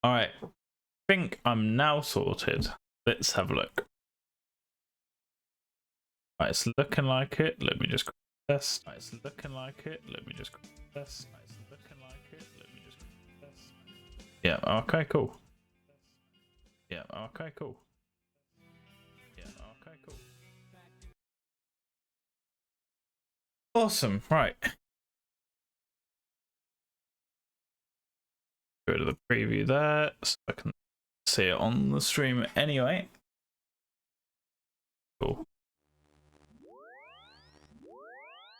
Alright, think I'm now sorted. Let's have a look. Right, it's looking like it. Let me just test. Right, it's looking like it. Let me just test. Right, it's looking like it. Let me just test. Yeah, okay, cool. Yeah, okay, cool. Yeah, okay, cool. Awesome, right. Go to the preview there so I can see it on the stream anyway. Cool.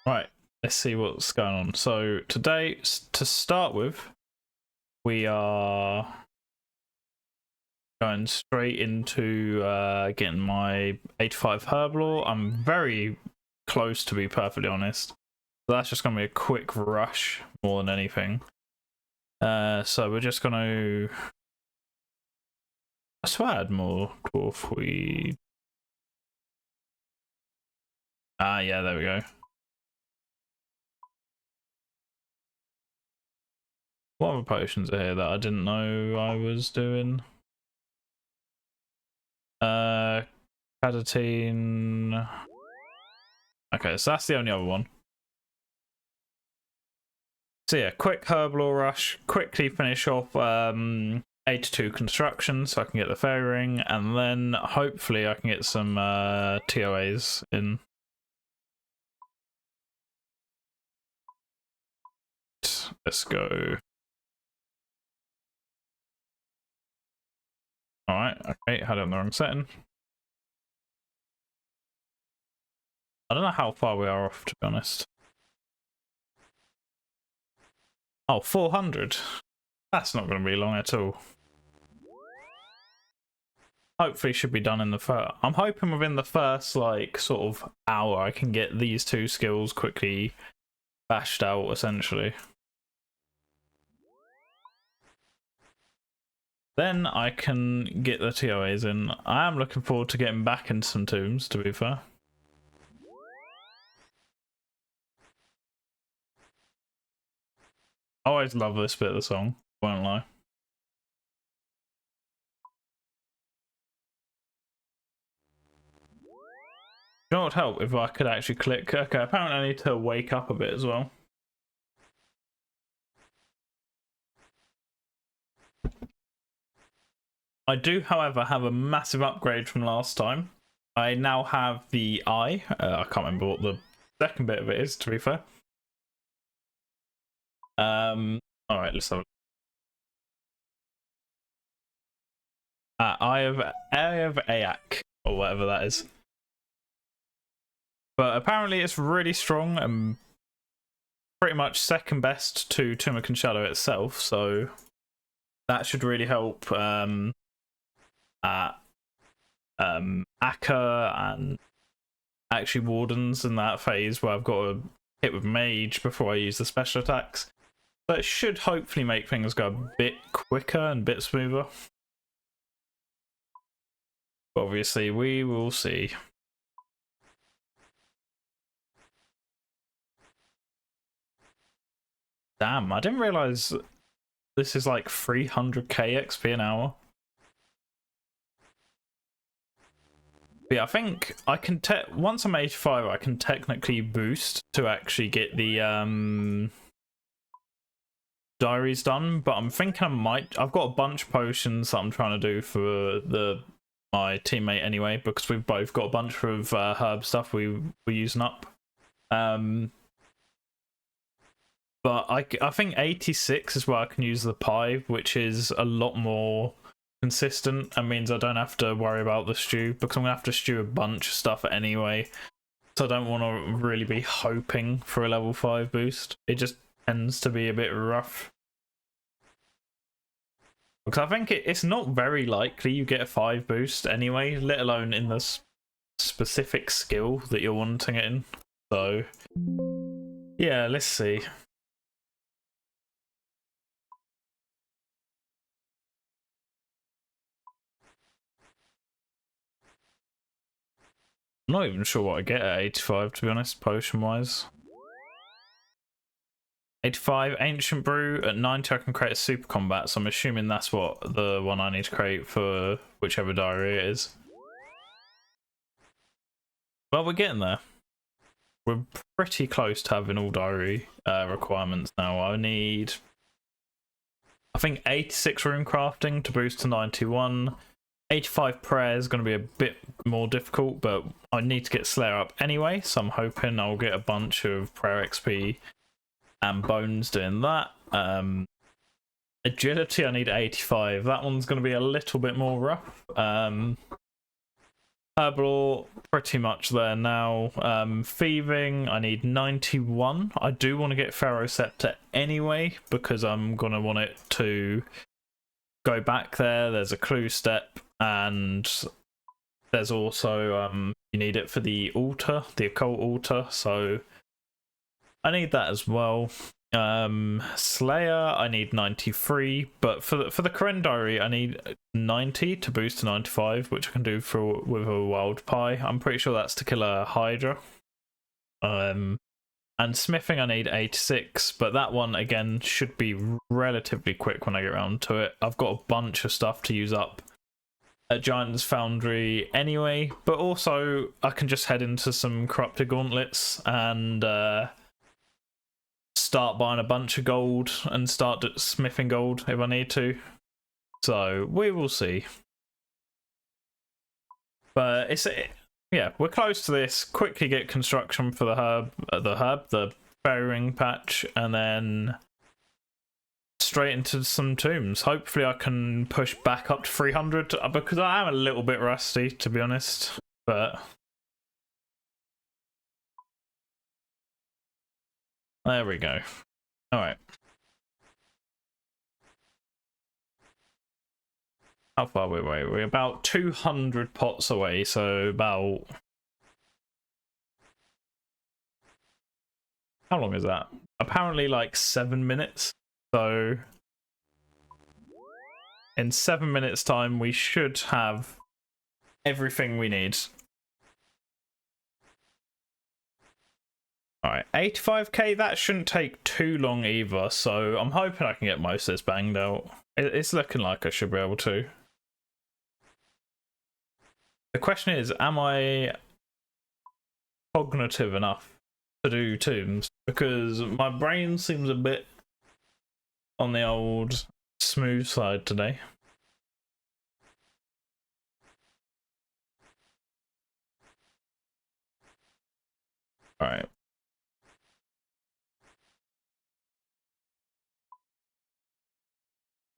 Right, let's see what's going on. So today, to start with, we are going straight into getting my 85 Herblore. I'm very close, to be perfectly honest. So that's just going to be a quick rush more than anything. So we're just going to... I swear I had more dwarf weed. Ah, yeah, there we go. What other potions are here that I didn't know I was doing? Catatine. Okay, so that's the only other one. So yeah, quick Herblore rush, quickly finish off 82 construction so I can get the fairy ring, and then hopefully I can get some TOAs in. Let's go. Alright, okay, had it on the wrong setting. I don't know how far we are off, to be honest. Oh, 400. That's not going to be long at all. Hopefully should be done in the first... I'm hoping within the first, like, sort of hour I can get these two skills quickly bashed out, essentially. Then I can get the TOAs in. I am looking forward to getting back into some tombs, to be fair. I always love this bit of the song, won't lie. You know what would help if I could actually click? Okay, apparently I need to wake up a bit as well. I do, however, have a massive upgrade from last time. I now have the eye. I can't remember what the second bit of it is, to be fair. All right, let's have a Eye of Ayak, or whatever that is. But apparently it's really strong and pretty much second best to Tumakan Shadow itself, so that should really help Akka and actually Wardens in that phase where I've got to hit with Mage before I use the special attacks. So it should hopefully make things go a bit quicker and a bit smoother. But obviously, we will see. Damn, I didn't realise this is like 300k XP an hour. But yeah, I think I can once I'm 85, I can technically boost to actually get the diaries done. But I'm thinking I might. I've got a bunch of potions that I'm trying to do for my teammate anyway, because we've both got a bunch of herb stuff we're using up. But I think 86 is where I can use the pie, which is a lot more consistent and means I don't have to worry about the stew, because I'm gonna have to stew a bunch of stuff anyway. So I don't want to really be hoping for a level 5 boost. It just tends to be a bit rough. Because I think it's not very likely you get a 5 boost anyway, let alone in the specific skill that you're wanting it in. So yeah, let's see. I'm not even sure what I get at 85, to be honest, potion wise. 85 Ancient Brew. At 90 I can create a super combat, so I'm assuming that's what the one I need to create for whichever diary it is. Well, we're getting there. We're pretty close to having all diary requirements now. I think 86 rune crafting to boost to 91. 85 prayer is going to be a bit more difficult, but I need to get Slayer up anyway, so I'm hoping I'll get a bunch of prayer XP and bones doing that. Agility, I need 85. That one's going to be a little bit more rough. Herbal, pretty much there now. Thieving, I need 91. I do want to get Pharaoh Scepter anyway, because I'm going to want it to go back there. There's a clue step, and there's also, you need it for the altar, the occult altar, so I need that as well. Slayer, I need 93, but for the Karen Diary, I need 90 to boost to 95, which I can do with a Wild Pie. I'm pretty sure that's to kill a Hydra. And Smithing, I need 86, but that one, again, should be relatively quick when I get around to it. I've got a bunch of stuff to use up at Giant's Foundry anyway, but also I can just head into some Corrupted Gauntlets and start buying a bunch of gold and start smithing gold if I need to. So we will see. But yeah, we're close to this. Quickly get construction for the fairy ring patch, and then straight into some tombs. Hopefully I can push back up to 300 because I am a little bit rusty, to be honest, but there we go. All right. How far are we away? We're about 200 pots away, so about... How long is that? Apparently like 7 minutes. So in 7 minutes time, we should have everything we need. Alright, 85k, that shouldn't take too long either, so I'm hoping I can get most of this banged out. It's looking like I should be able to. The question is, am I cognitive enough to do tombs? Because my brain seems a bit on the old smooth side today. Alright.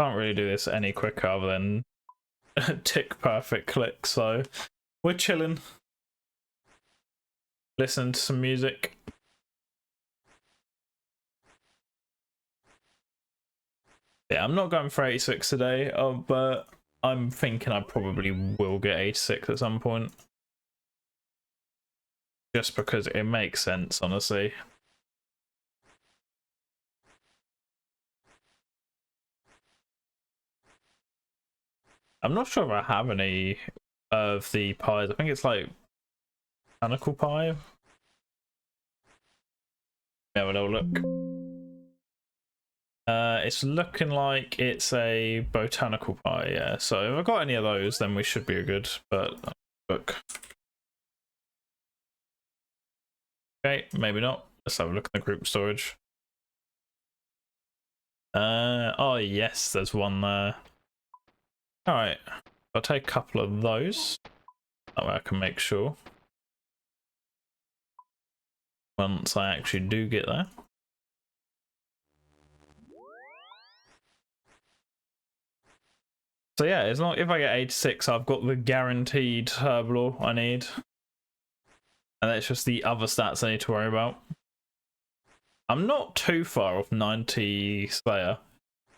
Can't really do this any quicker other than tick perfect click, so we're chilling. Listen to some music. Yeah, I'm not going for 86 today, but I'm thinking I probably will get 86 at some point. Just because it makes sense, honestly. I'm not sure if I have any of the pies. I think it's like botanical pie. Have a little look. It's looking like it's a botanical pie, yeah. So if I've got any of those, then we should be good. But look. Okay, maybe not. Let's have a look at the group storage. Oh yes, there's one there. Alright, I'll take a couple of those. That way I can make sure. Once I actually do get there. So yeah, as long if I get 86, I've got the guaranteed herbal I need. And that's just the other stats I need to worry about. I'm not too far off 90 Slayer.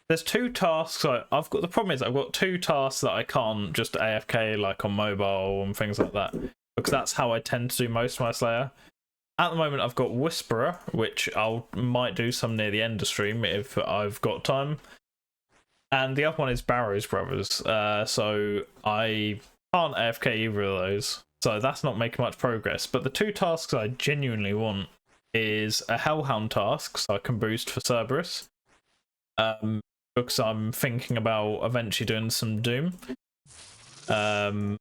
There's two tasks. I've got the problem is I've got two tasks that I can't just AFK like on mobile and things like that, because that's how I tend to do most of my Slayer. At the moment, I've got Whisperer, which might do some near the end of stream if I've got time, and the other one is Barrow's Brothers. So I can't AFK either of those. So that's not making much progress. But the two tasks I genuinely want is a Hellhound task, so I can boost for Cerberus. Because I'm thinking about eventually doing some Doom. But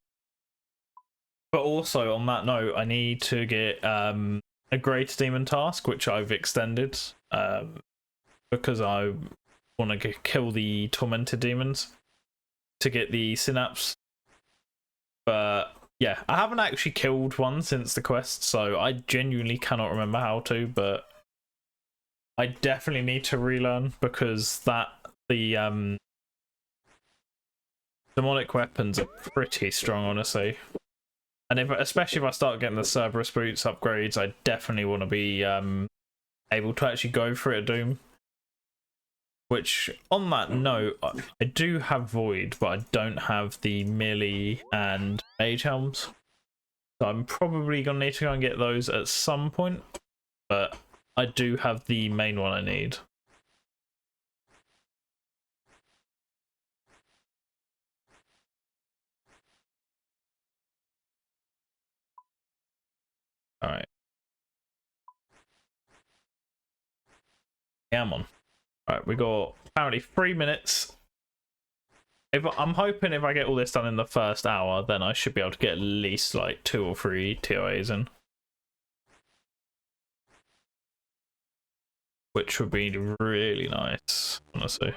also on that note, I need to get a Great Demon task, which I've extended because I want to kill the Tormented Demons to get the Synapse. But yeah, I haven't actually killed one since the quest, so I genuinely cannot remember how to, but I definitely need to relearn because the demonic weapons are pretty strong, honestly. And especially if I start getting the Cerberus boots upgrades, I definitely want to be able to actually go for it at Doom. Which, on that note, I do have Void, but I don't have the melee and Mage Helms. So I'm probably going to need to go and get those at some point. But I do have the main one I need. Alright. Yeah, I'm on. Alright, we got apparently 3 minutes. I'm hoping if I get all this done in the first hour, then I should be able to get at least like 2 or 3 TOAs in. Which would be really nice, honestly.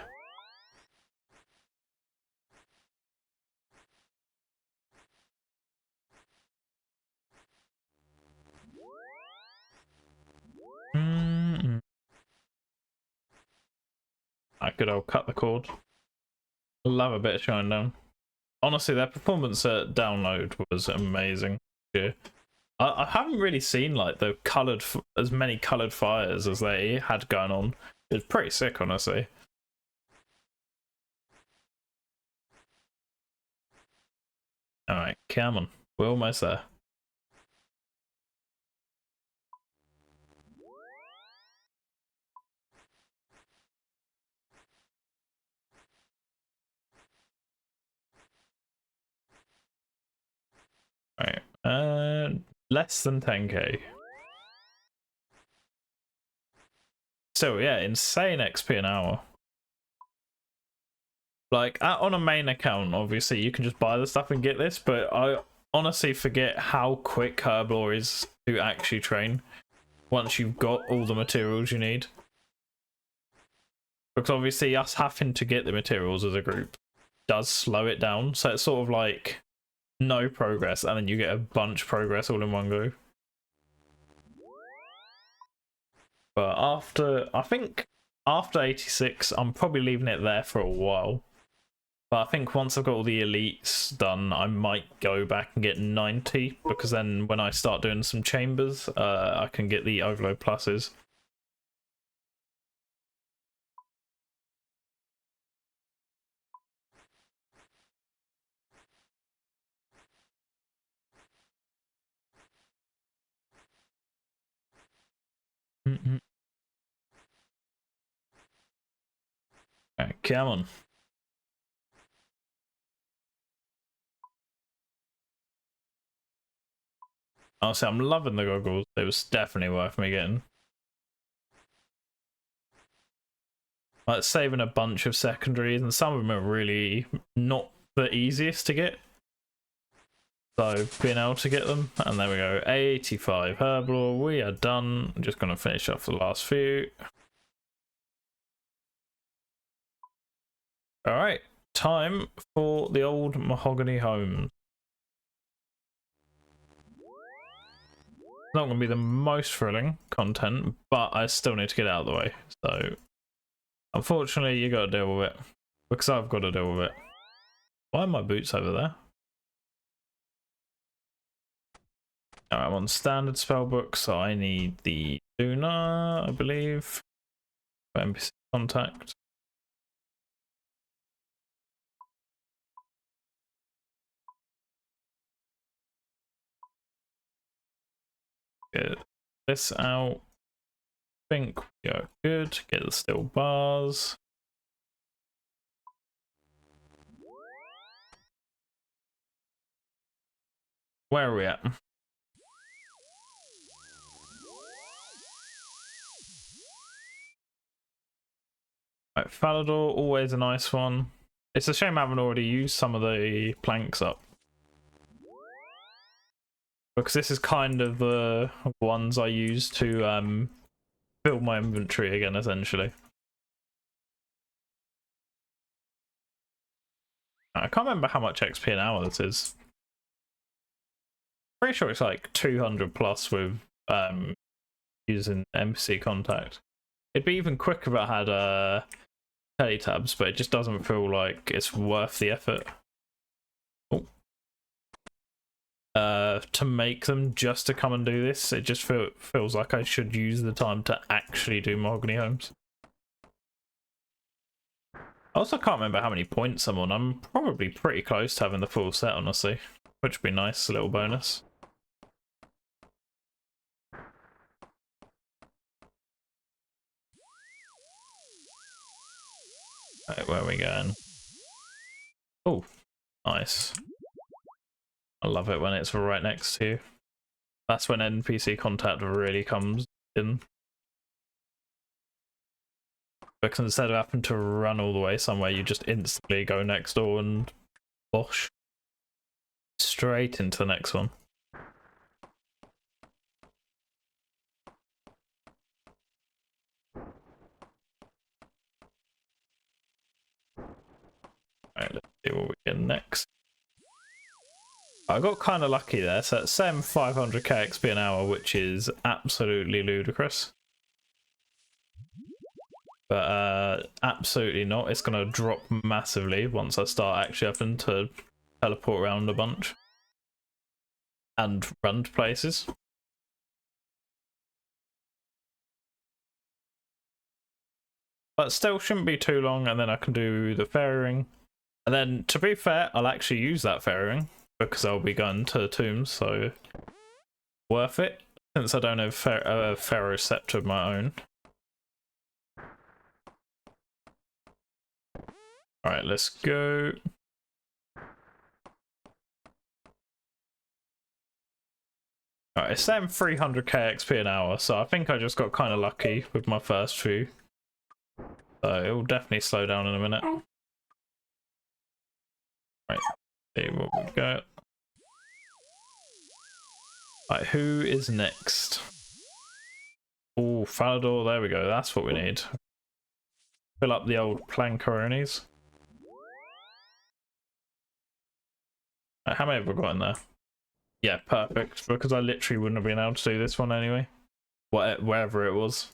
I could all cut the cord. Love a bit of Shine Down. Honestly, their performance at download was amazing. Yeah. I haven't really seen like the coloured, as many coloured fires as they had going on. It was pretty sick, honestly. Alright, come on. We're almost there. Alright. Less than 10k. Still, yeah, insane XP an hour. Like, on a main account, obviously, you can just buy the stuff and get this, but I honestly forget how quick Herblore is to actually train once you've got all the materials you need. Because obviously, us having to get the materials as a group does slow it down, so it's sort of like no progress, and then you get a bunch of progress all in one go. But I think after 86, I'm probably leaving it there for a while. But I think once I've got all the elites done, I might go back and get 90, because then when I start doing some chambers, I can get the overload pluses. Right, come on. Honestly, I'm loving the goggles. It was definitely worth me getting. Like, saving a bunch of secondaries, and some of them are really not the easiest to get. So, being able to get them, and there we go. 85 Herblore, we are done. I'm just going to finish off the last few. Alright, time for the old mahogany home. It's not going to be the most thrilling content, but I still need to get it out of the way. So, unfortunately, you got to deal with it. Because I've got to deal with it. Why are my boots over there? Alright, I'm on standard spellbook, so I need the Luna, I believe. NPC contact. Get this out. Think we are good. Get the steel bars. Where are we at? Right, Falador, always a nice one. It's a shame I haven't already used some of the planks up. Because this is kind of the ones I use to build my inventory again, essentially. I can't remember how much XP an hour this is. Pretty sure it's like 200 plus with using NPC contact. It'd be even quicker if I had teletabs, but it just doesn't feel like it's worth the effort. Oh. To make them just to come and do this, it just feels like I should use the time to actually do mahogany homes. I also can't remember how many points I'm on. I'm probably pretty close to having the full set, honestly, which would be nice, a little bonus. Right, where are we going? Oh, nice. I love it when it's right next to you. That's when NPC contact really comes in. Because instead of having to run all the way somewhere, you just instantly go next door and bosh. Straight into the next one. Alright, let's see what we get next. I got kind of lucky there, so it's 500k XP an hour, which is absolutely ludicrous. But absolutely not. It's going to drop massively once I start actually having to teleport around a bunch and run to places. But still shouldn't be too long, and then I can do the fairy ring. And then, to be fair, I'll actually use that fairy ring because I'll be going to the tombs, so worth it since I don't have Pharaoh Scepter of my own. Alright, let's go. Alright, it's saying 300k XP an hour, so I think I just got kind of lucky with my first few. So it will definitely slow down in a minute. Right, see what we got. Right, who is next? Oh, Falador, there we go, that's what we need. Fill up the old plankaronies. How many have we got in there? Yeah, perfect, because I literally wouldn't have been able to do this one anyway. Wherever it was.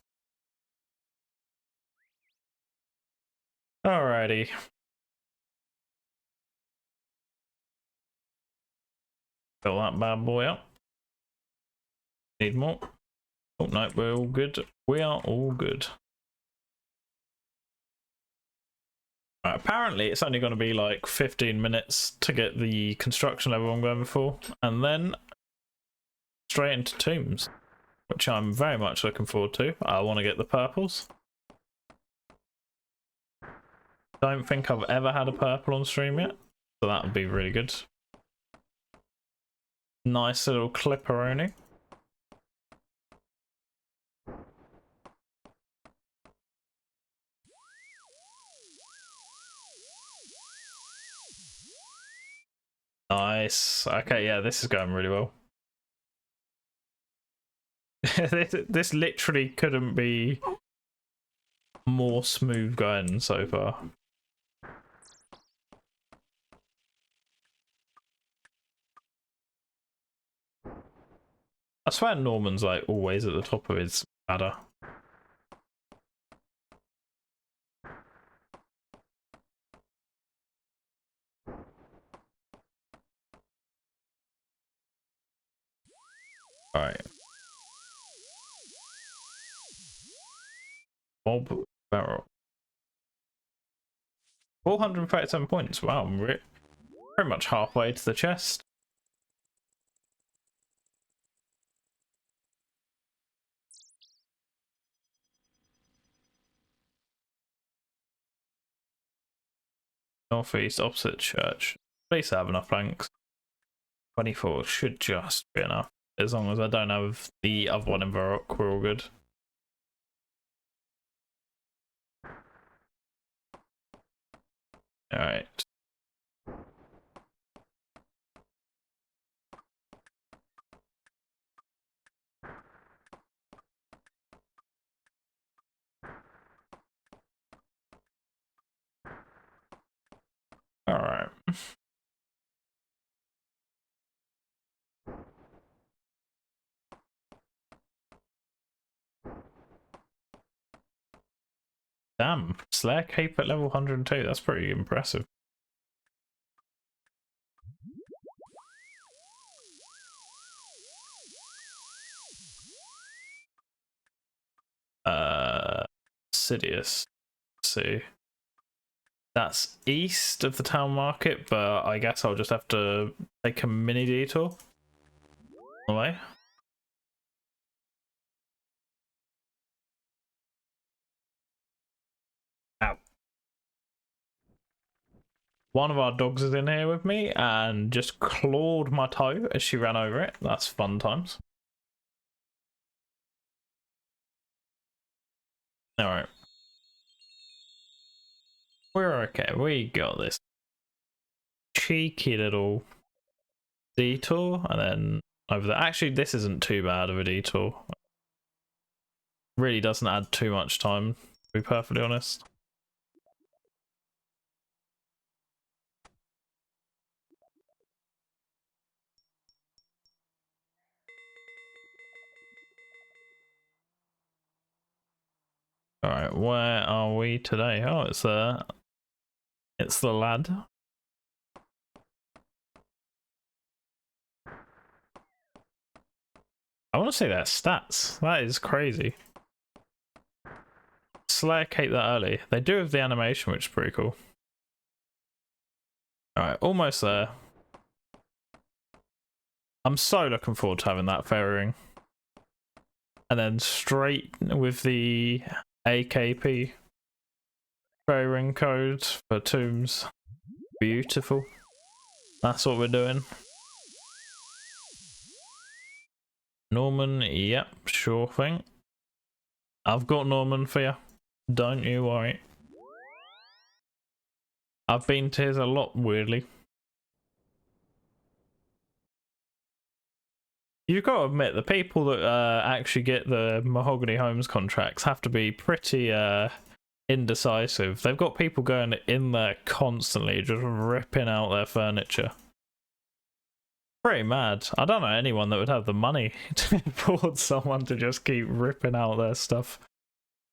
Alrighty. Fill that bad boy up. Need more. Oh no, we're all good. We are all good. Right, apparently it's only going to be like 15 minutes to get the construction level I'm going for, and then straight into tombs, which I'm very much looking forward to. I want to get the purples. Don't think I've ever had a purple on stream yet, so that would be really good. Nice little clipperoni. Nice. Okay, yeah, this is going really well. This literally couldn't be more smooth going so far. I swear Norman's like always at the top of his ladder. Alright. Mob barrel. 437 points. Wow, I'm pretty much halfway to the chest. Northeast, opposite church. At least I have enough planks. 24 should just be enough. As long as I don't have the other one in Varrock, we're all good. Alright. Alright. Damn, Slayer Cape at level 102, that's pretty impressive. Sidious. Let's see. That's east of the town market, but I guess I'll just have to take a mini detour away. Ow. One of our dogs is in here with me and just clawed my toe as she ran over it. That's fun times. Alright. We're okay. We got this. Cheeky little detour and then over there. Actually, this isn't too bad of a detour. Really doesn't add too much time, to be perfectly honest. Alright, where are we today? Oh, it's the lad. I want to see their stats. That is crazy. Slayer Cape that early. They do have the animation, which is pretty cool. Alright, almost there. I'm so looking forward to having that fairy ring. And then straight with the AKP fairy ring code for tombs. Beautiful. That's what we're doing. Norman, yep, sure thing. I've got Norman for you. Don't you worry. I've been to his a lot, weirdly. You've got to admit, the people that actually get the Mahogany Homes contracts have to be pretty indecisive. They've got people going in there constantly, just ripping out their furniture. Pretty mad. I don't know anyone that would have the money to afford someone to just keep ripping out their stuff,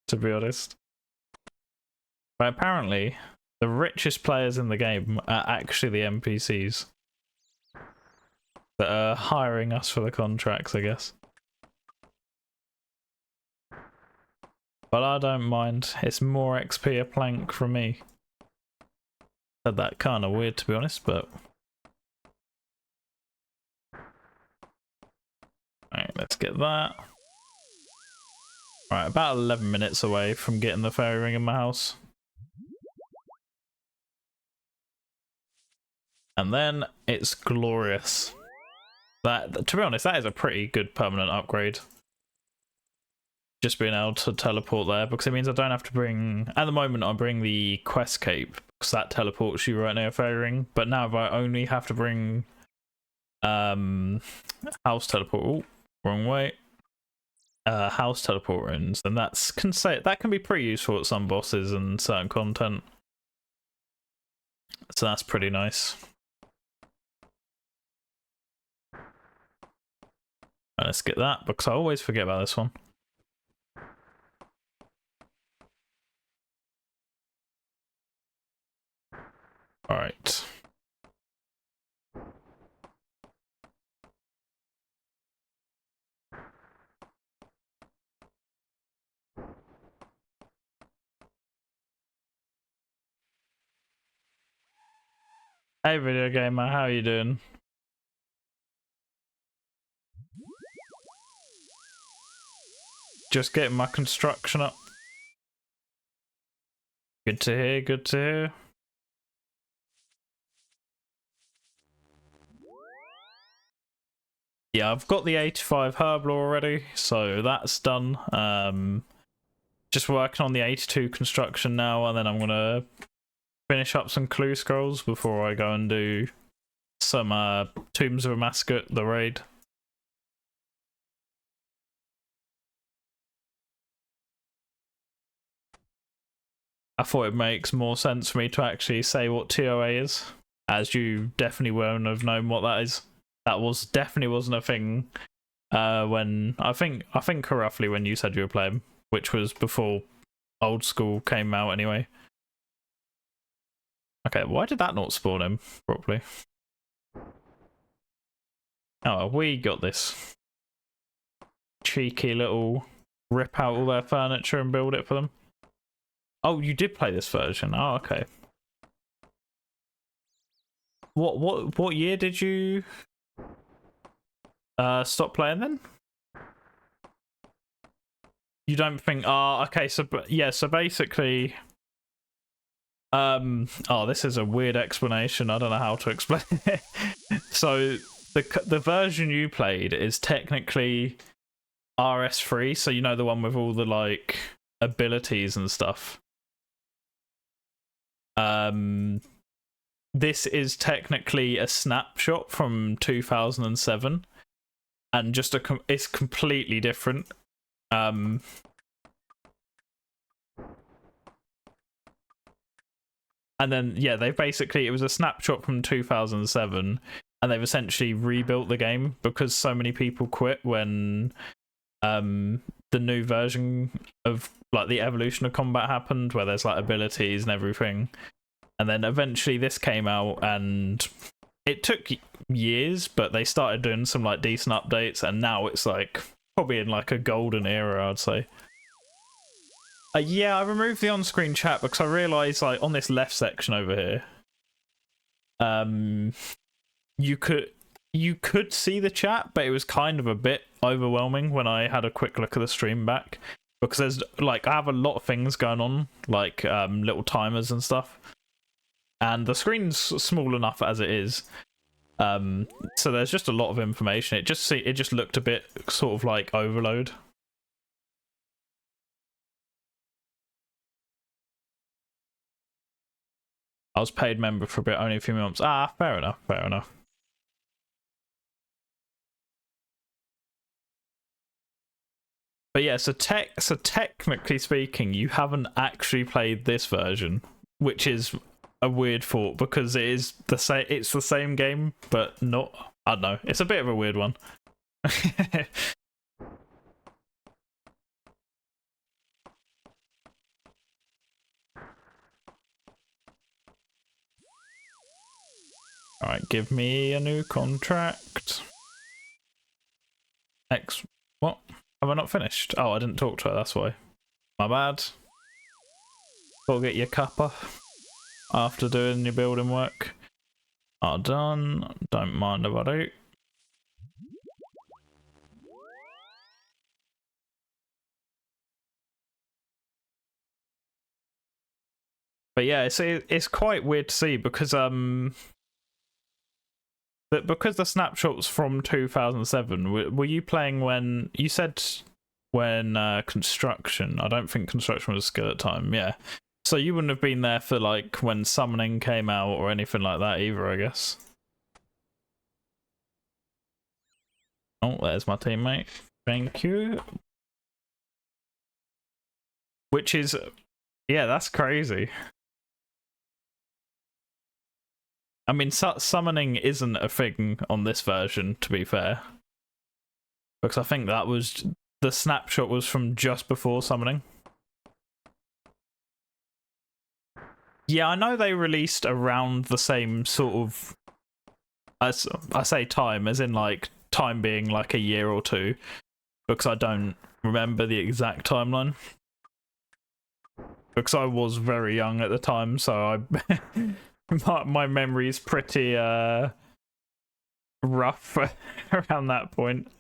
to be honest. But apparently, the richest players in the game are actually the NPCs that are hiring us for the contracts, I guess. But I don't mind. It's more XP a plank from me. Said that kind of weird, to be honest, but... Alright, let's get that. Alright, about 11 minutes away from getting the fairy ring in my house. And then it's glorious. That, to be honest, that is a pretty good permanent upgrade. Just being able to teleport there, because it means I don't have to bring... At the moment, I bring the quest cape, because that teleports you right near a fairy ring. But now if I only have to bring... house teleport... Ooh, wrong way. House teleport runes, then that can be pretty useful at some bosses and certain content. So that's pretty nice. Let's get that, because I always forget about this one. Alright. Hey video gamer, how you doing? Just getting my construction up. Good to hear, good to hear. Yeah, I've got the 85 herb lore already, so that's done. Just working on the 82 construction now, and then I'm gonna finish up some clue scrolls before I go and do some Tombs of a Mascot, the raid. I thought it makes more sense for me to actually say what TOA is, as you definitely won't have known what that is. That definitely wasn't a thing when I think roughly when you said you were playing, which was before Old School came out anyway. Okay, why did that not spawn him properly? Oh, we got this. Cheeky little rip out all their furniture and build it for them. Oh, you did play this version. Oh, okay. What year did you stop playing then? You don't think? Oh, okay. So yeah. So basically, oh, this is a weird explanation. I don't know how to explain it. So the version you played is technically RS3. So you know the one with all the like abilities and stuff. This is technically a snapshot from 2007, and just it's completely different. And then yeah, it was a snapshot from 2007, and they've essentially rebuilt the game because so many people quit when the new version of like the evolution of combat happened, where there's like abilities and everything. And then eventually this came out, and it took years, but they started doing some like decent updates, and now it's like probably in like a golden era, I'd say. Yeah, I removed the on-screen chat because I realised like on this left section over here, you could see the chat, but it was kind of a bit overwhelming when I had a quick look at the stream back, because there's like I have a lot of things going on, like little timers and stuff. And the screen's small enough as it is, so there's just a lot of information. It just looked a bit sort of like overload. I was paid member for a bit, only a few months. Ah, fair enough, fair enough. But yeah, so technically speaking, you haven't actually played this version, which is a weird thought because it is the same. It's the same game, but not. I don't know. It's a bit of a weird one. All right, give me a new contract. What? Have I not finished? Oh, I didn't talk to her. That's why. My bad. Go get your cuppa after doing your building work. Are done. Don't mind about it. But yeah, it's quite weird to see because because the snapshot's from 2007. Were you playing when you said when construction? I don't think construction was a skill at the time. Yeah. So you wouldn't have been there for like when summoning came out or anything like that either, I guess. Oh, there's my teammate. Thank you. Which is, yeah, that's crazy. I mean, summoning isn't a thing on this version, to be fair. Because I think that was, the snapshot was from just before summoning. Yeah, I know they released around the same sort of, as I say time, as in like time being like a year or two, because I don't remember the exact timeline. Because I was very young at the time, so my memory is pretty rough around that point.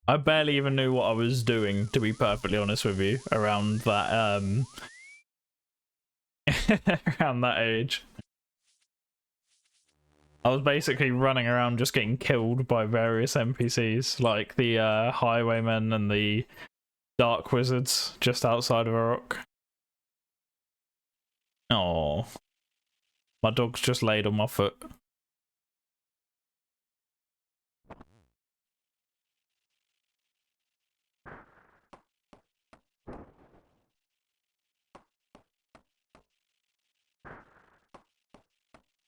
I barely even knew what I was doing, to be perfectly honest with you, around that around that age. I was basically running around just getting killed by various NPCs, like the highwaymen and the dark wizards just outside of a rock. Oh, my dog's just laid on my foot.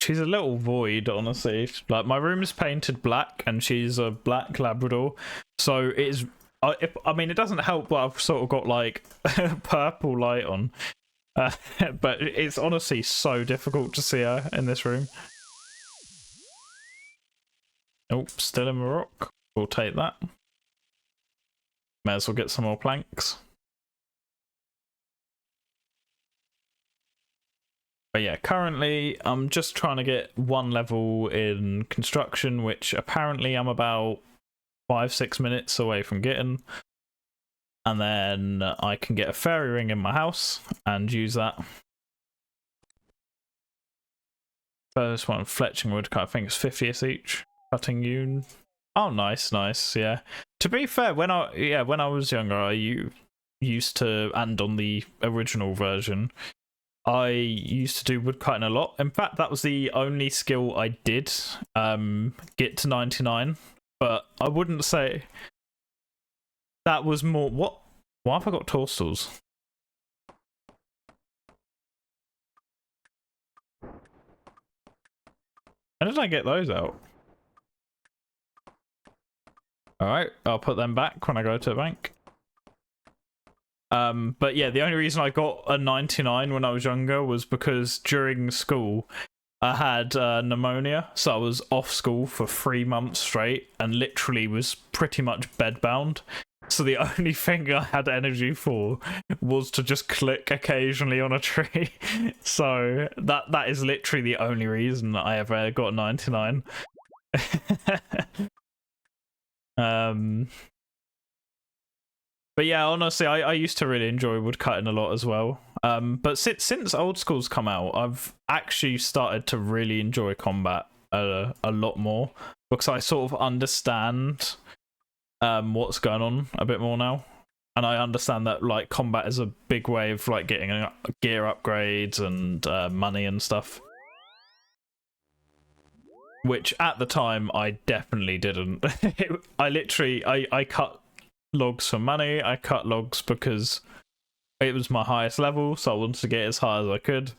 She's a little void, honestly. Like, my room is painted black and she's a black Labrador, so it's I mean, it doesn't help that I've sort of got like purple light on, but it's honestly so difficult to see her in this room. Oh, still in the rock. We'll take that. May as well get some more planks. But yeah, currently I'm just trying to get one level in construction, which apparently I'm about 5-6 minutes away from getting. And then I can get a fairy ring in my house and use that. First one, fletching wood, I think it's 50th each. Cutting hewn. Oh, nice, yeah. To be fair, when I was younger, I used to, and on the original version, I used to do woodcutting a lot. In fact, that was the only skill I did get to 99. But I wouldn't say that was more. What? Why have I got toadstools? How did I get those out? Alright, I'll put them back when I go to the bank. But yeah, the only reason I got a 99 when I was younger was because during school I had pneumonia, so I was off school for 3 months straight and literally was pretty much bedbound. So the only thing I had energy for was to just click occasionally on a tree. So that is literally the only reason that I ever got 99. But yeah, honestly, I used to really enjoy woodcutting a lot as well. But since Old School's come out, I've actually started to really enjoy combat a lot more, because I sort of understand what's going on a bit more now, and I understand that like combat is a big way of like getting gear upgrades and money and stuff, which at the time I definitely didn't. I cut logs for money. I cut logs because it was my highest level, so I wanted to get as high as I could.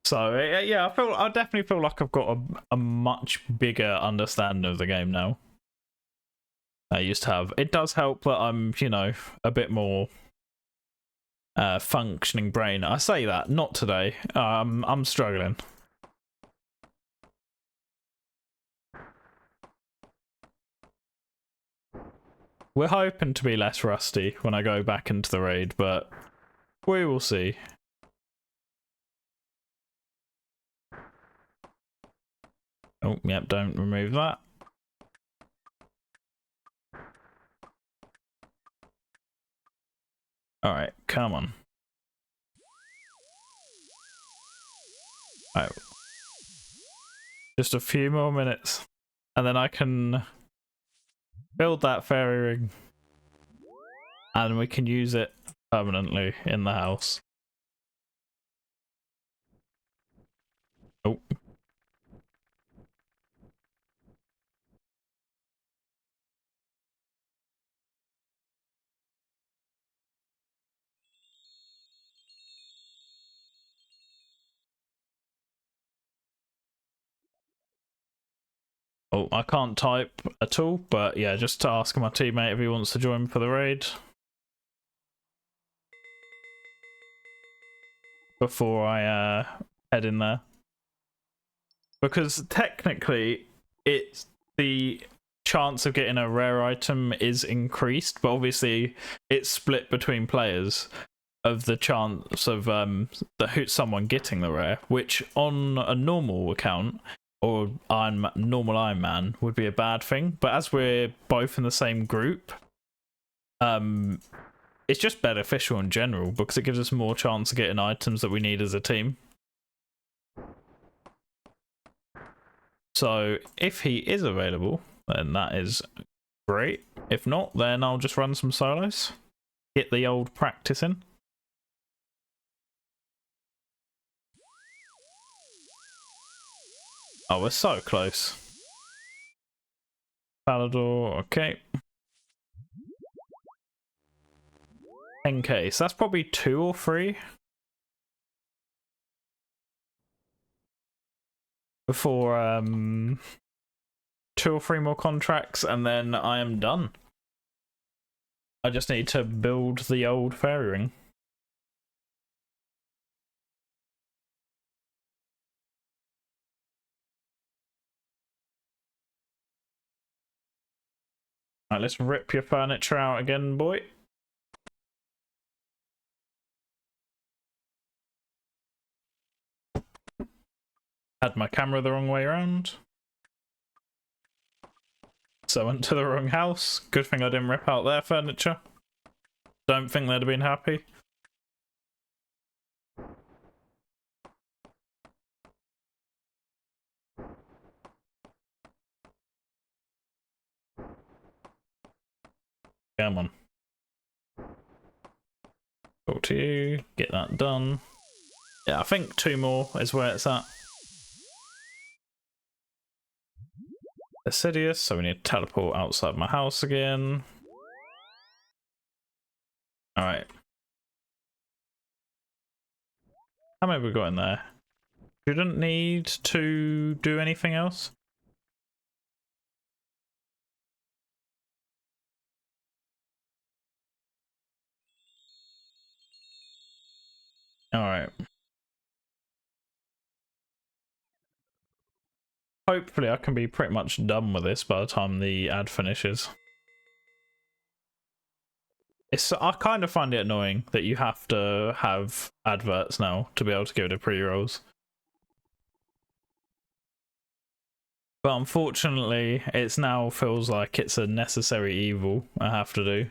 So yeah, I definitely feel like I've got a much bigger understanding of the game now. I used to have. It does help that I'm, you know, a bit more functioning brain. I say that, not today. I'm struggling. We're hoping to be less rusty when I go back into the raid, but we will see. Oh, yep, don't remove that. Alright, come on. Alright. Just a few more minutes, and then I can build that fairy ring, and we can use it permanently in the house. Oh. Oh, I can't type at all, but yeah, just to ask my teammate if he wants to join for the raid before I head in there. Because technically, it's the chance of getting a rare item is increased, but obviously it's split between players of the chance of someone getting the rare, which on a normal account or normal Iron Man would be a bad thing, but as we're both in the same group, it's just beneficial in general because it gives us more chance of getting items that we need as a team. So if he is available, then that is great. If not, then I'll just run some solos. Get the old practice in. Oh, we're so close. Palador, okay. 10k, so that's probably 2 or 3 before 2 or 3 more contracts, and then I am done. I just need to build the old fairy ring. Right, let's rip your furniture out again, boy. Had my camera the wrong way around. So I went to the wrong house. Good thing I didn't rip out their furniture. Don't think they'd have been happy. Come on. Talk to you. Get that done. Yeah, I think 2 more is where it's at. Assidious, so we need to teleport outside my house again. Alright. How many have we got in there? Shouldn't need to do anything else. Alright. Hopefully I can be pretty much done with this by the time the ad finishes. I kind of find it annoying that you have to have adverts now to be able to go to pre-rolls. But unfortunately, it's now feels like it's a necessary evil I have to do.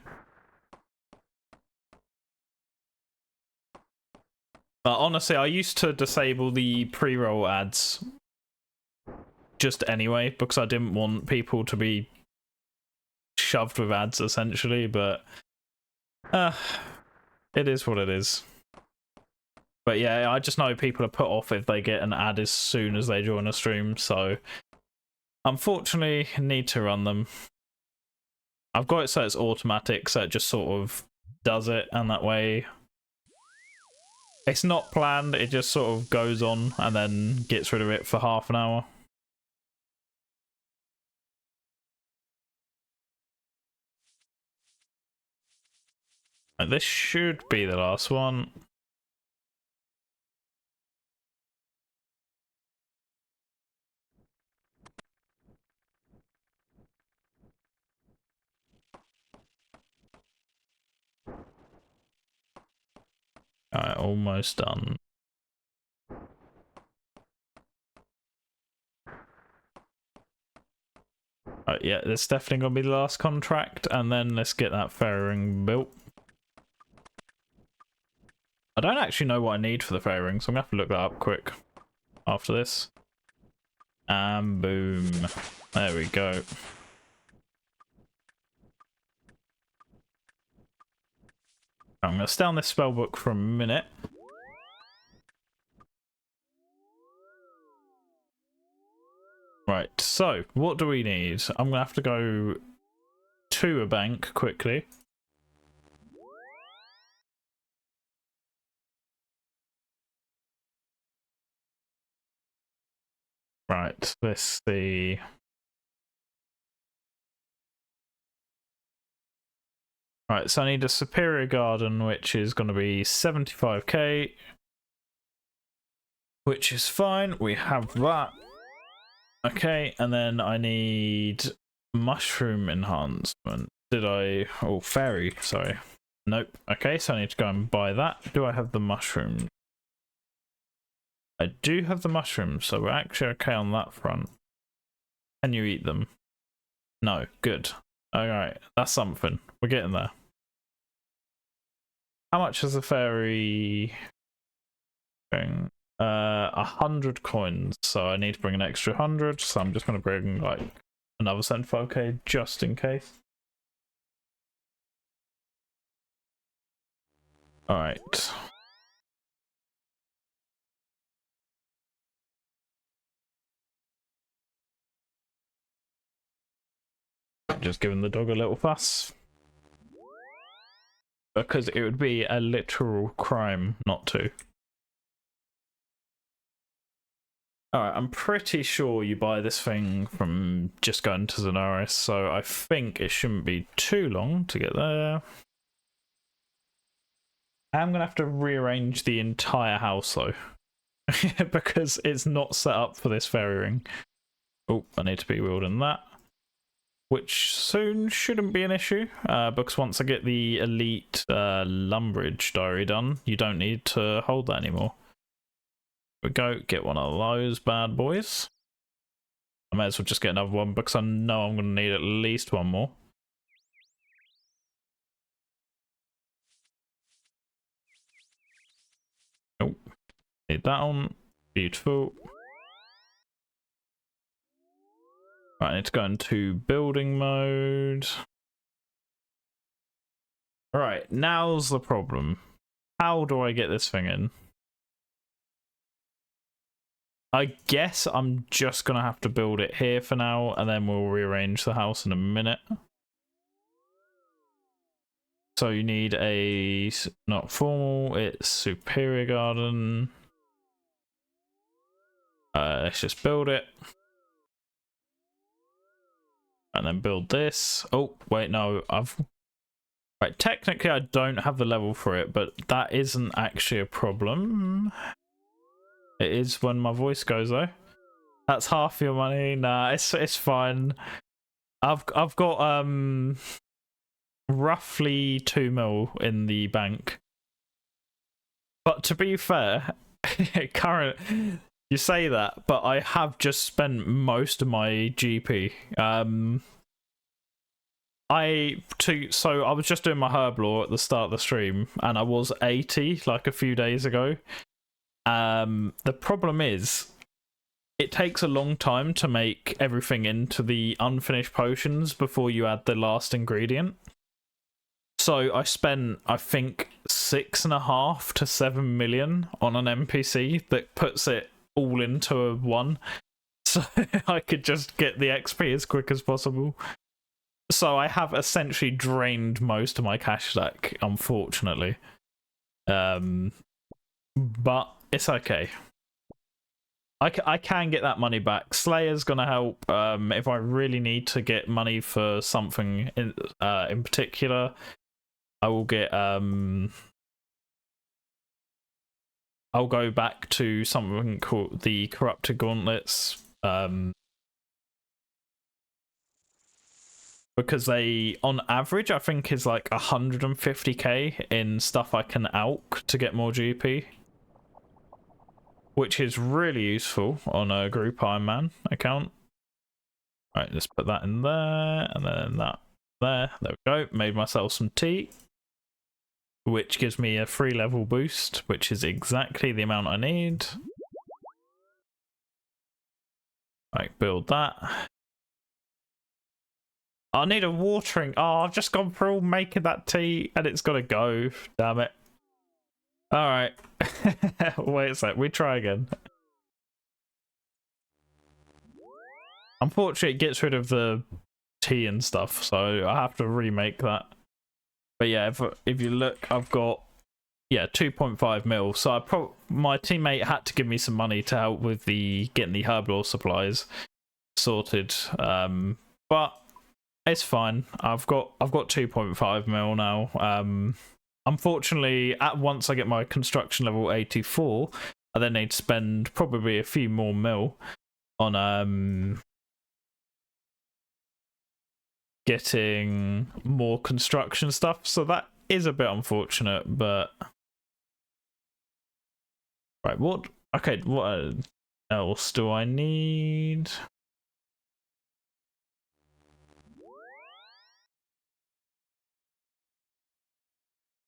But honestly, I used to disable the pre-roll ads just anyway, because I didn't want people to be shoved with ads essentially, but it is what it is. But yeah, I just know people are put off if they get an ad as soon as they join a stream, so unfortunately need to run them. I've got it so it's automatic, so it just sort of does it, and that way it's not planned, it just sort of goes on and then gets rid of it for half an hour. This should be the last one. Alright, almost done. Yeah, that's definitely gonna be the last contract, and then let's get that fairy ring built. I don't actually know what I need for the fairy ring, so I'm gonna have to look that up quick after this. And boom. There we go. I'm gonna stay on this spell book for a minute. Right, so what do we need? I'm gonna have to go to a bank quickly. Right, let's see. Right, so I need a superior garden, which is going to be 75k, which is fine. We have that. Okay, and then I need mushroom enhancement. Did I? Oh, fairy, sorry. Nope. Okay, so I need to go and buy that. Do I have the mushrooms? I do have the mushrooms, so we're actually okay on that front. Can you eat them? No, good. Alright, that's something. We're getting there. How much is the fairy thing? 100 coins, so I need to bring an extra 100, so I'm just going to bring like another 75k just in case. Alright. Just giving the dog a little fuss. Because it would be a literal crime not to. Alright, I'm pretty sure you buy this thing from just going to Zanaris, so I think it shouldn't be too long to get there. I'm gonna have to rearrange the entire house though. Because it's not set up for this fairy ring. Oh, I need to be wielding that. Which soon shouldn't be an issue, because once I get the elite Lumbridge diary done, you don't need to hold that anymore. We go get one of those bad boys. I may as well just get another one because I know I'm going to need at least one more. Oh, need that on. Beautiful. Right, I need to go into building mode. Right, now's the problem. How do I get this thing in? I guess I'm just gonna have to build it here for now, and then we'll rearrange the house in a minute. So you need a, not formal, it's superior garden. Let's just build it. And then build this. Oh, wait, no, right, technically I don't have the level for it, but that isn't actually a problem. It is when my voice goes though. That's half your money. Nah, it's fine. I've got roughly 2 mil in the bank. But to be fair, you say that, but I have just spent most of my GP. So I was just doing my herb lore at the start of the stream, and I was 80 like a few days ago. The problem is, it takes a long time to make everything into the unfinished potions before you add the last ingredient. So I spent, I think, 6.5 to 7 million on an NPC that puts it all into a one, so I could just get the XP as quick as possible. So I have essentially drained most of my cash stack, unfortunately. But it's okay. I can get that money back. Slayer's gonna help. If I really need to get money for something in particular, I will get I'll go back to something called the Corrupted Gauntlets. Because they, on average, I think is like 150k in stuff I can alch to get more GP. Which is really useful on a group Iron Man account. Right, let's put that in there, and then that there. There we go. Made myself some tea, which gives me a 3 level boost, which is exactly the amount I need. Right, build that. I need a watering. Oh, I've just gone through making that tea, and it's got to go. Damn it. Alright. Wait a sec, we try again. Unfortunately, it gets rid of the tea and stuff, so I have to remake that. But yeah, if you look, I've got 2.5 mil. So my teammate had to give me some money to help with getting the herb lore supplies sorted. But it's fine. I've got 2.5 mil now. Unfortunately, once I get my construction level 84, I then need to spend probably a few more mil on getting more construction stuff. So that is a bit unfortunate, but right, what else do I need?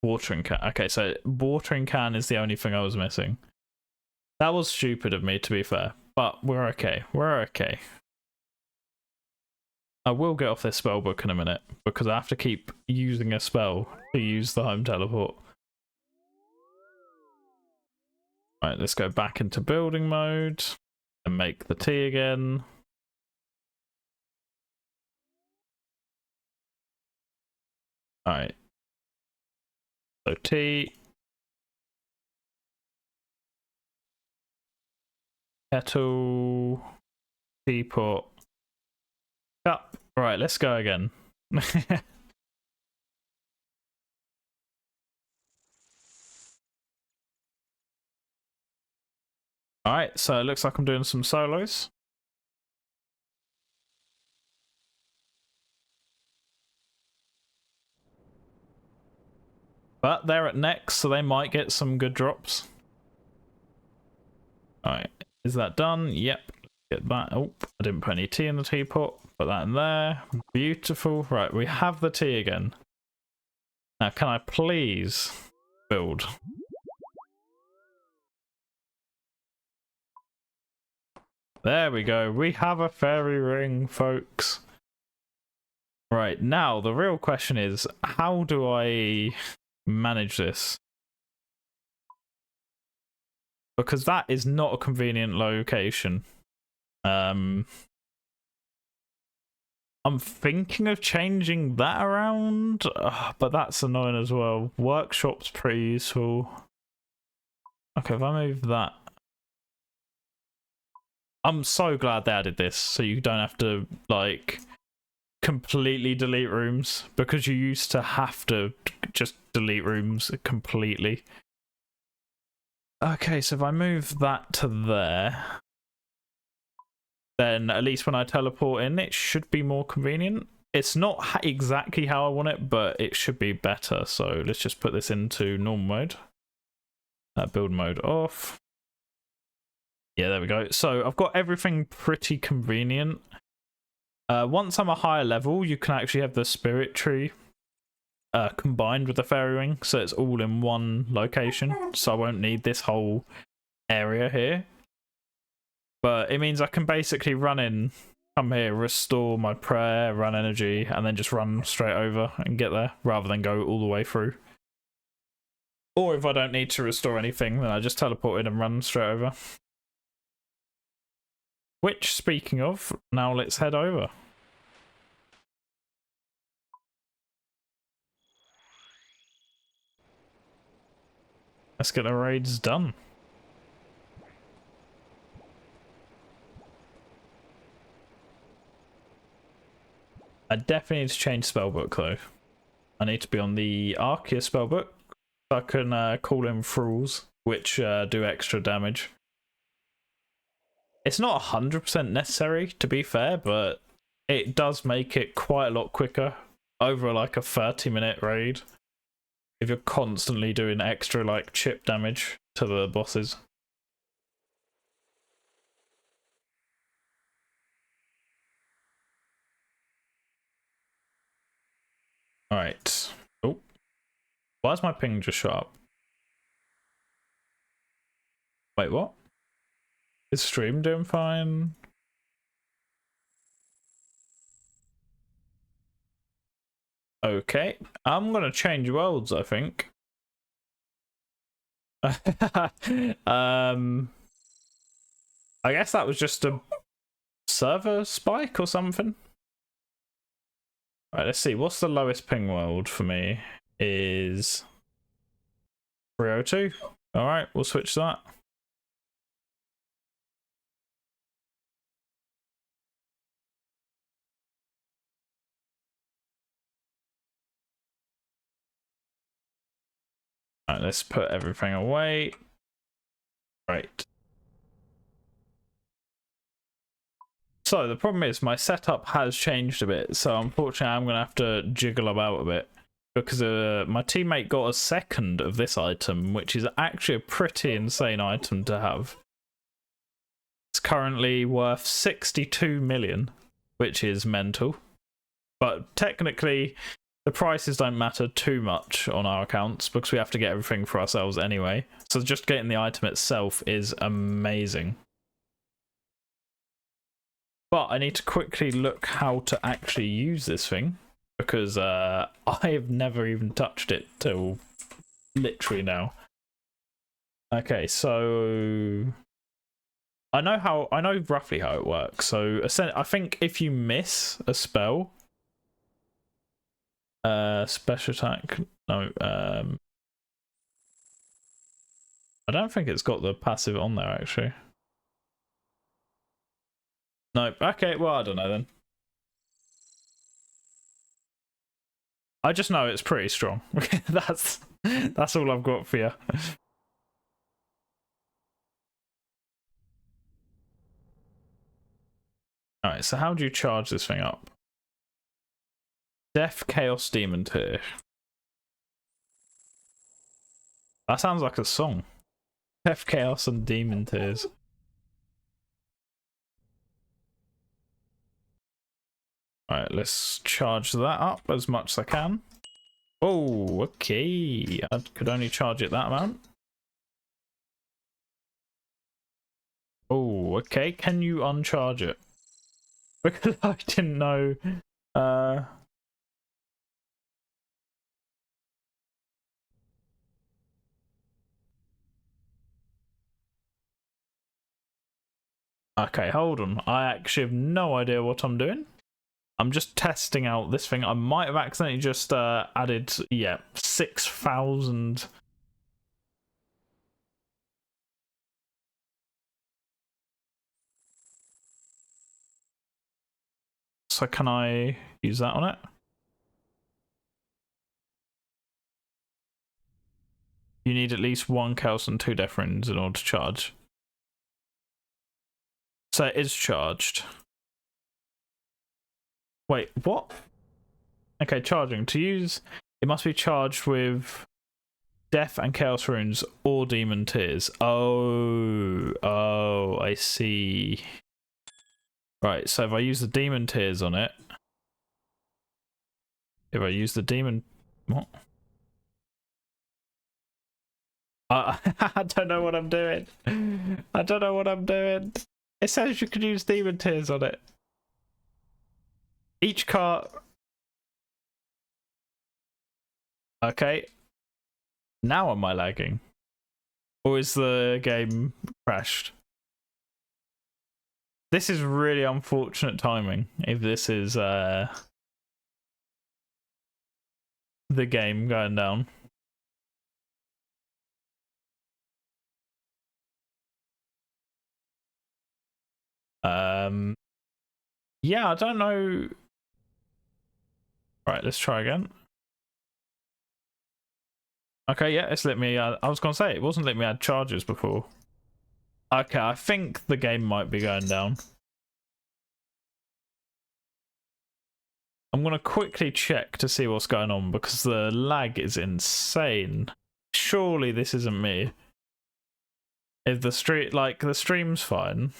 Watering can. Okay, so watering can is the only thing I was missing. That was stupid of me, to be fair. But we're okay. We're okay. I will get off this spell book in a minute, because I have to keep using a spell to use the home teleport. Right, let's go back into building mode and make the tea again. Alright. So tea. Kettle. Teapot. Cup. Right, let's go again. Alright, so it looks like I'm doing some solos. But they're at next, so they might get some good drops. Alright, is that done? Yep. Get that. Oh, I didn't put any tea in the teapot. Put that in there. Beautiful. Right, we have the tea again. Now, can I please build? There we go. We have a fairy ring, folks. Right, now the real question is, how do I manage this? Because that is not a convenient location. I'm thinking of changing that around, but that's annoying as well. Workshop's pretty useful. Okay, if I move that. I'm so glad they added this, so you don't have to, like, completely delete rooms, because you used to have to just delete rooms completely. Okay, so if I move that to there, then at least when I teleport in, it should be more convenient. It's not exactly how I want it, but it should be better. So let's just put this into normal mode. Build mode off. Yeah, there we go. So I've got everything pretty convenient. Once I'm a higher level, you can actually have the spirit tree combined with the fairy ring, so it's all in one location. So I won't need this whole area here. But it means I can basically run in, come here, restore my prayer, run energy, and then just run straight over and get there, rather than go all the way through. Or if I don't need to restore anything, then I just teleport in and run straight over. Which, speaking of, now let's head over. Let's get the raids done. I definitely need to change spellbook though. I need to be on the Arceus spellbook so I can call in thralls, which do extra damage. It's not 100% necessary, to be fair, but it does make it quite a lot quicker over like a 30-minute raid if you're constantly doing extra like chip damage to the bosses. Alright. Oh. Why is my ping just shut up? Wait, what? Is stream doing fine? Okay. I'm gonna change worlds, I think. I guess that was just a server spike or something. Right, let's see. What's the lowest ping world for me? Is 302. All right, we'll switch that. All right, let's put everything away. Right. So the problem is my setup has changed a bit, so unfortunately I'm going to have to jiggle about a bit because my teammate got a second of this item, which is actually a pretty insane item to have. It's currently worth 62 million, which is mental. But technically, the prices don't matter too much on our accounts because we have to get everything for ourselves anyway. So just getting the item itself is amazing. But I need to quickly look how to actually use this thing because I have never even touched it till literally now. Okay, so I know roughly how it works. So I think if you miss a spell, special attack, no, I don't think it's got the passive on there actually. No, okay, well I don't know then. I just know it's pretty strong. that's all I've got for you. Alright, so how do you charge this thing up? Death, Chaos, Demon Tier. That sounds like a song. Death, Chaos, and Demon Tears. Alright, let's charge that up as much as I can. Oh, okay. I could only charge it that amount. Oh, okay. Can you uncharge it? Because I didn't know. Okay, hold on. I actually have no idea what I'm doing. I'm just testing out this thing. I might have accidentally just added, yeah, 6,000. So can I use that on it? You need at least 1 Chaos and 2 Death Runes in order to charge. So it is charged. Wait, what? Okay, charging. To use, it must be charged with Death and Chaos Runes or Demon Tears. Oh, I see. Right, so if I use the Demon Tears on it, if I use the Demon... What? I don't know what I'm doing. I don't know what I'm doing. It says you can use Demon Tears on it. Each card... Okay. Now am I lagging? Or is the game crashed? This is really unfortunate timing if this is the game going down. Yeah, I don't know. Right, let's try again. Okay, yeah, it's let me I was gonna say it wasn't letting me add charges before. Okay, I think the game might be going down. I'm gonna quickly check to see what's going on because the lag is insane. Surely this isn't me. If the stream's fine.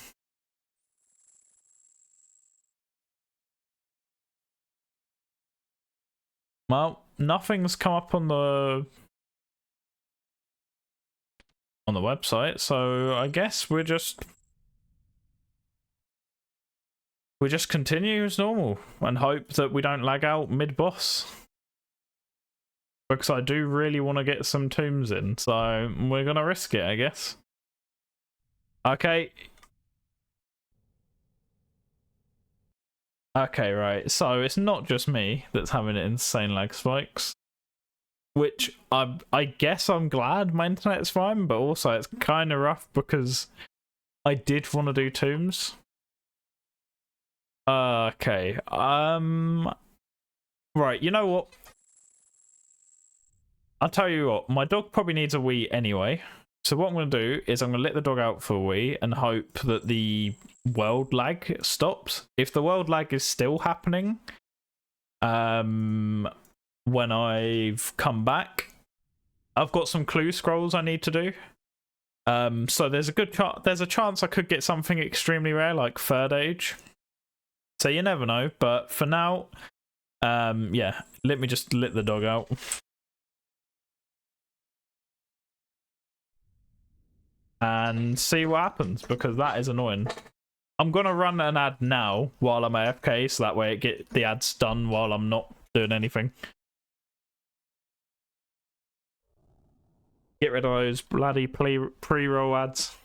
Well, nothing's come up on the website, so I guess we just continue as normal and hope that we don't lag out mid-boss. Because I do really want to get some tombs in, so we're gonna risk it, I guess. Okay. Okay, right. So it's not just me that's having insane lag spikes. Which I guess I'm glad my internet's fine, but also it's kind of rough because I did want to do tombs. Okay. Right, you know what? I'll tell you what, my dog probably needs a wee anyway. So what I'm going to do is I'm going to let the dog out for a wee and hope that the world lag stops. If the world lag is still happening, when I've come back, I've got some clue scrolls I need to do. So there's a chance I could get something extremely rare like Third Age. So you never know, but for now, Yeah, let me just let the dog out. And see what happens, because that is annoying. I'm gonna run an ad now while I'm AFK, so that way it get the ads done while I'm not doing anything. Get rid of those bloody pre-roll ads.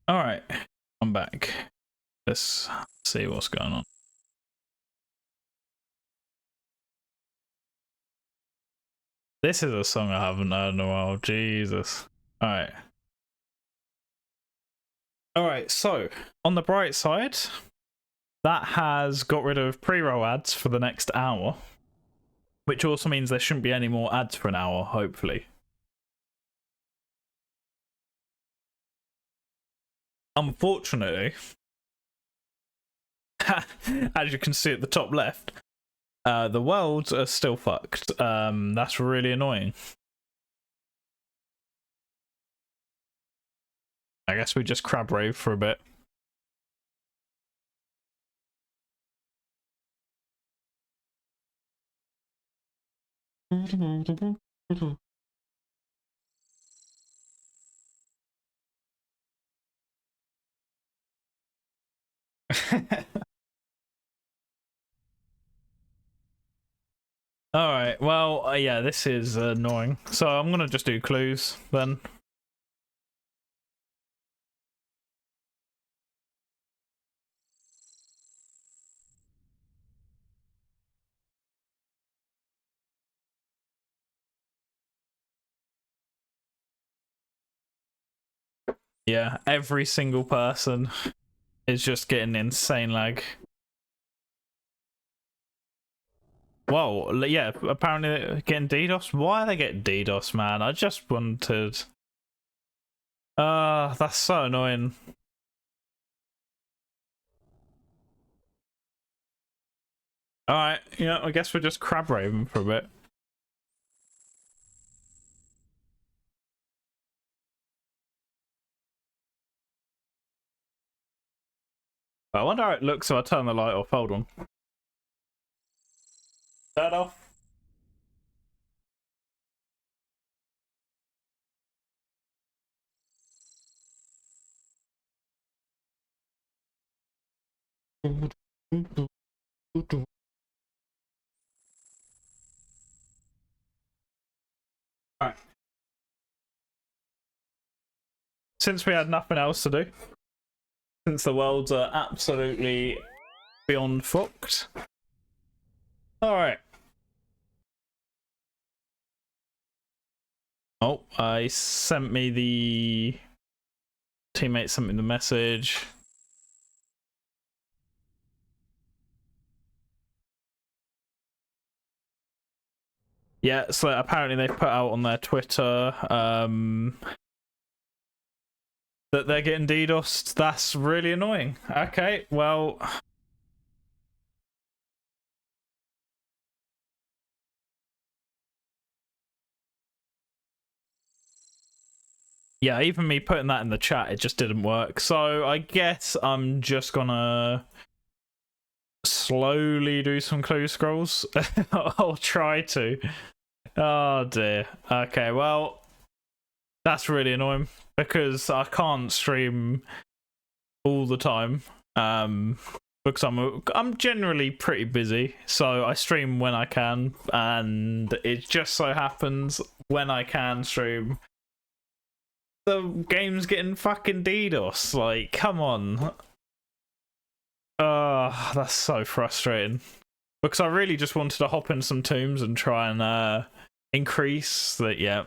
All right, I'm back. Let's see what's going on. This is a song I haven't heard in a while. Jesus. All right. All right. So on the bright side, that has got rid of pre-roll ads for the next hour, which also means there shouldn't be any more ads for an hour, hopefully. Unfortunately, as you can see at the top left, the worlds are still fucked. That's really annoying. I guess we just crab rave for a bit. Alright, well, yeah, this is annoying. So I'm gonna just do clues then. Yeah, every single person is just getting insane lag. Whoa, yeah, apparently they're getting DDoS. Why are they getting DDoS, man? I just wanted... that's so annoying. Alright, yeah, I guess we're just crab raving for a bit. I wonder how it looks if I turn the light off. Hold on. Turn off. Alright. Since we had nothing else to do, since the world's absolutely beyond fucked. Alright. Oh, I sent me the... Teammate sent me the message. Yeah, so apparently they've put out on their Twitter that they're getting DDoSed. That's really annoying. Okay, well... Yeah, even me putting that in the chat, it just didn't work. So I guess I'm just gonna slowly do some clue scrolls. I'll try to. Oh dear. Okay, well, that's really annoying because I can't stream all the time. Because I'm generally pretty busy, so I stream when I can, and it just so happens when I can stream, the game's getting fucking DDoS. Like, come on. That's so frustrating. Because I really just wanted to hop in some tombs and try and increase that. Yeah.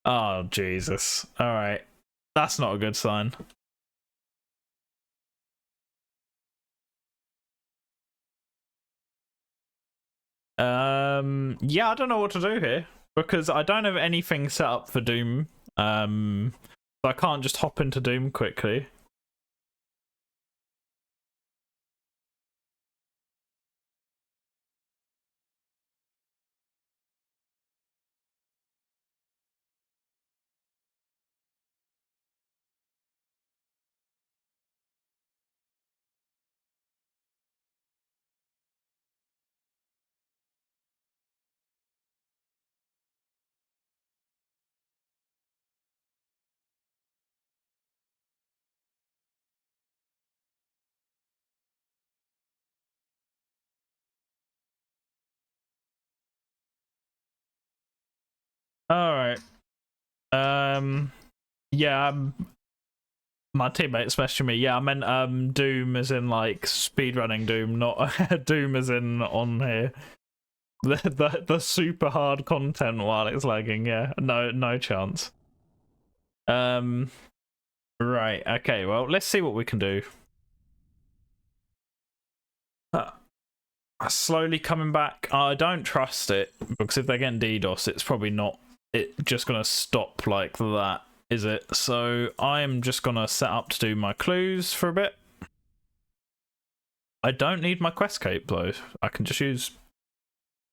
Oh Jesus. All right. That's not a good sign. Yeah, I don't know what to do here because I don't have anything set up for Doom. So I can't just hop into Doom quickly. All right. Yeah. My teammates messaging me. Yeah, I meant Doom as in like speedrunning Doom, not Doom as in on here. The super hard content while it's lagging. Yeah, no chance. Right. Okay. Well, let's see what we can do. Slowly coming back. I don't trust it because if they're getting DDoS, it's probably not. It just gonna stop like that, is it? So I am just gonna set up to do my clues for a bit. I don't need my quest cape though. I can just use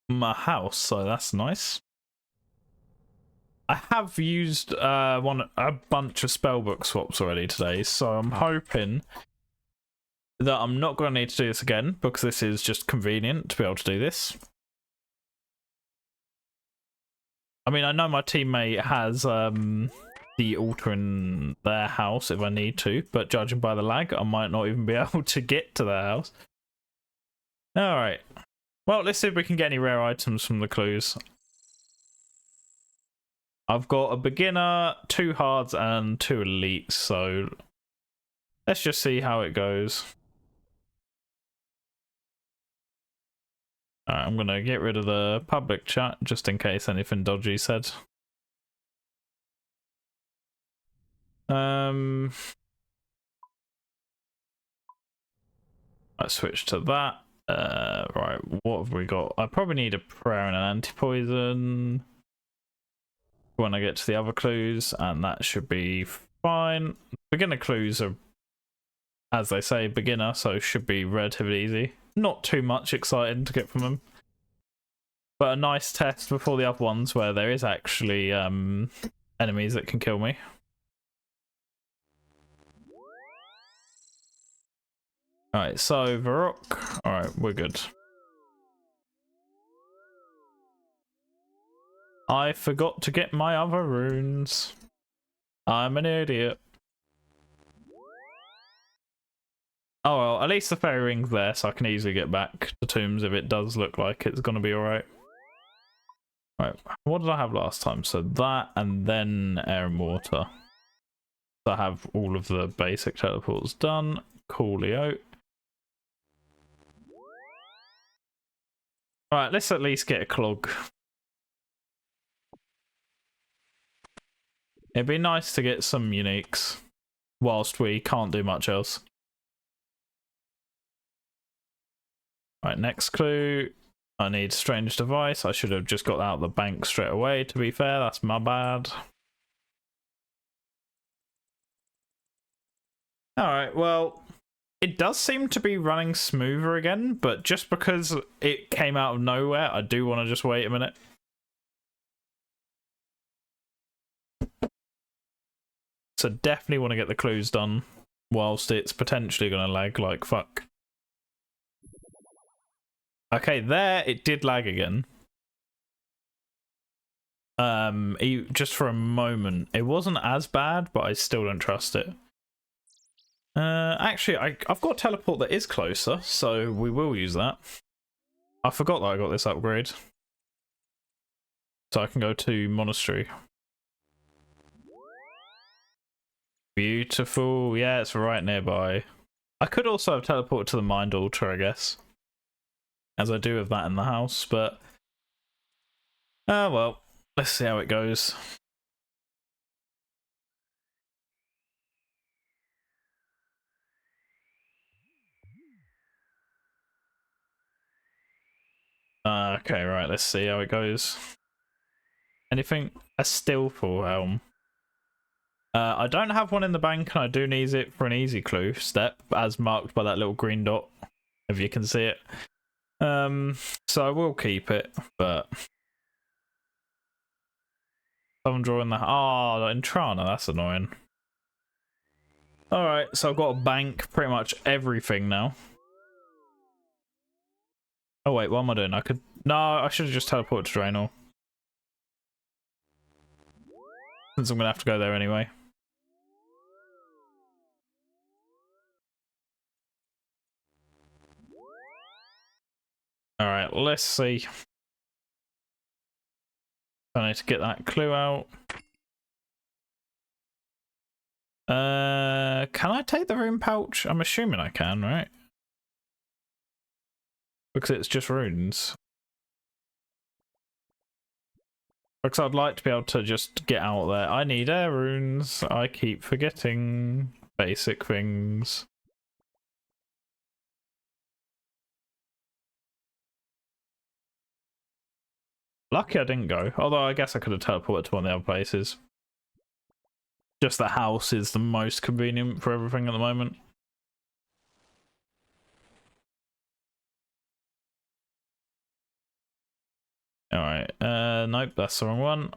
my house, so that's nice. I have used a bunch of spellbook swaps already today, so I'm hoping that I'm not going to need to do this again because this is just convenient to be able to do this. I mean, I know my teammate has the altar in their house if I need to, but judging by the lag, I might not even be able to get to their house. Alright. Well, let's see if we can get any rare items from the clues. I've got a beginner, 2 hards, and 2 elites, so let's just see how it goes. Alright, I'm gonna get rid of the public chat just in case anything dodgy said. Let's switch to that. Right, what have we got? I probably need a prayer and an anti-poison when I get to the other clues, and that should be fine. Beginner clues are, as they say, beginner, so should be relatively easy. Not too much exciting to get from them, but a nice test before the other ones where there is actually enemies that can kill me. Alright, so Varrock. Alright, we're good. I forgot to get my other runes. I'm an idiot. Oh well, at least the fairy ring's there, so I can easily get back to tombs if it does look like it's gonna be alright. Right, what did I have last time? So that, and then air and water. So I have all of the basic teleports done. Coolio. Right, let's at least get a clog. It'd be nice to get some uniques, whilst we can't do much else. Right, next clue. I need strange device. I should have just got that out of the bank straight away, to be fair. That's my bad. Alright, well, it does seem to be running smoother again, but just because it came out of nowhere, I do want to just wait a minute. So definitely want to get the clues done whilst it's potentially going to lag like fuck. Okay, there it did lag again. Just for a moment. It wasn't as bad, but I still don't trust it. Actually, I've got a teleport that is closer, so we will use that. I forgot that I got this upgrade. So I can go to Monastery. Beautiful. Yeah, it's right nearby. I could also have teleported to the Mind Altar, I guess. As I do have that in the house, but... well, let's see how it goes. Okay, right, let's see how it goes. Anything? A Stillful Helm. I don't have one in the bank, and I do need it for an easy clue step, as marked by that little green dot, if you can see it. So I will keep it, but... I'm drawing the... Oh, Intrana, that's annoying. Alright, so I've got a bank, pretty much everything now. Oh wait, what am I doing? I could... No, I should have just teleported to Draenor. Since I'm gonna have to go there anyway. Alright, let's see. I need to get that clue out. Can I take the rune pouch? I'm assuming I can, right? Because it's just runes. Because I'd like to be able to just get out there. I need air runes. I keep forgetting basic things. Lucky I didn't go. Although I guess I could have teleported to one of the other places. Just the house is the most convenient for everything at the moment. Alright, nope, that's the wrong one.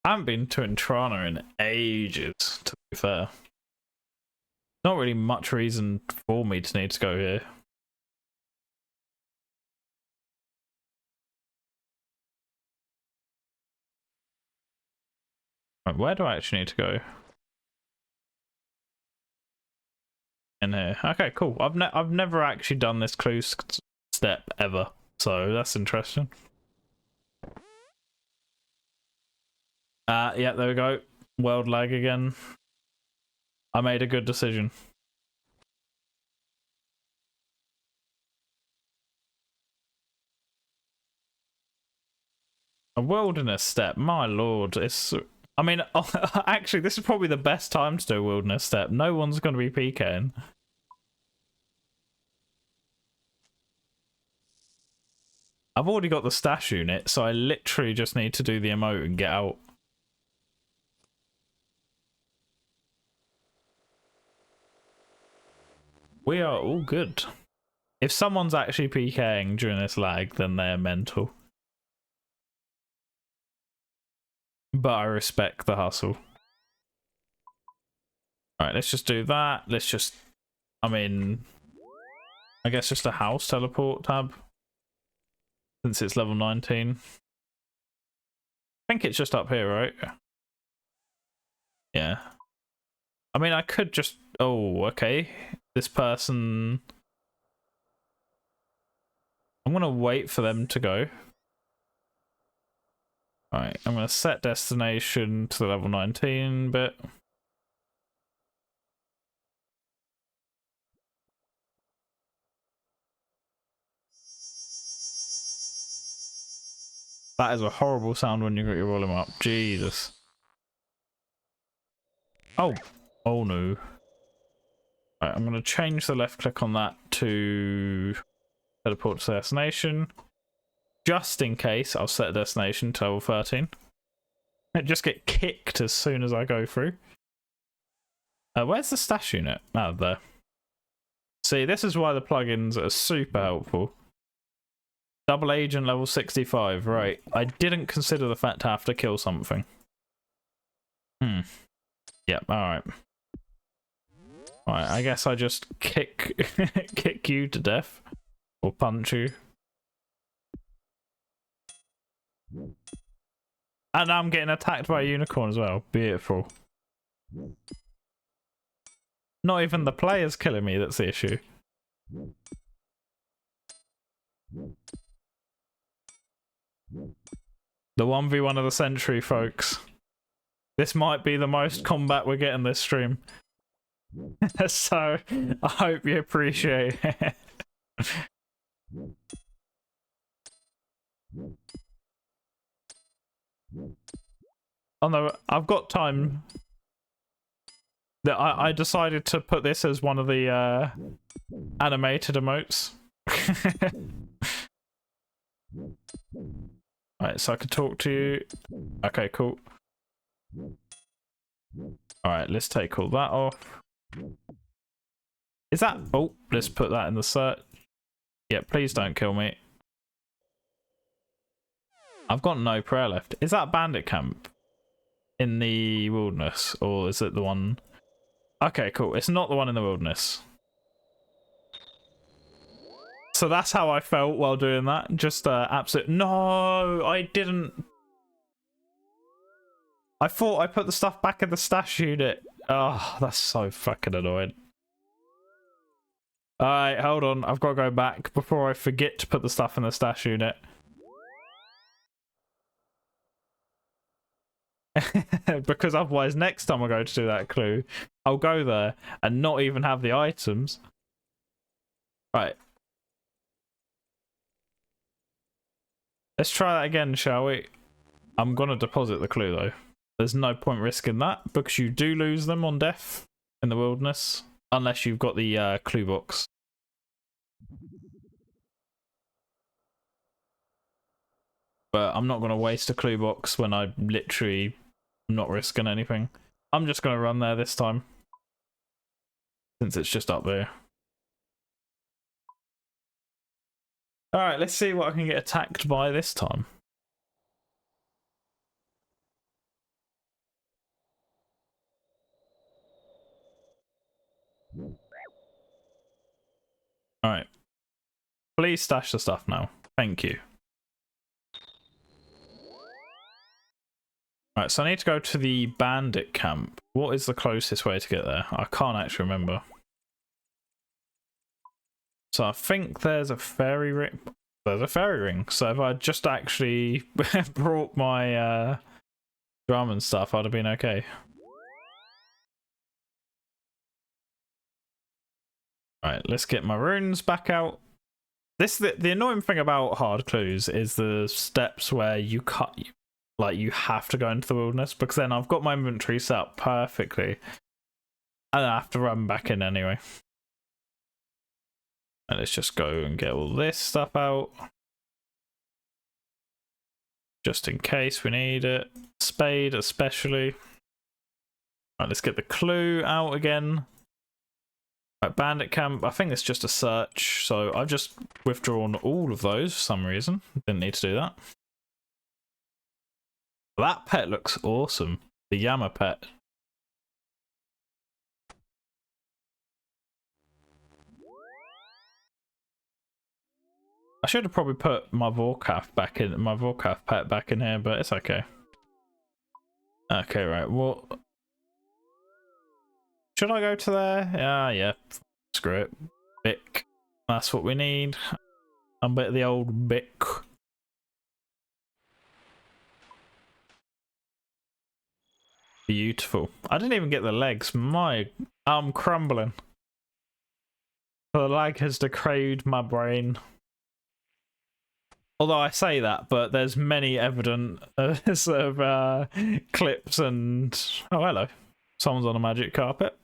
I haven't been to Intrana in ages, to be fair. Not really much reason for me to need to go here. Right, where do I actually need to go? In here. Okay, cool. I've never actually done this clue step ever, so that's interesting. Yeah, there we go. World lag again. I made a good decision. A wilderness step, my lord. It's I mean, actually, this is probably the best time to do a wilderness step. No one's going to be PKing. I've already got the stash unit, so I literally just need to do the emote and get out. We are all good. If someone's actually PKing during this lag, then they're mental. But I respect the hustle. Alright, let's just do that. Let's just... I mean... I guess just a house teleport tab. Since it's level 19. I think it's just up here, right? Yeah. I mean, I could just... Oh, okay. This person... I'm gonna wait for them to go. Alright, I'm gonna set destination to the level 19 bit. That is a horrible sound when you got your volume up. Jesus. Oh. Oh no. Right, I'm gonna change the left click on that to teleport to destination. Just in case, I'll set a destination to level 13. It just get kicked as soon as I go through. Where's the stash unit? Oh, there. See, this is why the plugins are super helpful. Double agent level 65, right. I didn't consider the fact to have to kill something. Yep, alright. Alright, I guess I just kick kick you to death. Or punch you. And I'm getting attacked by a unicorn as well. Beautiful. Not even the players killing me, that's the issue. The 1v1 of the century, folks. This might be the most combat we're getting this stream. So, I hope you appreciate it. Oh no, I've got time. I decided to put this as one of the animated emotes. Right, so I could talk to you. Okay, cool. Alright, let's take all that off. Is that... Oh, let's put that in the search. Yeah, please don't kill me. I've got no prayer left. Is that bandit camp in the wilderness? Or is it the one... Okay, cool. It's not the one in the wilderness. So that's how I felt while doing that. Just absolute... No, I didn't... I thought I put the stuff back in the stash unit. Oh, that's so fucking annoying. Alright, hold on. I've got to go back before I forget to put the stuff in the stash unit. Because otherwise, next time I go to do that clue, I'll go there and not even have the items. Right. Let's try that again, shall we? I'm gonna deposit the clue though. There's no point risking that because you do lose them on death in the wilderness unless you've got the clue box. But I'm not gonna waste a clue box when I literally am not risking anything. I'm just gonna run there this time since it's just up there. Alright, let's see what I can get attacked by this time. Alright. Please stash the stuff now. Thank you. Alright, so I need to go to the bandit camp. What is the closest way to get there? I can't actually remember. So I think there's a fairy ring. There's a fairy ring. So if I just actually brought my drum and stuff, I'd have been okay. Right, let's get my runes back out. The annoying thing about hard clues is the steps where you cut. like you have to go into the wilderness, because then I've got my inventory set up perfectly and I have to run back in anyway. And let's just go and get all this stuff out just in case we need it. Spade especially. Right, let's get the clue out again. Right, bandit camp. I think it's just a search, so I've just withdrawn all of those for some reason. Didn't need to do that. That pet looks awesome. The Yama pet. I should have probably put my Vorkath back in, my Vorkath pet back in here, but it's okay. Okay, right. Well, should I go to there? Yeah. Screw it. Bic. That's what we need. A bit of the old Bic. Beautiful. I didn't even get the legs. I'm crumbling. The lag has decayed my brain. Although I say that, but there's many evidence of clips and... Oh, hello. Someone's on a magic carpet.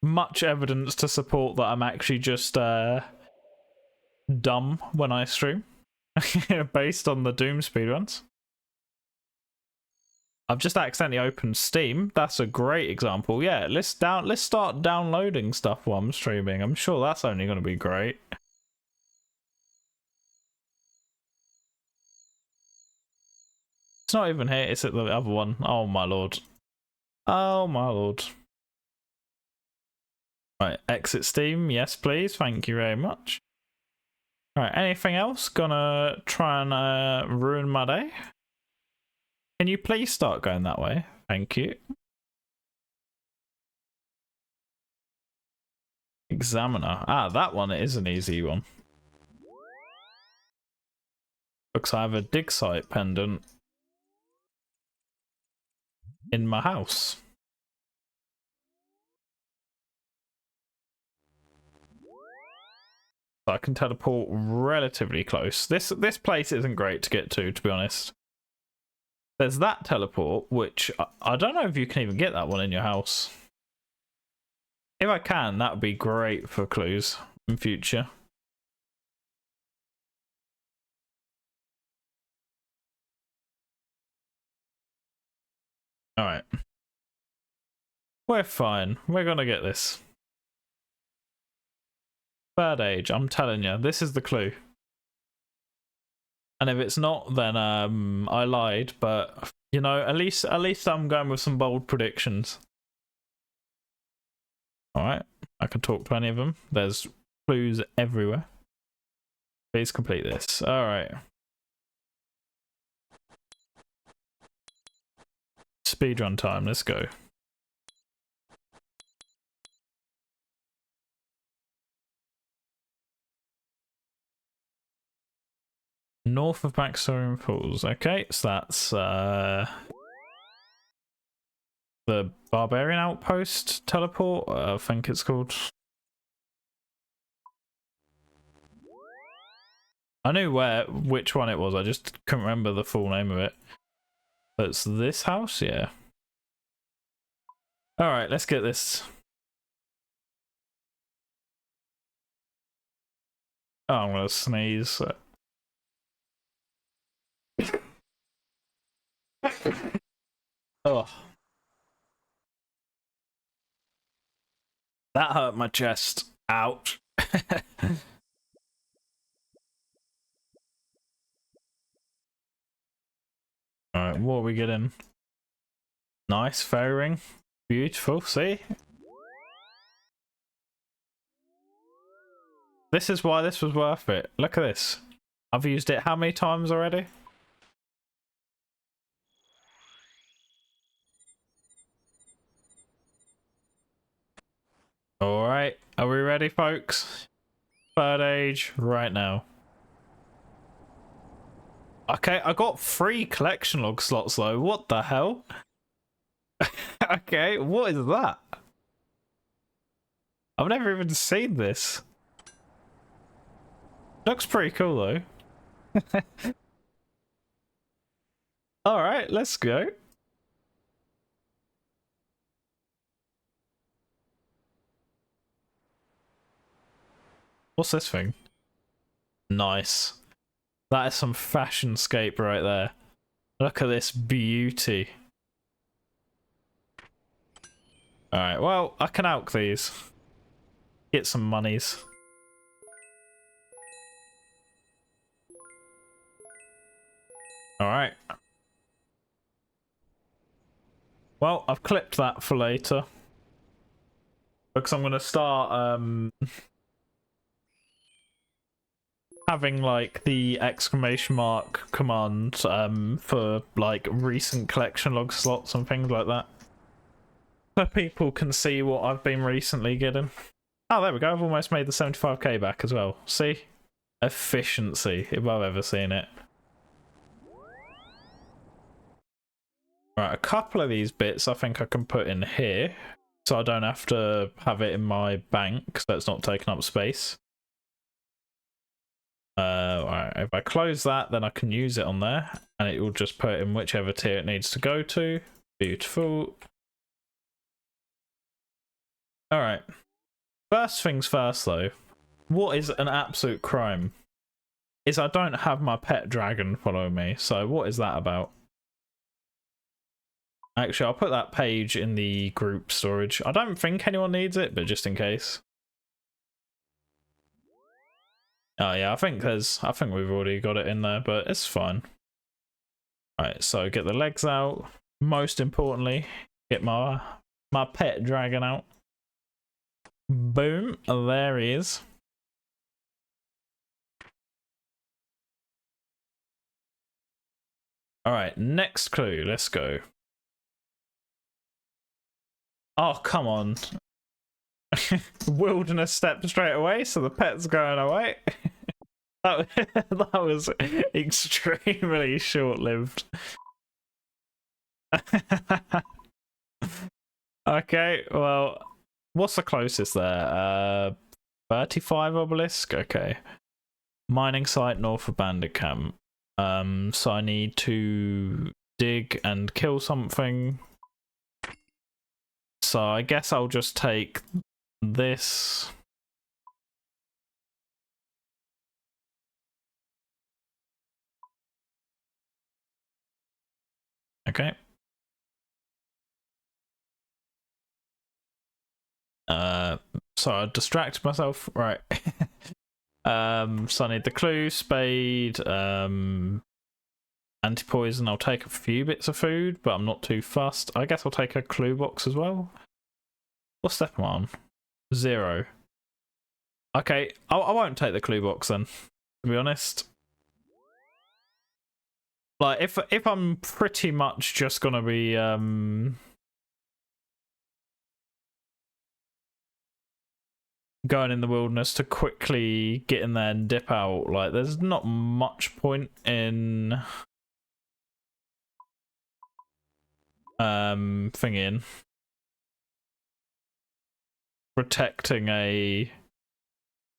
Much evidence to support that I'm actually just dumb when I stream. Based on the Doom speedruns. I've just accidentally opened Steam. That's a great example. Yeah, let's start downloading stuff while I'm streaming. I'm sure that's only going to be great. It's not even here, it's at the other one. Oh my lord. Oh my lord. Right, exit Steam. Yes, please. Thank you very much. Alright, anything else? Gonna try and ruin my day? Can you please start going that way? Thank you. Examiner. Ah, that one is an easy one. Looks I have a dig site pendant in my house. So I can teleport relatively close. This place isn't great to get to be honest. There's that teleport, which I don't know if you can even get that one in your house. If I can, that would be great for clues in future. Alright. We're fine. We're gonna get this. Third age, I'm telling you, this is the clue. And if it's not, then I lied, but you know, at least I'm going with some bold predictions. Alright, I can talk to any of them. There's clues everywhere. Please complete this. Alright. Speedrun time, let's go. North of Backstory Falls. Okay, so that's the Barbarian Outpost teleport, I think it's called. I knew which one it was, I just couldn't remember the full name of it. It's this house? Yeah. Alright, let's get this. Oh, I'm gonna sneeze. Oh. That hurt my chest. Ouch. Alright, what are we getting? Nice fairy ring. Beautiful, see? This is why this was worth it. Look at this. I've used it how many times already? Alright, are we ready, folks? Third age, right now. Okay, I got 3 collection log slots though. What the hell? Okay, what is that? I've never even seen this. Looks pretty cool though. All right, let's go. What's this thing? Nice. That is some fashion scape right there. Look at this beauty. Alright, well, I can alch these. Get some monies. Alright. Well, I've clipped that for later. Because I'm going to start having like the exclamation mark command for like recent collection log slots and things like that. So people can see what I've been recently getting. Oh, there we go. I've almost made the 75k back as well. See? Efficiency, if I've ever seen it. Right, a couple of these bits I think I can put in here. So I don't have to have it in my bank, so it's not taking up space. Right, if I close that, then I can use it on there, and it will just put it in whichever tier it needs to go to. Beautiful. Alright. First things first, though. What is an absolute crime is I don't have my pet dragon follow me, so what is that about? Actually, I'll put that page in the group storage. I don't think anyone needs it, but just in case. Oh yeah, I think we've already got it in there, but it's fine. Right, so get the legs out. Most importantly, get my pet dragon out. Boom, there he is. Alright, next clue, let's go. Oh, come on. Wilderness step straight away, so the pet's going away. that was extremely short-lived. Okay, well, what's the closest there? 35 obelisk? Okay. Mining site north of bandit camp. So I need to dig and kill something. So I guess I'll just take this. Okay. So I distracted myself. Right. So I need the clue, spade, anti-poison. I'll take a few bits of food, but I'm not too fussed. I guess I'll take a clue box as well. What step am I on? 0. Okay, I won't take the clue box then, to be honest. Like, if I'm pretty much just gonna be going in the wilderness to quickly get in there and dip out, like, there's not much point in thinking protecting a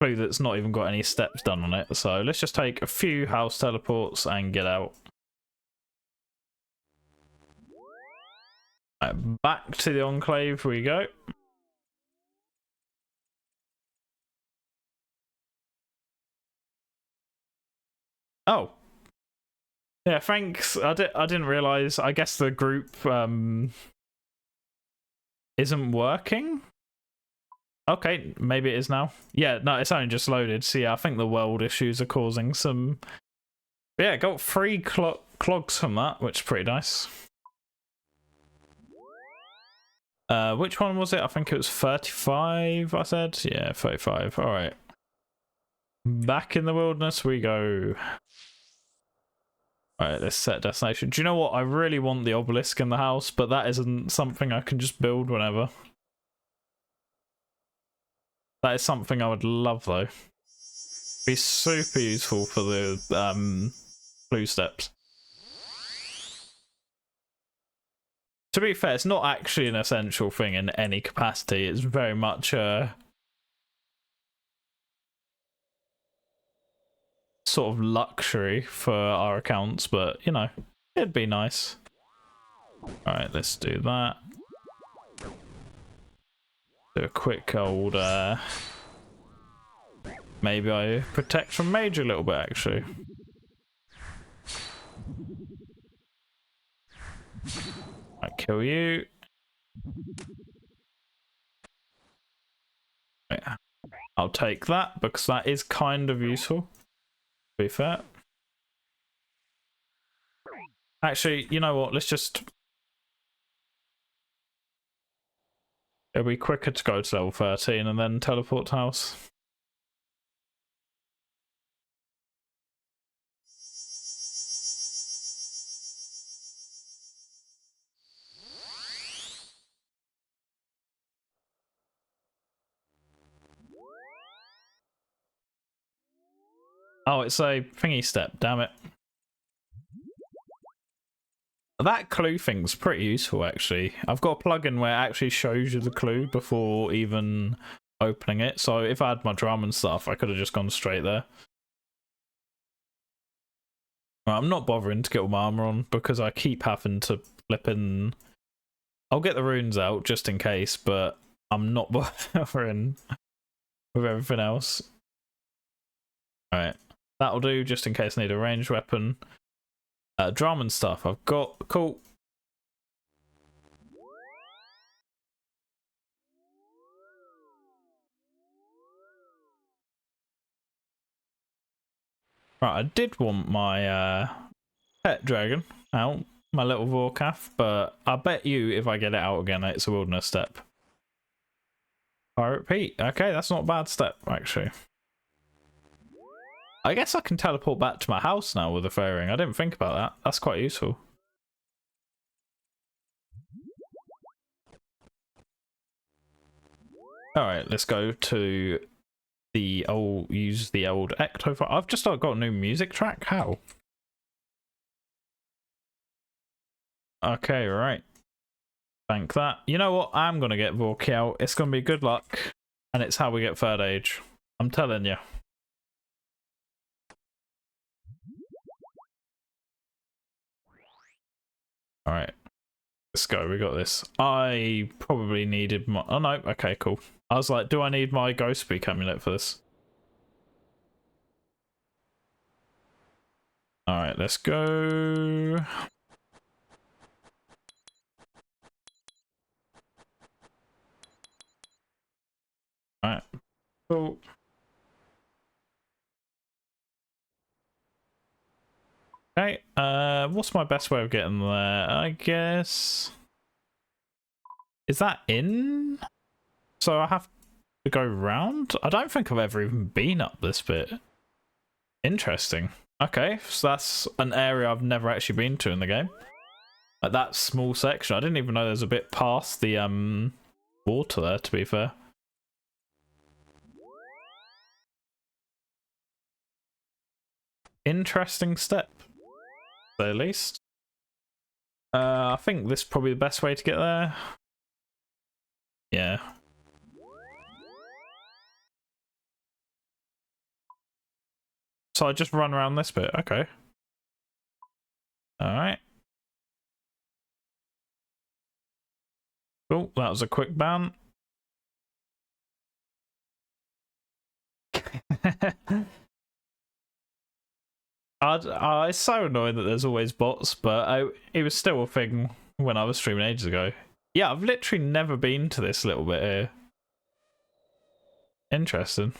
clue that's not even got any steps done on it. So let's just take a few house teleports and get out. Right, back to the enclave we go. Oh. Yeah, thanks. I didn't realize. I guess the group isn't working. Okay, maybe it is now. Yeah, no, it's only just loaded. So yeah, I think the world issues are causing some. But yeah, got 3 clogs from that, which is pretty nice. Which one was it? I think it was 35, I said. Yeah, 35. All right. Back in the wilderness we go. All right, let's set destination. Do you know what? I really want the obelisk in the house, but that isn't something I can just build whenever. That is something I would love, though. Be super useful for the blue steps. To be fair, it's not actually an essential thing in any capacity. It's very much a sort of luxury for our accounts, but you know. It'd be nice. Alright, let's do that. Do a quick old, maybe I protect from mage a little bit, actually. I kill you. Yeah. I'll take that, because that is kind of useful, to be fair. Actually, you know what? Let's just... It'll be quicker to go to level 13 and then teleport to house. Oh, it's a thingy step, damn it. That clue thing's pretty useful, actually. I've got a plugin where it actually shows you the clue before even opening it, so if I had my drum and stuff, I could have just gone straight there. Well, I'm not bothering to get all my armor on, because I keep having to flip in... I'll get the runes out, just in case, but I'm not bothering with everything else. Alright, that'll do, just in case I need a ranged weapon. Drum and stuff I've got. Cool. Right, I did want my pet dragon out, my little Vorkath, but I bet you if I get it out again, it's a wilderness step. Pirate Pete. Okay, that's not a bad step, actually. I guess I can teleport back to my house now with a fairing. I didn't think about that. That's quite useful. Alright, let's go to the old... use the old Ecto. I've just got a new music track? How? Okay, right. Thank that. You know what? I'm gonna get Vorki out. It's gonna be good luck. And it's how we get third age. I'm telling you. Alright. Let's go, we got this. I probably needed my... Oh no, okay, cool. I was like, do I need my Ghost Speak amulet for this? Alright, let's go. Alright, cool. Okay, what's my best way of getting there? I guess... Is that in? So I have to go round? I don't think I've ever even been up this bit. Interesting. Okay, so that's an area I've never actually been to in the game. Like that small section. I didn't even know there's a bit past the water there, to be fair. Interesting step, to say the least. I think this is probably the best way to get there. Yeah. So I just run around this bit. Okay. Alright. Cool, that was a quick ban. It's so annoying that there's always bots, but it was still a thing when I was streaming ages ago. Yeah, I've literally never been to this little bit here. Interesting.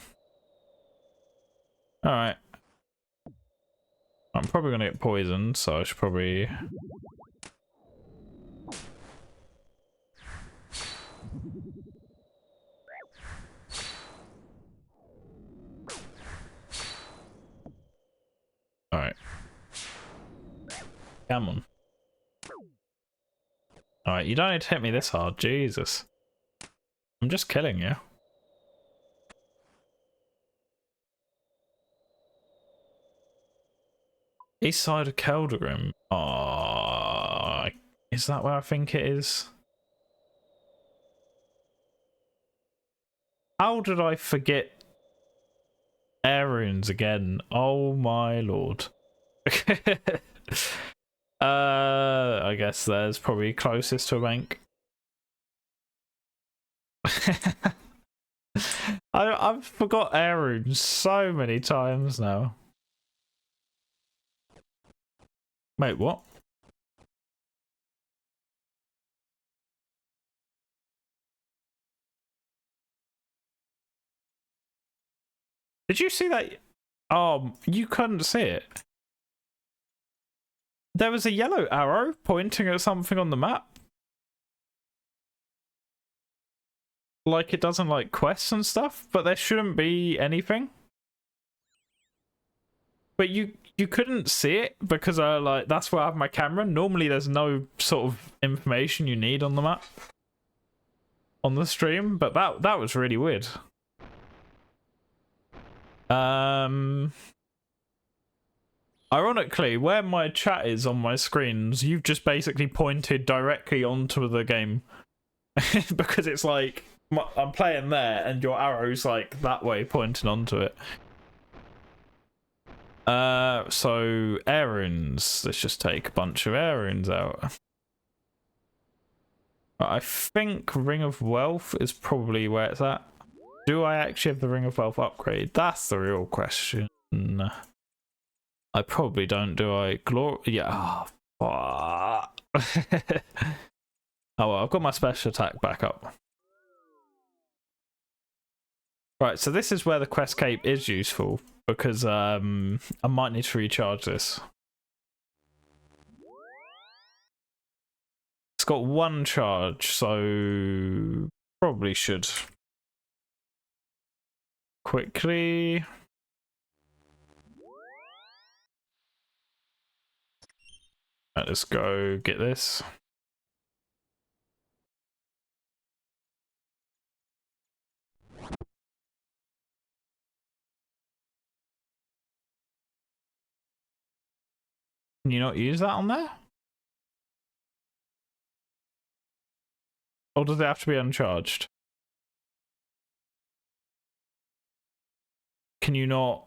Alright. I'm probably gonna get poisoned, so I should probably... Alright. Come on. Alright, you don't need to hit me this hard, Jesus. I'm just killing you. East side of Keldrim. Oh, is that where I think it is? How did I forget air runes again? Oh my lord. I guess there's probably closest to a bank. I've forgot air rooms so many times now. Wait, what? Did you see that? Oh, you couldn't see it. There was a yellow arrow pointing at something on the map. Like it doesn't like quests and stuff, but there shouldn't be anything. But you couldn't see it because like that's where I have my camera. Normally there's no sort of information you need on the map on the stream, but that was really weird. Ironically, where my chat is on my screens, you've just basically pointed directly onto the game. Because it's like I'm playing there and your arrow's like that way pointing onto it. So air runes. Let's just take a bunch of air runes out. I think Ring of Wealth is probably where it's at. Do I actually have the Ring of Wealth upgrade? That's the real question. I probably don't, do I? Yeah. Oh, oh well, I've got my special attack back up. Right, so this is where the quest cape is useful because I might need to recharge this. It's got one charge, so probably should quickly. Right, let's go get this. Can you not use that on there? Or does it have to be uncharged? Can you not?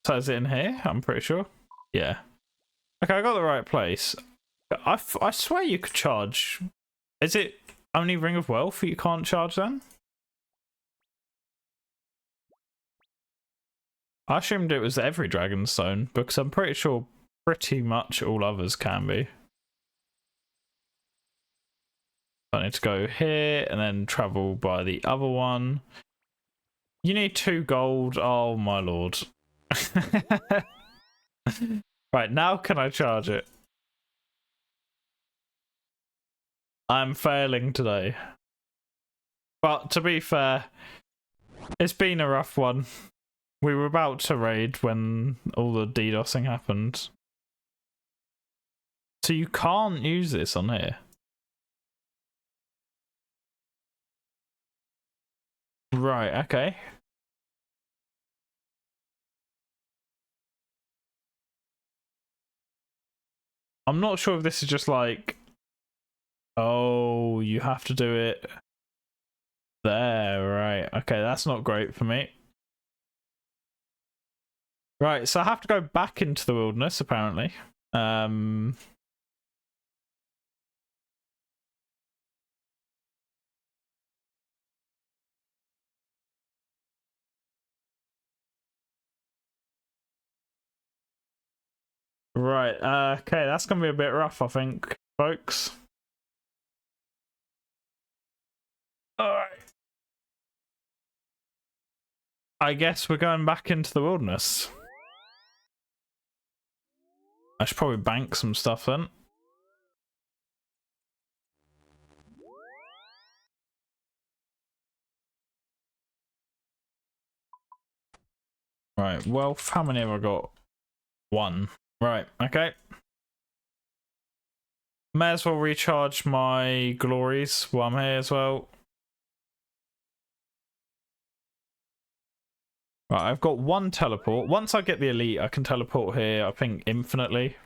So is it in here? I'm pretty sure. Yeah. Okay, I got the right place. I swear you could charge. Is it only Ring of Wealth you can't charge then? I assumed it was every Dragonstone because I'm pretty sure pretty much all others can be. I need to go here and then travel by the other one. You need 2 gold. Oh my lord. Right, now can I charge it? I'm failing today. But to be fair, it's been a rough one. We were about to raid when all the DDoSing happened. So you can't use this on here. Right, okay. I'm not sure if this is just like, oh, you have to do it there, right. Okay, that's not great for me. Right, so I have to go back into the wilderness, apparently. Right, okay, that's gonna be a bit rough, I think, folks. Alright. I guess we're going back into the wilderness. I should probably bank some stuff then. Right, wealth, how many have I got? 1. Right, okay. May as well recharge my glories while I'm here as well. Right, I've got 1 teleport. Once I get the elite, I can teleport here, I think, infinitely.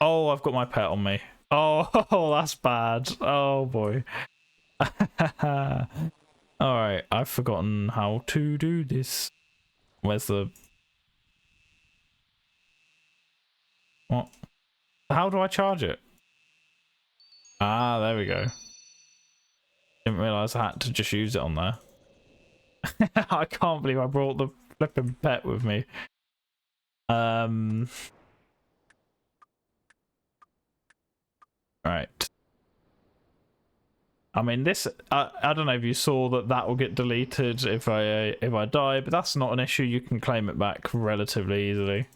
Oh, I've got my pet on me. Oh, that's bad. Oh, boy. Alright, I've forgotten how to do this. Where's the... What? How do I charge it? Ah, there we go. Didn't realise I had to just use it on there. I can't believe I brought the flipping pet with me. Right. I mean, this. I don't know if you saw that will get deleted if I die, but that's not an issue. You can claim it back relatively easily.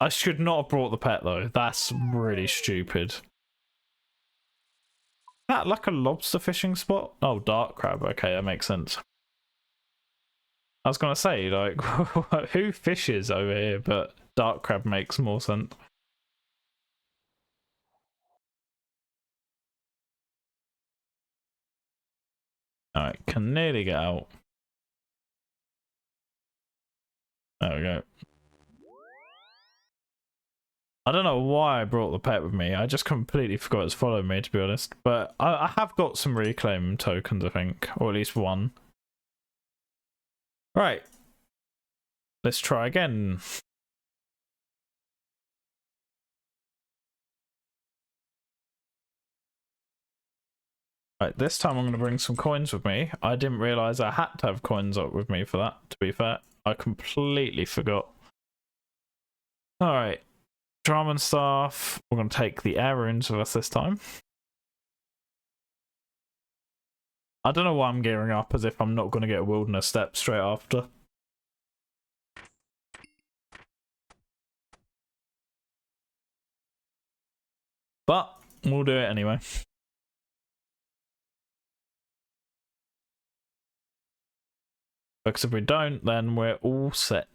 I should not have brought the pet though. That's really stupid. That like a lobster fishing spot? Oh, dark crab. Okay, that makes sense. I was gonna say, like, who fishes over here? But dark crab makes more sense. Alright, can nearly get out. There we go. I don't know why I brought the pet with me. I just completely forgot it's following me, to be honest. But I have got some reclaim tokens, I think. Or at least one. Right. Let's try again. Right, this time I'm going to bring some coins with me. I didn't realise I had to have coins up with me for that, to be fair. I completely forgot. Alright. Drum and staff. We're going to take the air runes with us this time. I don't know why I'm gearing up as if I'm not going to get a wilderness step straight after. But we'll do it anyway. Because if we don't, then we're all set.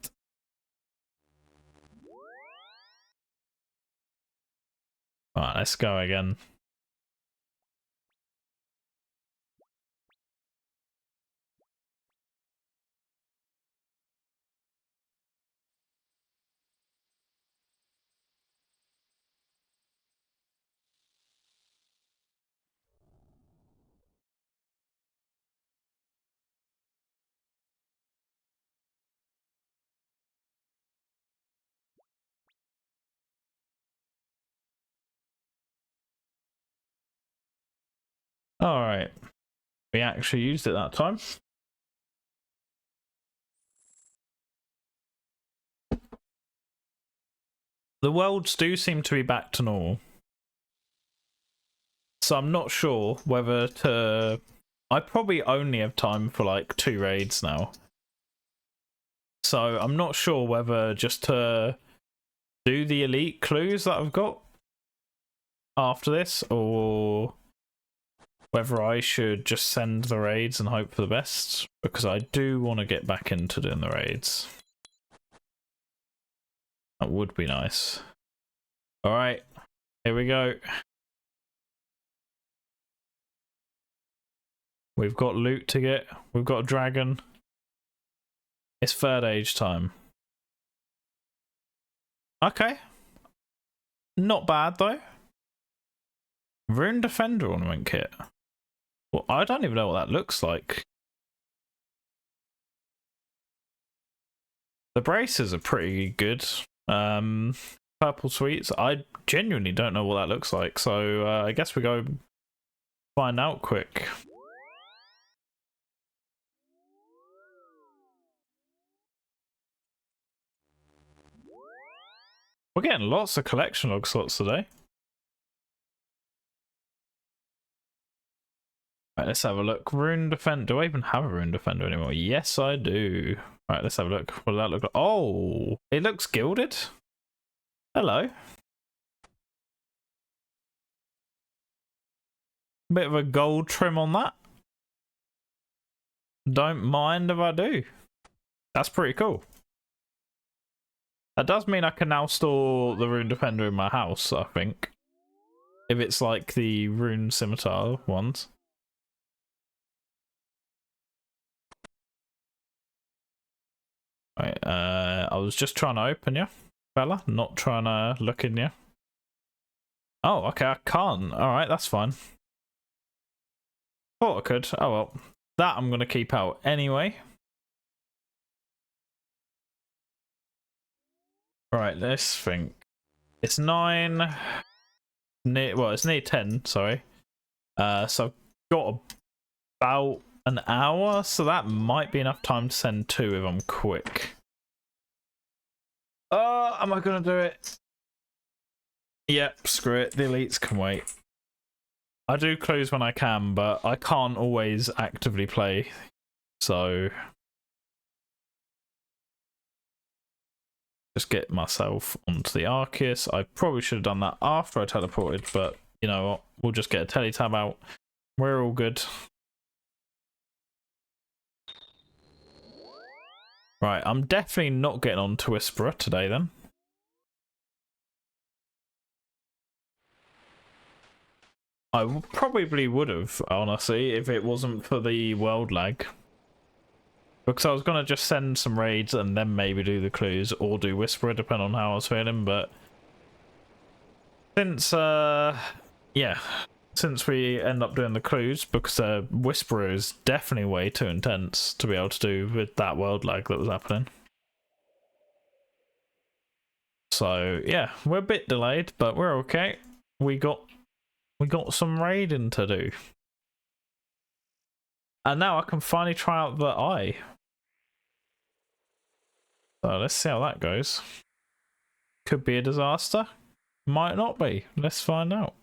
Alright, let's go again. Alright. We actually used it that time. The worlds do seem to be back to normal. So I'm not sure whether to... I probably only have time for like 2 raids now. So I'm not sure whether just to do the elite clues that I've got after this, or whether I should just send the raids and hope for the best, because I do want to get back into doing the raids. That would be nice. Alright, here we go. We've got loot to get. We've got a dragon. It's 3rd age time. Okay. Not bad though. Rune Defender ornament kit. Well, I don't even know what that looks like. The braces are pretty good. Purple sweets. I genuinely don't know what that looks like, so I guess we go find out quick. We're getting lots of collection log slots today. Right, let's have a look. Rune Defender. Do I even have a Rune Defender anymore? Yes, I do. Right, let's have a look. What does that look like? Oh, it looks gilded. Hello. Bit of a gold trim on that. Don't mind if I do. That's pretty cool. That does mean I can now store the Rune Defender in my house, I think. If it's like the Rune Scimitar ones. Right, I was just trying to open you, fella. Not trying to look in you. Oh, okay, I can't. Alright, that's fine. Thought I could. Oh well. That I'm gonna keep out anyway. Right, let's think. It's 9. Well, it's near 10, sorry. So I've got about an hour, so that might be enough time to send 2 if I'm quick. Oh, am I gonna do it? Yep, screw it. The elites can wait. I do clues when I can, but I can't always actively play, so just get myself onto the Arceus. I probably should have done that after I teleported, but you know what? We'll just get a teletab out. We're all good. Right, I'm definitely not getting on to Whisperer today then. I probably would have, honestly, if it wasn't for the world lag. Because I was going to just send some raids and then maybe do the clues or do Whisperer, depending on how I was feeling, but since, yeah, since we end up doing the clues, because Whisperer is definitely way too intense to be able to do with that world lag that was happening. So, yeah, we're a bit delayed, but we're okay. We got some raiding to do. And now I can finally try out the eye. So let's see how that goes. Could be a disaster. Might not be. Let's find out.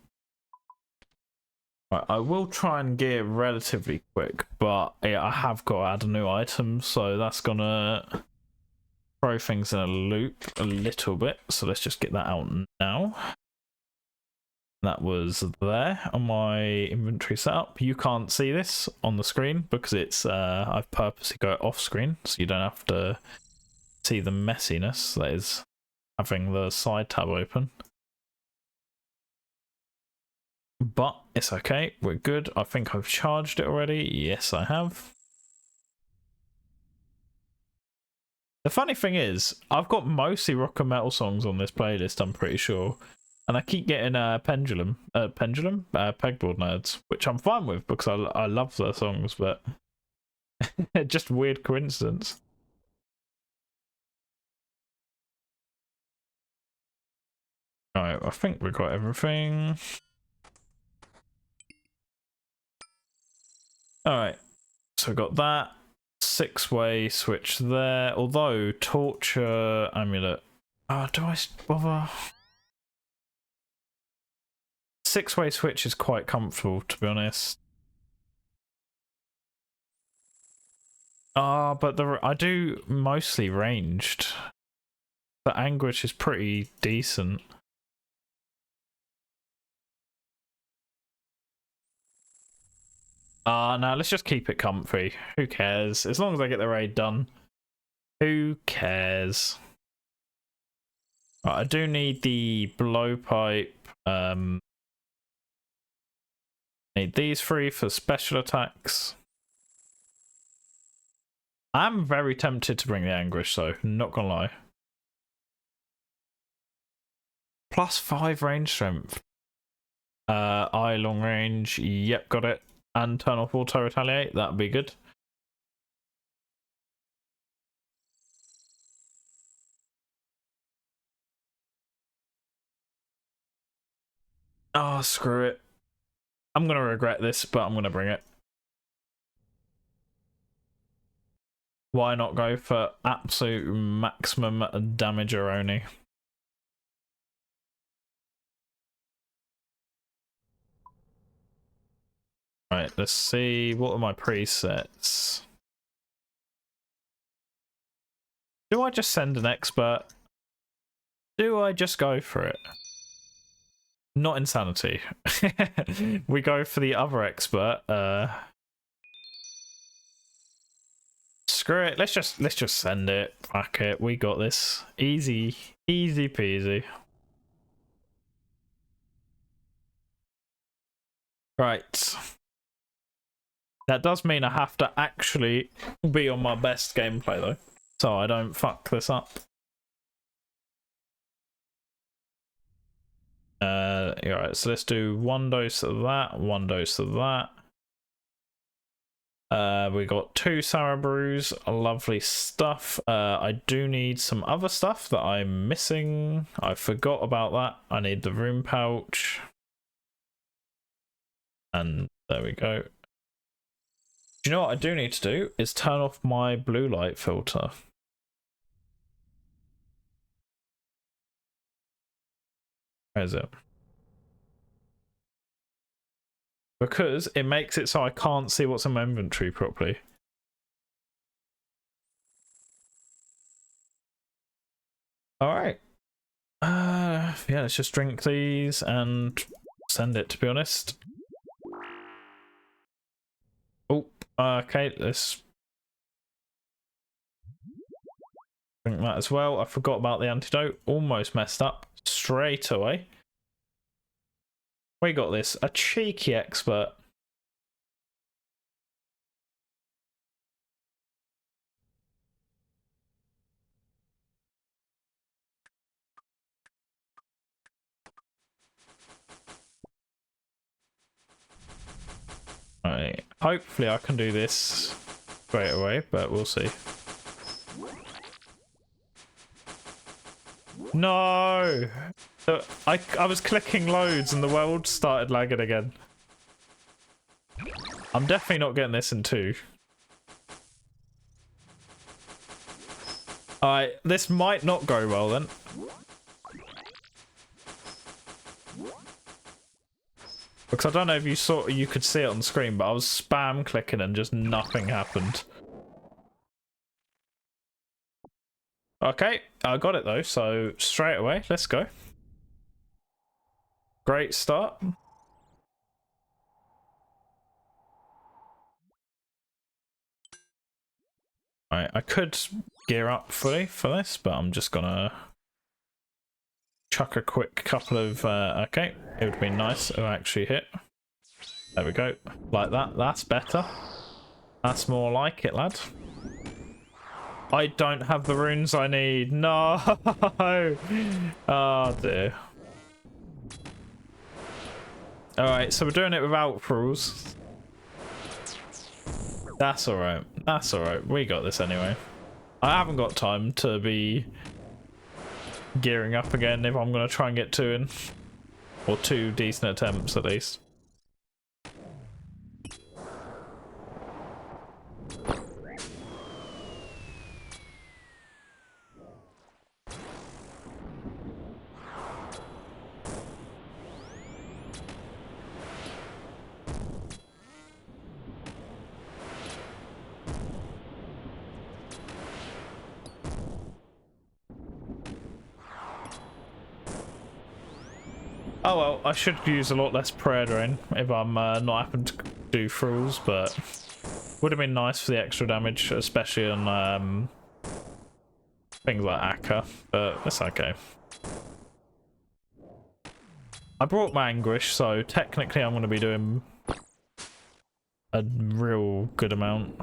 Right, I will try and gear relatively quick, but yeah, I have got to add a new item, so that's gonna throw things in a loop a little bit. So let's just get that out now. That was there on my inventory setup. You can't see this on the screen because it's I've purposely got it off screen so you don't have to see the messiness that is having the side tab open. But it's okay, we're good. I think I've charged it already. Yes, I have. The funny thing is, I've got mostly rock and metal songs on this playlist, I'm pretty sure. And I keep getting pegboard nerds, which I'm fine with because I love their songs, but just weird coincidence. Alright, I think we've got everything. Alright, so we've got that. 6-way switch there. Although, torture amulet. Oh, do I bother? 6-way switch is quite comfortable, to be honest. But I do mostly ranged. The anguish is pretty decent. No, let's just keep it comfy. Who cares? As long as I get the raid done. Who cares? Right, I do need the blowpipe. Need these 3 for special attacks. I'm very tempted to bring the anguish though, not gonna lie. +5 range strength. Eye long range, yep, got it. And turn off auto retaliate, that'd be good. Oh, screw it. I'm gonna regret this, but I'm gonna bring it. Why not go for absolute maximum damage only? Right, let's see. What are my presets? Do I just send an expert? Do I just go for it? Not insanity. We go for the other expert. Screw it. Let's just send it. Fuck it. We got this. Easy peasy. Right. That does mean I have to actually be on my best gameplay though, so I don't fuck this up. Alright, so let's do 1 dose of that, 1 dose of that. We got 2 sour brews, lovely stuff. I do need some other stuff that I'm missing. I forgot about that. I need the room pouch. And there we go. Do you know what I do need to do? Is turn off my blue light filter. Where is it? Because it makes it so I can't see what's in my inventory properly. Alright. Yeah, let's just drink these and send it, to be honest. Oh, okay, let's drink that as well. I forgot about the antidote. Almost messed up straight away. We got this. A cheeky expert. Right. Hopefully I can do this straight away, but we'll see. No! I was clicking loads and the world started lagging again. I'm definitely not getting this in 2. Alright, this might not go well then. Because I don't know if you could see it on the screen, but I was spam clicking and just nothing happened. Okay, I got it though, so straight away, let's go. Great start. Right, I could gear up fully for this, but I'm just gonna chuck a quick couple of okay, it would be nice to actually hit. There we go, like that. That's better. That's more like it, lad. I don't have the runes I need. No. Oh dear. All right, so we're doing it without rules. That's all right. That's all right. We got this anyway. I haven't got time to be gearing up again if I'm going to try and get 2 in. Or 2 decent attempts at least. Oh well, I should use a lot less prayer drain if I'm not having to do thralls, but would have been nice for the extra damage, especially on things like Akka, but that's okay. I brought my Anguish, so technically I'm going to be doing a real good amount.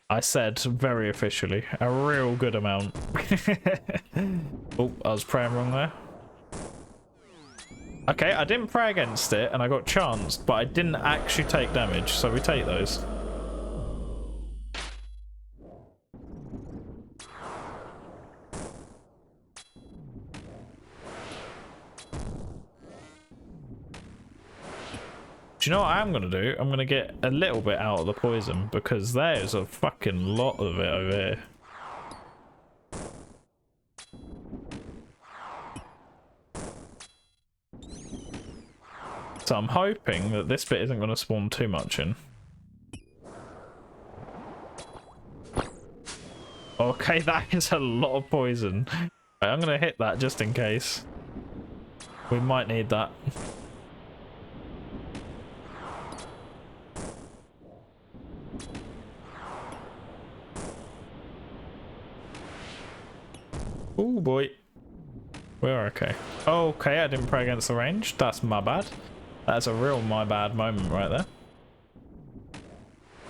I said very officially, a real good amount. Oh, I was praying wrong there. Okay, I didn't pray against it, and I got chanced, but I didn't actually take damage, so we take those. Do you know what I am going to do? I'm going to get a little bit out of the poison, because there's a fucking lot of it over here. So I'm hoping that this bit isn't going to spawn too much in. Okay, that is a lot of poison. Right, I'm going to hit that just in case. We might need that. Oh boy. We're okay. Okay, I didn't pray against the range. That's my bad. That's a real my bad moment right there.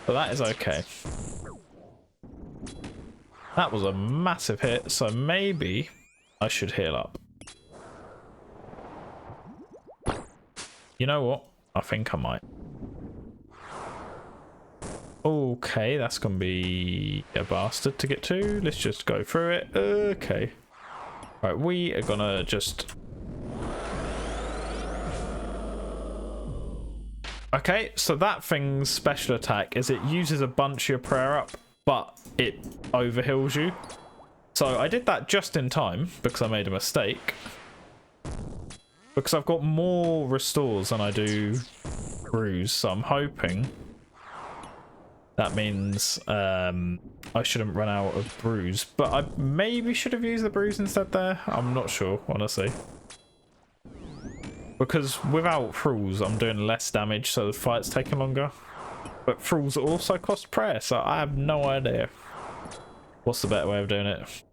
But that is okay. That was a massive hit, so maybe I should heal up. You know what? I think I might. Okay, that's gonna be a bastard to get to. Let's just go through it. Okay. Right, we are gonna just... Okay, so that thing's special attack is it uses a bunch of your prayer up, but it overheals you. So I did that just in time because I made a mistake. Because I've got more restores than I do brews, so I'm hoping that means I shouldn't run out of brews. But I maybe should have used the brews instead there. I'm not sure, honestly. Because without thralls, I'm doing less damage, so the fight's taking longer. But thralls also cost prayer, so I have no idea. What's the better way of doing it?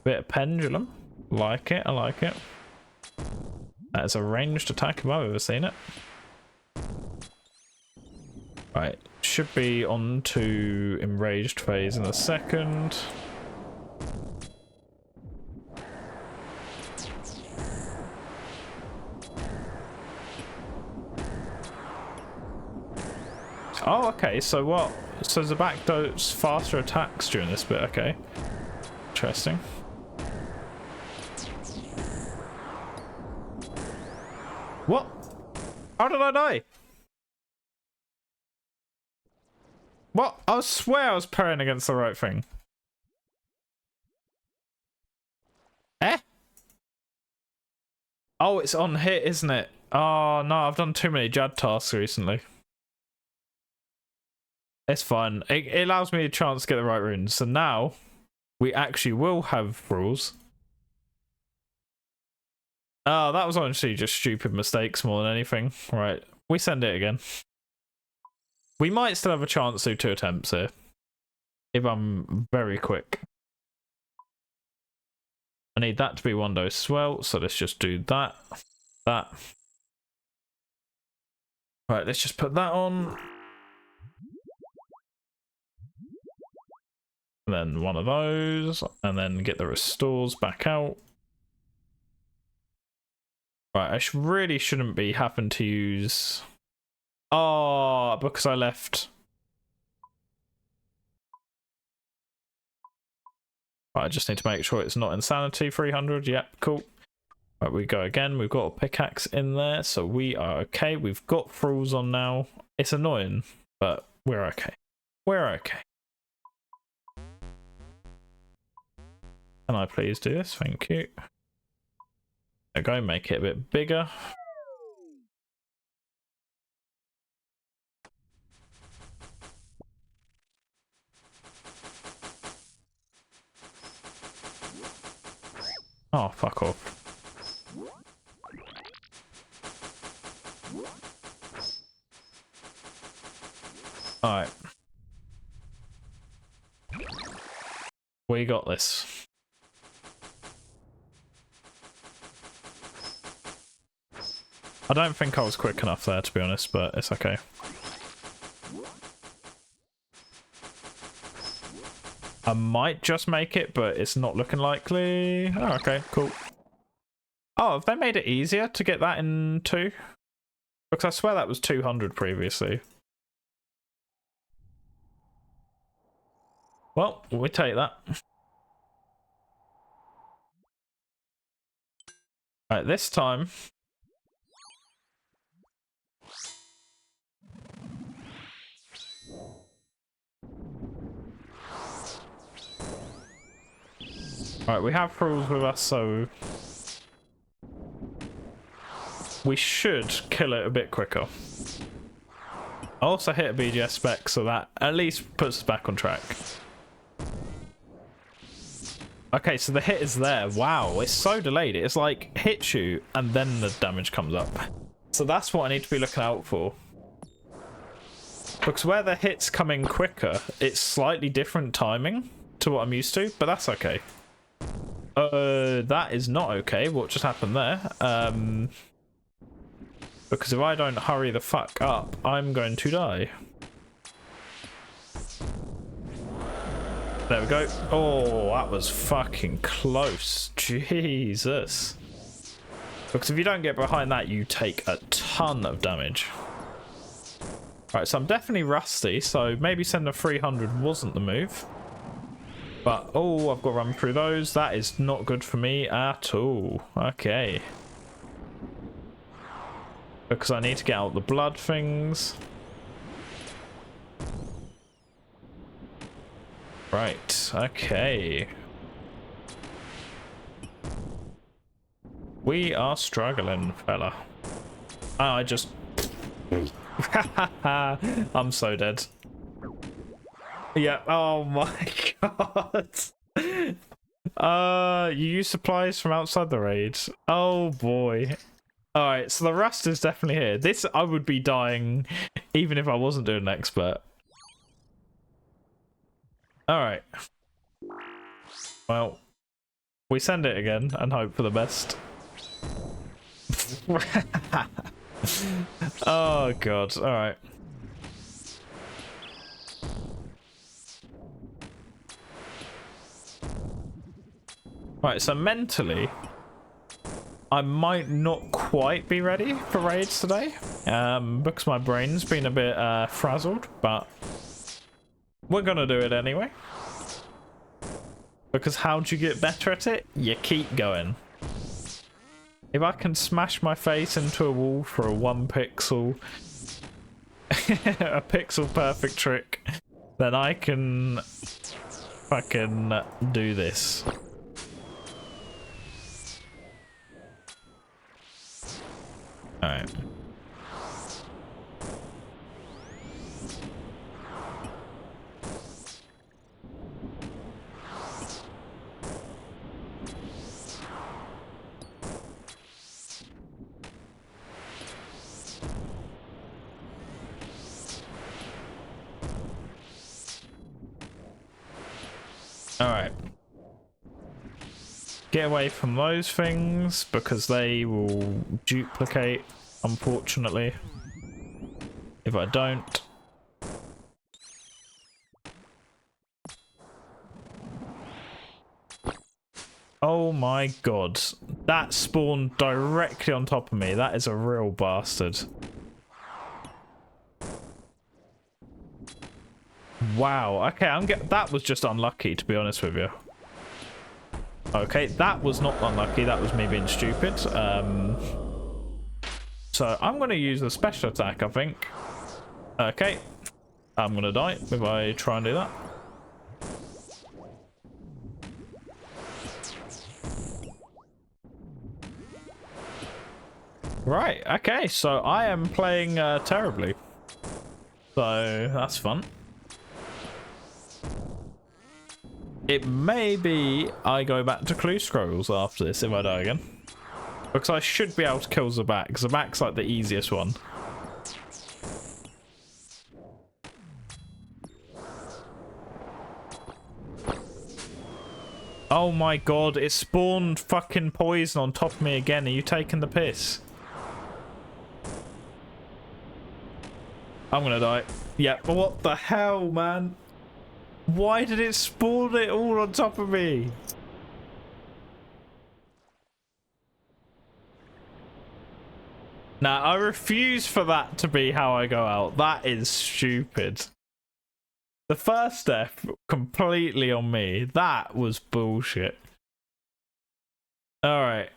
Bit of pendulum. Like it, I like it. That is a ranged attack if I've ever seen it. Right, should be on to enraged phase in a second. Oh, okay, so what? So the back does faster attacks during this bit, okay. Interesting. What? How did I die? What? I swear I was parrying against the right thing. Eh? Oh, it's on hit, isn't it? Oh, no, I've done too many Jad tasks recently. It's fine. It allows me a chance to get the right runes. So now, we actually will have rules. Oh, that was honestly just stupid mistakes more than anything. Right, we send it again. We might still have a chance to do 2 attempts here. If I'm very quick. I need that to be 1 dose as well, so let's just do that. That. Right, let's just put that on. And then 1 of those, and then get the restores back out. Right, I really shouldn't be having to use... Oh, because I left... Right, I just need to make sure it's not insanity 300. Yep, cool. Right, we go again. We've got a pickaxe in there, so we are okay. We've got thralls on now. It's annoying, but we're okay. We're okay. Can I please do this? Thank you. There we go, make it a bit bigger. Oh, fuck off. Alright. We got this. I don't think I was quick enough there, to be honest, but it's okay. I might just make it, but it's not looking likely. Oh, okay, cool. Oh, have they made it easier to get that in 2? Because I swear that was 200 previously. Well, we take that. Right, this time... Right, we have thralls with us, so... we should kill it a bit quicker. I also hit a BGS spec, so that at least puts us back on track. Okay, so the hit is there. Wow, it's so delayed. It's like, hits you, and then the damage comes up. So that's what I need to be looking out for. Because where the hits come in quicker, it's slightly different timing to what I'm used to, but that's okay. That is not okay. What just happened there? Because if I don't hurry the fuck up, I'm going to die. There we go. Oh, that was fucking close. Jesus. Because if you don't get behind that, you take a ton of damage. Right, so I'm definitely rusty, so maybe send a 300 wasn't the move. But, oh, I've got to run through those. That is not good for me at all. Okay. Because I need to get out the blood things. Right, okay. We are struggling, fella. I just... I'm so dead. Yeah, oh my god. You use supplies from outside the raid. Oh boy. Alright, so the rust is definitely here. This, I would be dying even if I wasn't doing an expert. Alright. Well, we send it again and hope for the best. Oh god, alright. Right, so mentally, I might not quite be ready for raids today, because my brain's been a bit frazzled, but we're gonna do it anyway. Because how do you get better at it? You keep going. If I can smash my face into a wall for a 1 pixel, a pixel perfect trick, then I can fucking do this. Alright. Alright. Get away from those things because they will duplicate, unfortunately. If I don't. Oh my god. That spawned directly on top of me. That is a real bastard. Wow. Okay, that was just unlucky, to be honest with you. Okay, that was not unlucky. That was me being stupid. So I'm going to use the special attack, I think. Okay. I'm going to die if I try and do that. Right, okay. So I am playing terribly. So that's fun. It may be I go back to clue scrolls after this if I die again. Because I should be able to kill Zabak, because Zabak's like the easiest one. Oh my god, it spawned fucking poison on top of me again. Are you taking the piss? I'm gonna die. Yeah, but what the hell, man? Why did it spawn it all on top of me? Now, I refuse for that to be how I go out. That is stupid. The first death, completely on me. That was bullshit. Alright.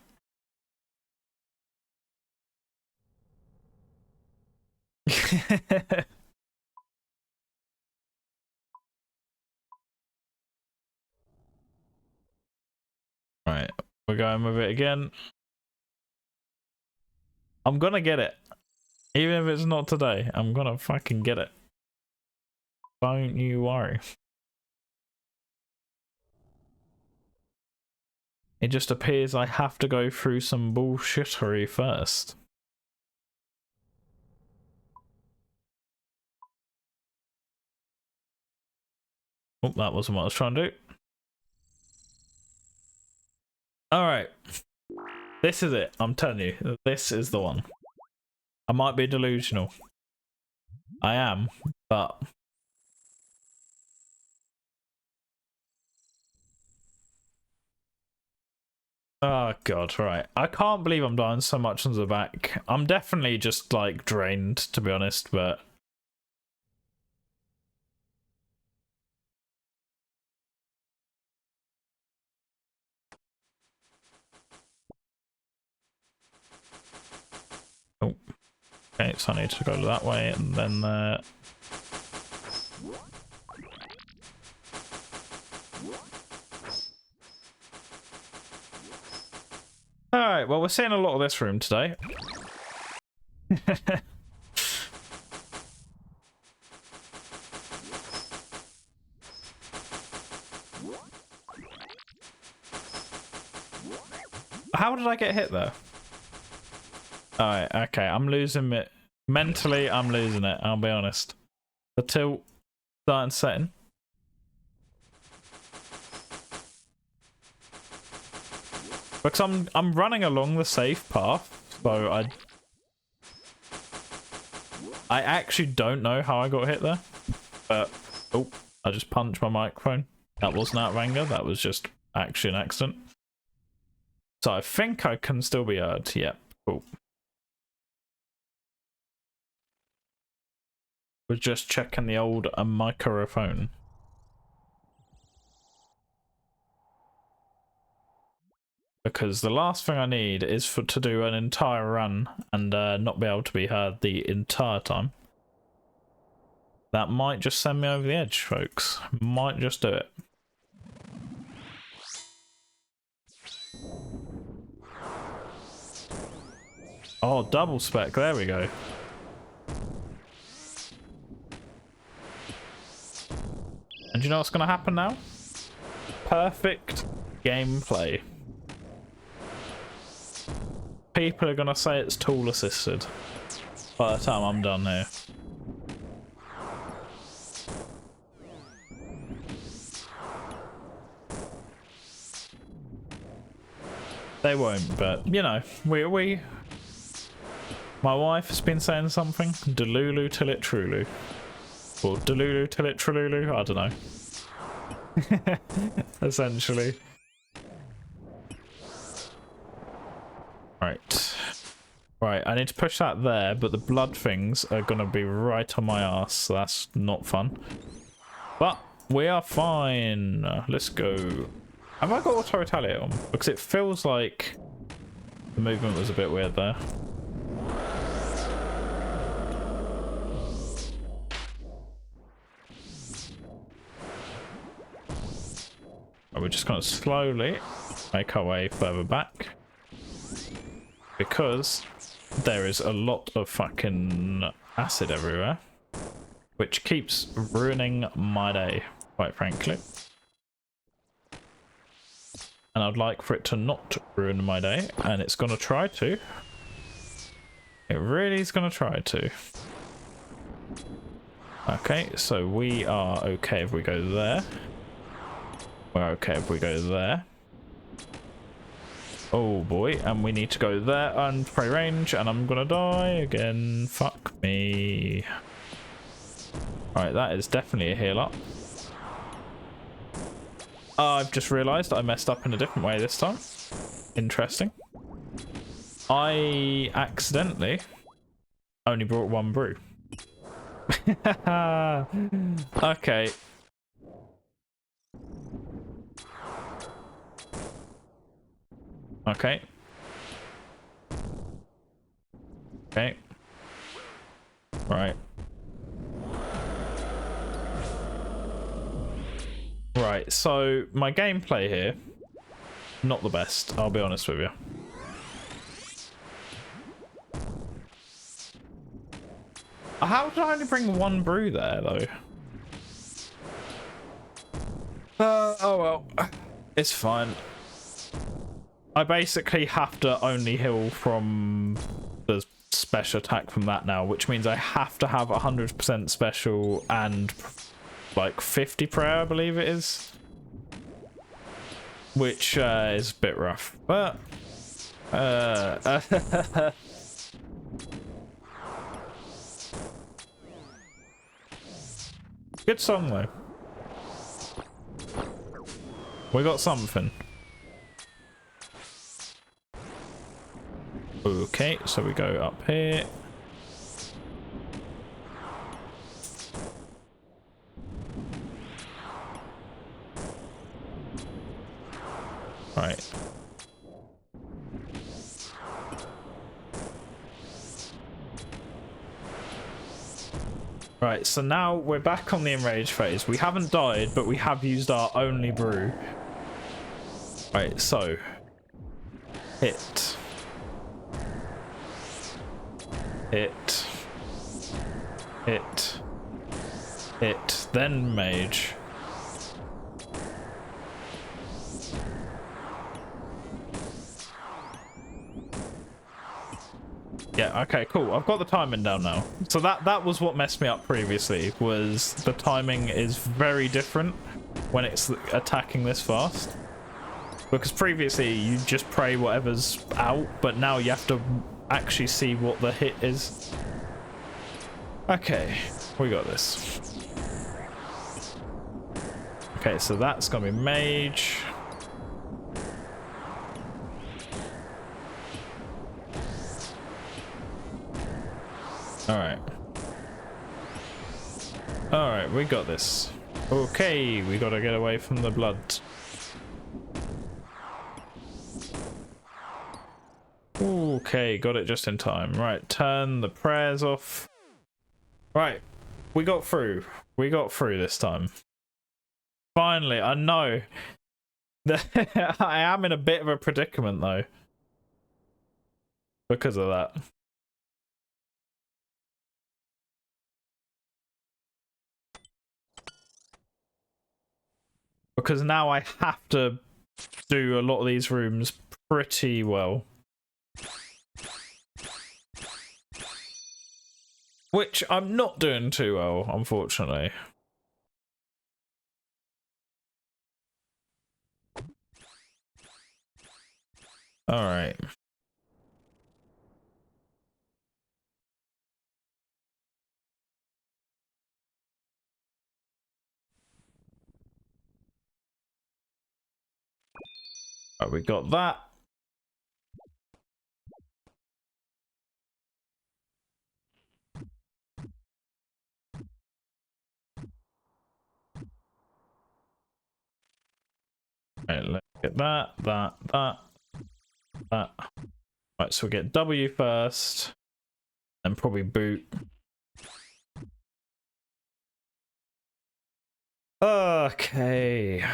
Right, we're going with it again. I'm gonna get it. Even if it's not today, I'm gonna fucking get it. Don't you worry. It just appears I have to go through some bullshittery first. Oh, that wasn't what I was trying to do. Alright. This is it. I'm telling you. This is the one. I might be delusional. I am, but... Oh god, right. I can't believe I'm dying so much on the back. I'm definitely just like drained, to be honest, but Okay, so I need to go that way and then there. Alright, well, we're seeing a lot of this room today. How did I get hit there? Alright, okay, I'm losing it. Mentally, I'm losing it, I'll be honest. The tilt starting setting. Because I'm running along the safe path, so I actually don't know how I got hit there. But oh, I just punched my microphone. That wasn't out of anger, that was just actually an accident. So I think I can still be heard. Yep, cool. We're just checking the old microphone. Because the last thing I need is to do an entire run and not be able to be heard the entire time. That might just send me over the edge, folks. Might just do it. Oh, double spec. There we go. And you know what's going to happen now? Perfect gameplay. People are going to say it's tool assisted by the time I'm done here. They won't, but you know, we my wife has been saying something. Delulu till it trulu. Or Delulu till it trululu, I don't know. Essentially. Right. Right, I need to push that there, but the blood things are gonna be right on my ass, so that's not fun. But we are fine. Let's go. Have I got auto retaliate on? Because it feels like the movement was a bit weird there. We're just going to slowly make our way further back. Because there is a lot of fucking acid everywhere. Which keeps ruining my day, quite frankly. And I'd like for it to not ruin my day. And it's going to try to. It really is going to try to. Okay, so we are okay if we go there. We're okay if we go there. Oh boy, and we need to go there and spray range, and I'm gonna die again. Fuck me. Alright, that is definitely a heal up. I've just realised I messed up in a different way this time. Interesting. I accidentally only brought one brew. Okay. Okay. Okay. Right. Right, so my gameplay here, not the best, I'll be honest with you. How did I only bring one brew there, though? Oh well. It's fine. I basically have to only heal from the special attack from that now, which means I have to have 100% special and like 50 prayer, I believe it is. Which is a bit rough, but good song though. We got something. Okay, so we go up here. Right. Right, so now we're back on the enrage phase. We haven't died, but we have used our only brew. Right, so hit, hit, hit, hit, then mage. Yeah, okay, cool. I've got the timing down now. So that was what messed me up previously, was the timing is very different when it's attacking this fast. Because previously you just pray whatever's out, but now you have to actually see what the hit is. Okay, we got this. Okay, so that's gonna be mage. Alright. Alright, we got this. Okay, we gotta get away from the blood. Okay, got it just in time. Right, turn the prayers off. Right, we got through. We got through this time. Finally, I know. I am in a bit of a predicament though. Because of that. Because now I have to do a lot of these rooms pretty well. Which I'm not doing too well, unfortunately. Alright. Right, we got that. Right, let's get that. Right, so we get W first, and probably boot. Okay.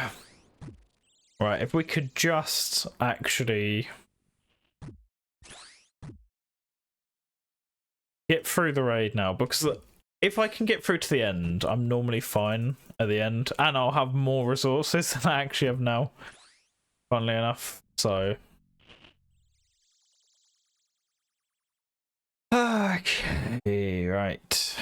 Right, if we could just actually get through the raid now, because if I can get through to the end, I'm normally fine at the end, and I'll have more resources than I actually have now, funnily enough, so... Okay, right.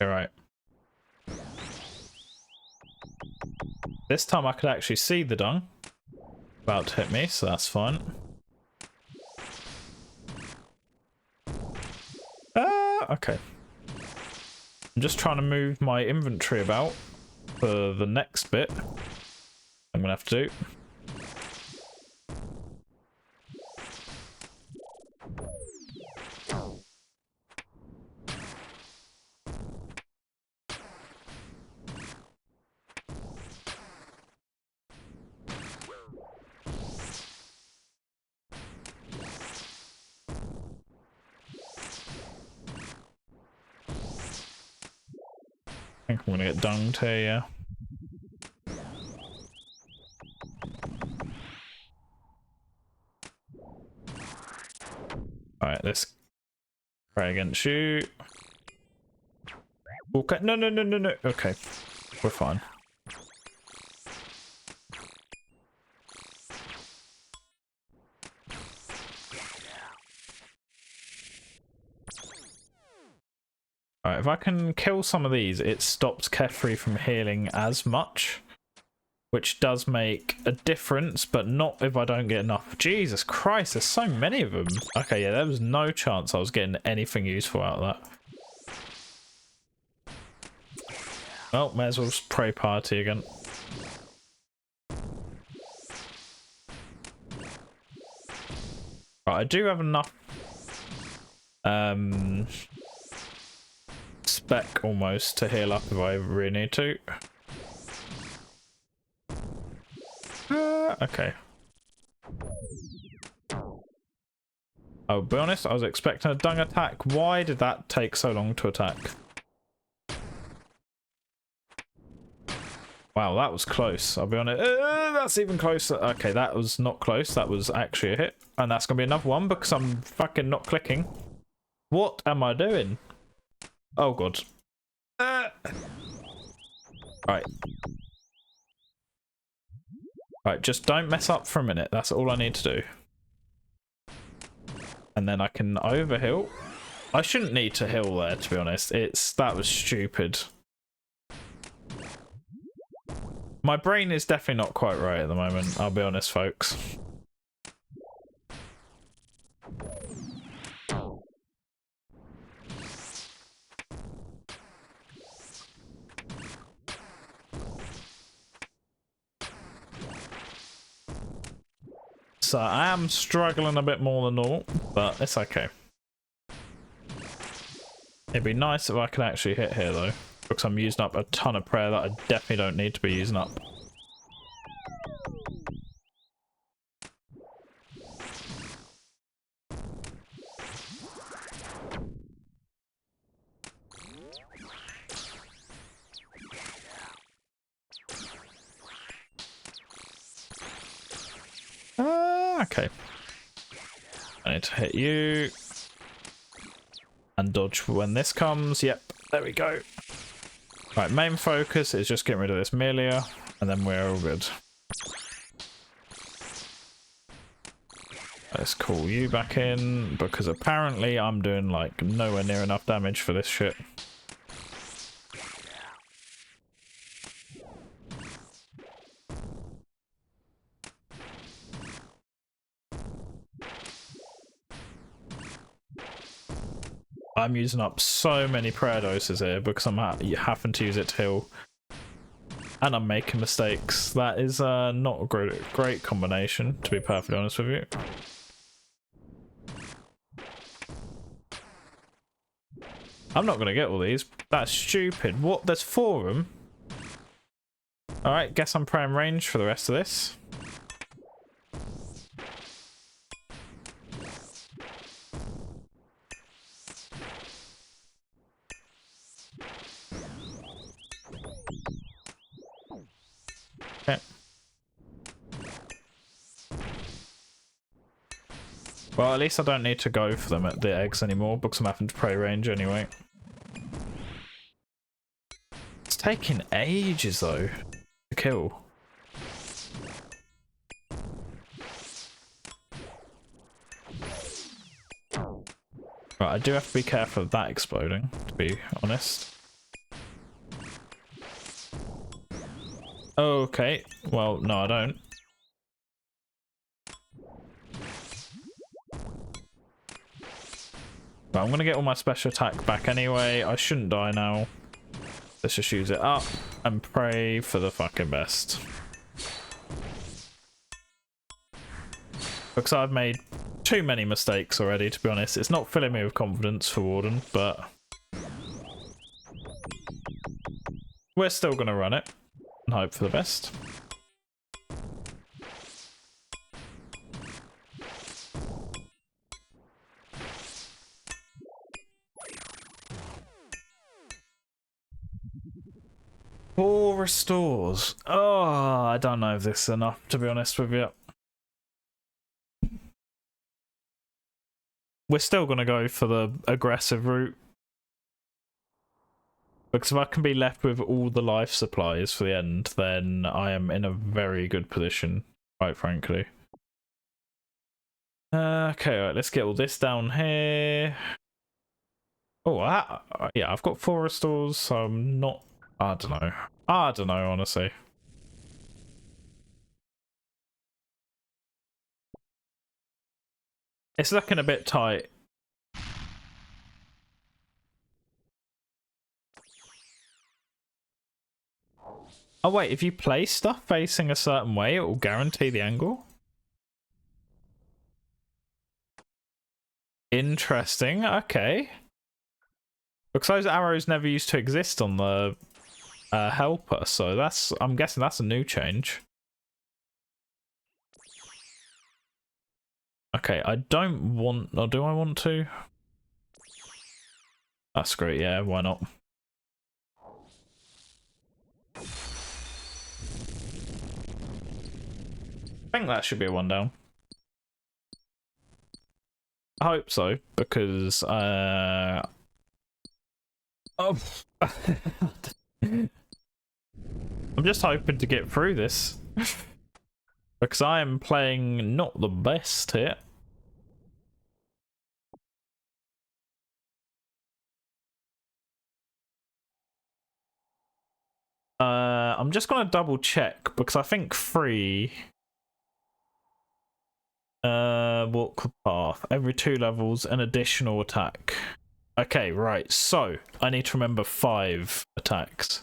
Alright. This time I could actually see the dung. About to hit me, so that's fine. Okay. I'm just trying to move my inventory about for the next bit I'm gonna have to do. I think I'm gonna get dunged here, yeah. Alright, let's try against you. Okay, no. Okay, we're fine. Alright, if I can kill some of these, it stops Kefri from healing as much. Which does make a difference, but not if I don't get enough. Jesus Christ, there's so many of them. Okay, yeah, there was no chance I was getting anything useful out of that. Well, may as well just pray party again. Right, I do have enough spec almost to heal up if I really need to. Okay. I'll be honest, I was expecting a dung attack. Why did that take so long to attack? Wow, that was close. I'll be honest. That's even closer. Okay, that was not close. That was actually a hit. And that's going to be another one because I'm fucking not clicking. What am I doing? Oh, God. Right. Right, just don't mess up for a minute. That's all I need to do. And then I can overheal. I shouldn't need to heal there, to be honest. That was stupid. My brain is definitely not quite right at the moment, I'll be honest, folks. So I am struggling a bit more than normal, but it's okay. It'd be nice if I could actually hit here though, because I'm using up a ton of prayer that I definitely don't need to be using up. Okay. I need to hit you. And dodge when this comes. Yep, there we go. Right, main focus is just getting rid of this Melia, and then we're all good. Let's call you back in, because apparently I'm doing like nowhere near enough damage for this shit. I'm using up so many prayer doses here because I'm having to use it to heal. And I'm making mistakes. That is not a great combination, to be perfectly honest with you. I'm not going to get all these. That's stupid. What? There's 4 of them? Alright, guess I'm praying range for the rest of this. Okay. Well, at least I don't need to go for them at the eggs anymore because I'm having to pray range anyway. It's taking ages though to kill. Right, I do have to be careful of that exploding, to be honest. Okay, well, no, I don't. But I'm going to get all my special attack back anyway. I shouldn't die now. Let's just use it up and pray for the fucking best. Because I've made too many mistakes already, to be honest. It's not filling me with confidence for Warden, but we're still going to run it and hope for the best. Four restores. Oh, I don't know if this is enough, to be honest with you. We're still going to go for the aggressive route. Because if I can be left with all the life supplies for the end, then I am in a very good position, quite frankly. Okay, right, let's get all this down here. Oh, yeah, I've got 4 restores, so I'm not... I don't know. I don't know, honestly. It's looking a bit tight. Oh wait, if you place stuff facing a certain way, it will guarantee the angle? Interesting. Okay. Because those arrows never used to exist on the helper, so I'm guessing that's a new change. Okay, I don't want, or do I want to? That's great, yeah, why not? I think that should be a 1 down. I hope so, because oh. I'm just hoping to get through this. Because I am playing not the best here. I'm just gonna double check because I think 3 walk the path every 2 levels, an additional attack. Okay, right, so I need to remember 5 attacks.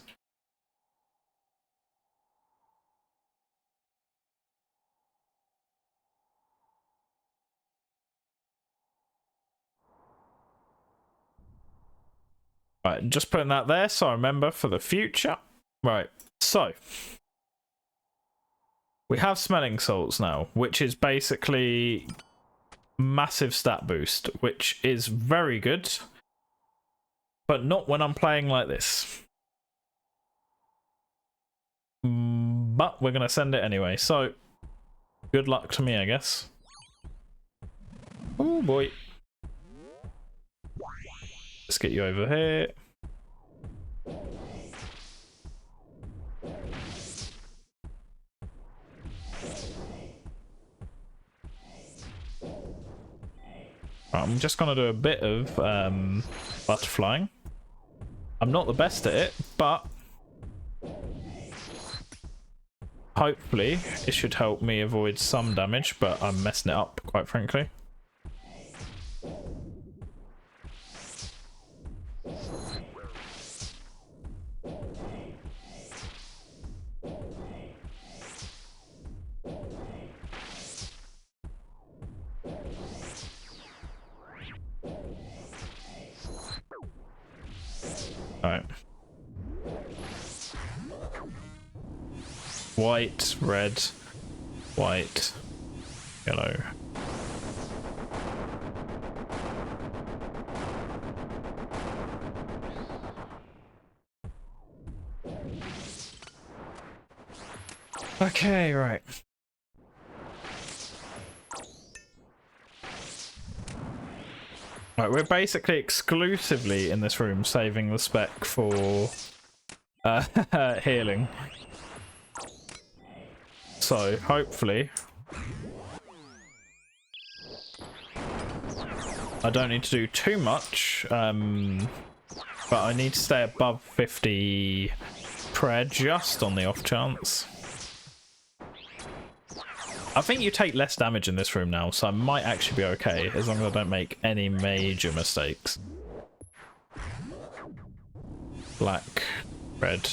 Right, just putting that there so I remember for the future. Right, so we have smelling salts now, which is basically massive stat boost, which is very good, but not when I'm playing like this. But we're gonna send it anyway, so good luck to me, I guess. Oh boy. Let's get you over here. Right, I'm just gonna do a bit of butterflying. I'm not the best at it, but hopefully it should help me avoid some damage, but I'm messing it up, quite frankly. Alright. White, red, white, yellow. Okay, right. Right, we're basically exclusively in this room saving the spec for healing. So, hopefully I don't need to do too much, but I need to stay above 50 prayer just on the off chance. I think you take less damage in this room now, so I might actually be okay, as long as I don't make any major mistakes. Black, red,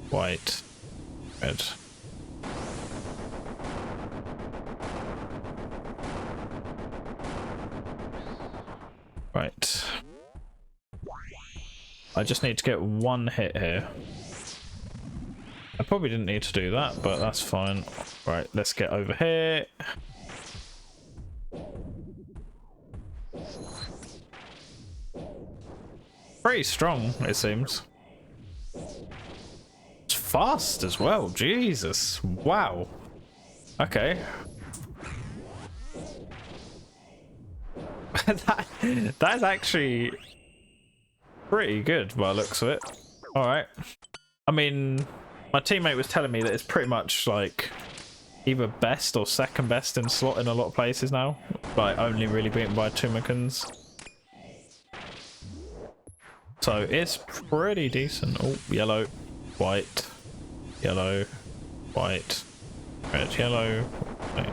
white, red. Right. I just need to get 1 hit here. I probably didn't need to do that, but that's fine. Right, let's get over here. Pretty strong, it seems. It's fast as well, Jesus. Wow. Okay. that is actually pretty good by the looks of it. Alright. I mean, my teammate was telling me that it's pretty much like either best or second best in slot in a lot of places now. Like only really beaten by Tumikans. So it's pretty decent. Oh, yellow, white, yellow, white, red, yellow. Okay.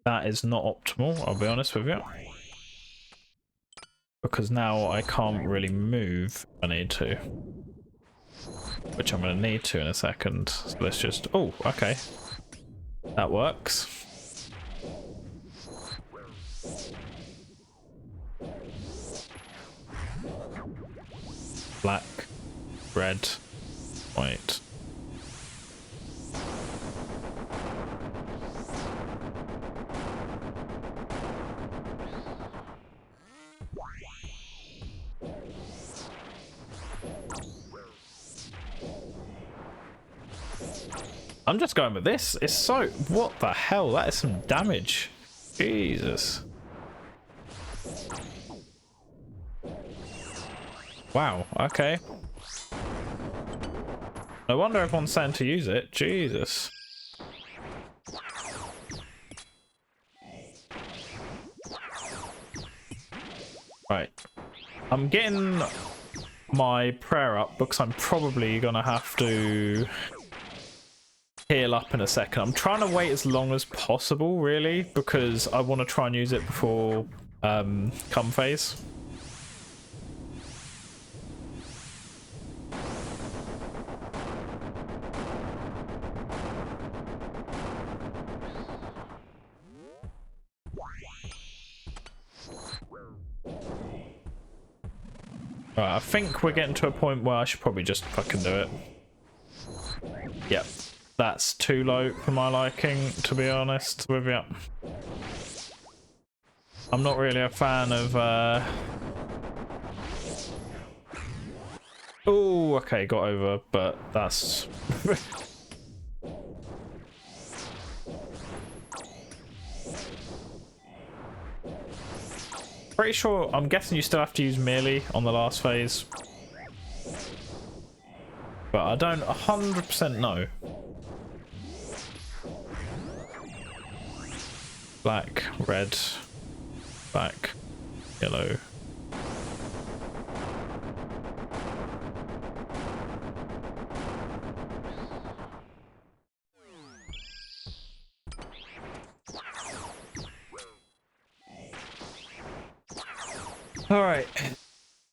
That is not optimal, I'll be honest with you. Because now I can't really move if I need to. Which I'm going to need to in a second. So let's just... Oh, okay. That works. Black, red, white. I'm just going with this. It's so... What the hell? That is some damage. Jesus. Wow, okay. No wonder everyone's saying to use it. Jesus. Right. I'm getting my prayer up because I'm probably gonna have to heal up in a second. I'm trying to wait as long as possible, really, because I want to try and use it before come phase. Right, I think we're getting to a point where I should probably just fucking do it. Yep. That's too low for my liking, to be honest with you. I'm not really a fan of... Oh, okay, got over, but that's... Pretty sure, I'm guessing you still have to use melee on the last phase. But I don't 100% know. Black, red, black, yellow. All right,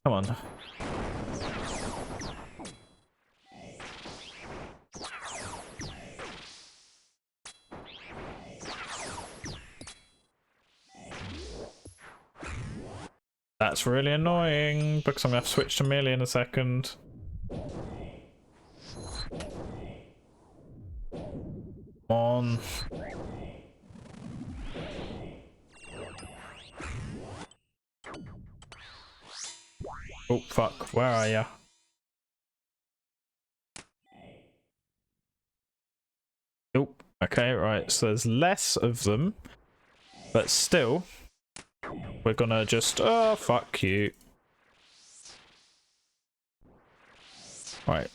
come on. That's really annoying because I'm gonna have to switch to melee in a second. Come on. Oh fuck, where are ya? Nope. Okay, right, so there's less of them, but still, we're gonna just... Oh, fuck you. Right.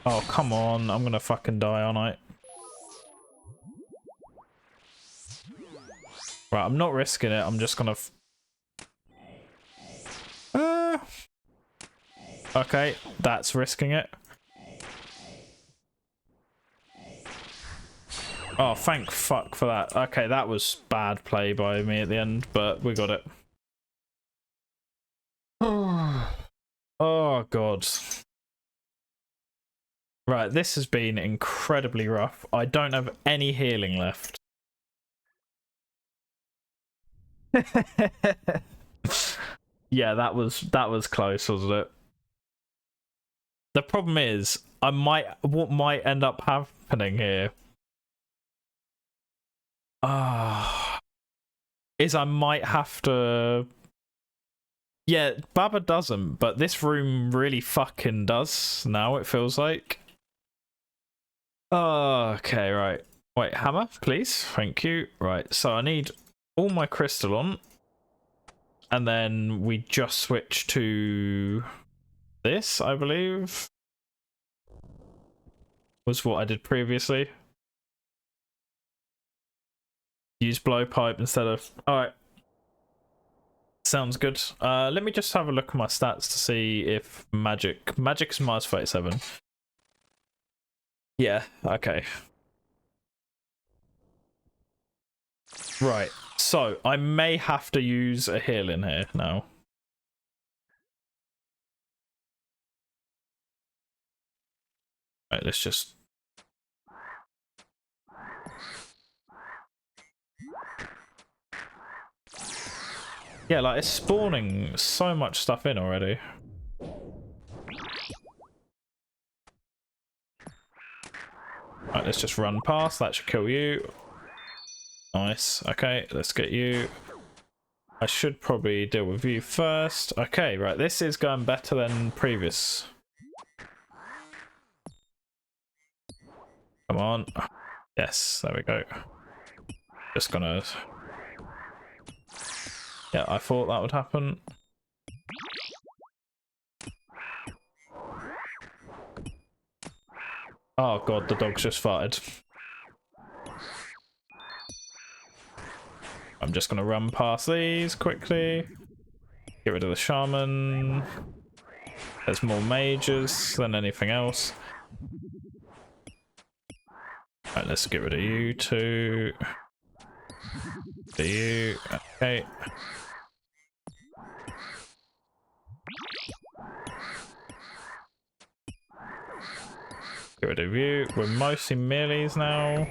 Oh, come on, I'm gonna fucking die, aren't I? Right, I'm not risking it, I'm just gonna... Okay, that's risking it. Oh, thank fuck for that. Okay, that was bad play by me at the end, but we got it. Oh, God. Right, this has been incredibly rough. I don't have any healing left. Yeah, that was close, wasn't it? The problem is, what might end up happening here is I might have to... Yeah, Baba doesn't, but this room really fucking does now, it feels like. Oh, okay, right. Wait, hammer, please. Thank you. Right, so I need all my crystal on. And then we just switch to this, I believe. Was what I did previously. Use blowpipe instead of... Alright. Sounds good. Let me just have a look at my stats to see if magic is minus 37. Yeah, okay. Right, so I may have to use a heal in here now. Right, let's just... Yeah, like, it's spawning so much stuff in already. Right, let's just run past. That should kill you. Nice. Okay, let's get you. I should probably deal with you first. Okay, right, this is going better than previous. Come on. Yes, there we go. Just gonna... Yeah, I thought that would happen. Oh god, the dog's just farted. I'm just gonna run past these quickly. Get rid of the shaman. There's more mages than anything else. Right, let's get rid of you two. You. Okay. Get rid of you. We're mostly melees now.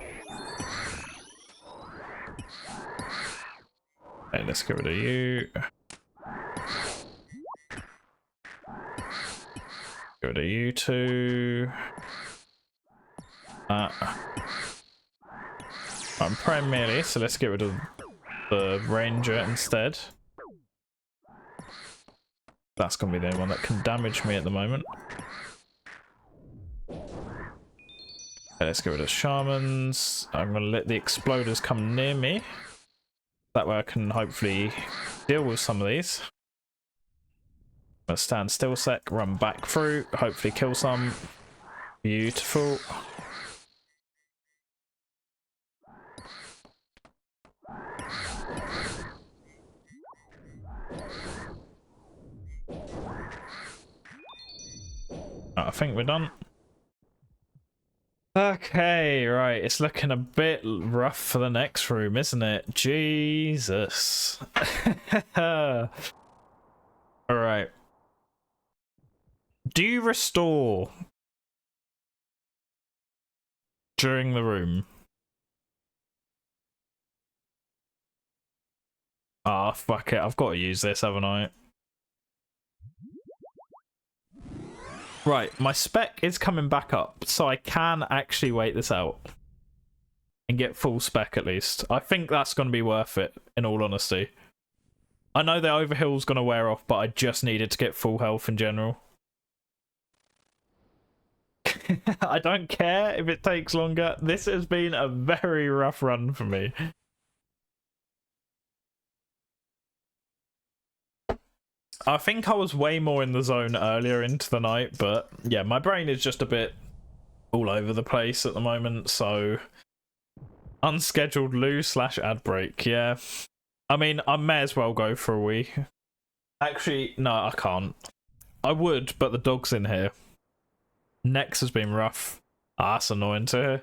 Okay, let's get rid of you. Get rid of you two. I'm prime melee, so let's get rid of the ranger instead. That's gonna be the only one that can damage me at the moment. Okay, let's get rid of shamans. I'm gonna let the exploders come near me. That way I can hopefully deal with some of these. I'm gonna stand still a sec, run back through, hopefully kill some. Beautiful. I think we're done. Okay, right. It's looking a bit rough for the next room, isn't it? Jesus. All right. Do you restore during the room? Ah, fuck it. I've got to use this, haven't I? Right, my spec is coming back up, so I can actually wait this out. And get full spec at least. I think that's going to be worth it, in all honesty. I know the overheal's going to wear off, but I just needed to get full health in general. I don't care if it takes longer. This has been a very rough run for me. I think I was way more in the zone earlier into the night, but yeah, my brain is just a bit all over the place at the moment, so... Unscheduled loo / ad break, yeah. I mean, I may as well go for a wee. Actually, no, I can't. I would, but the dog's in here. Next has been rough. Ah, that's annoying to hear.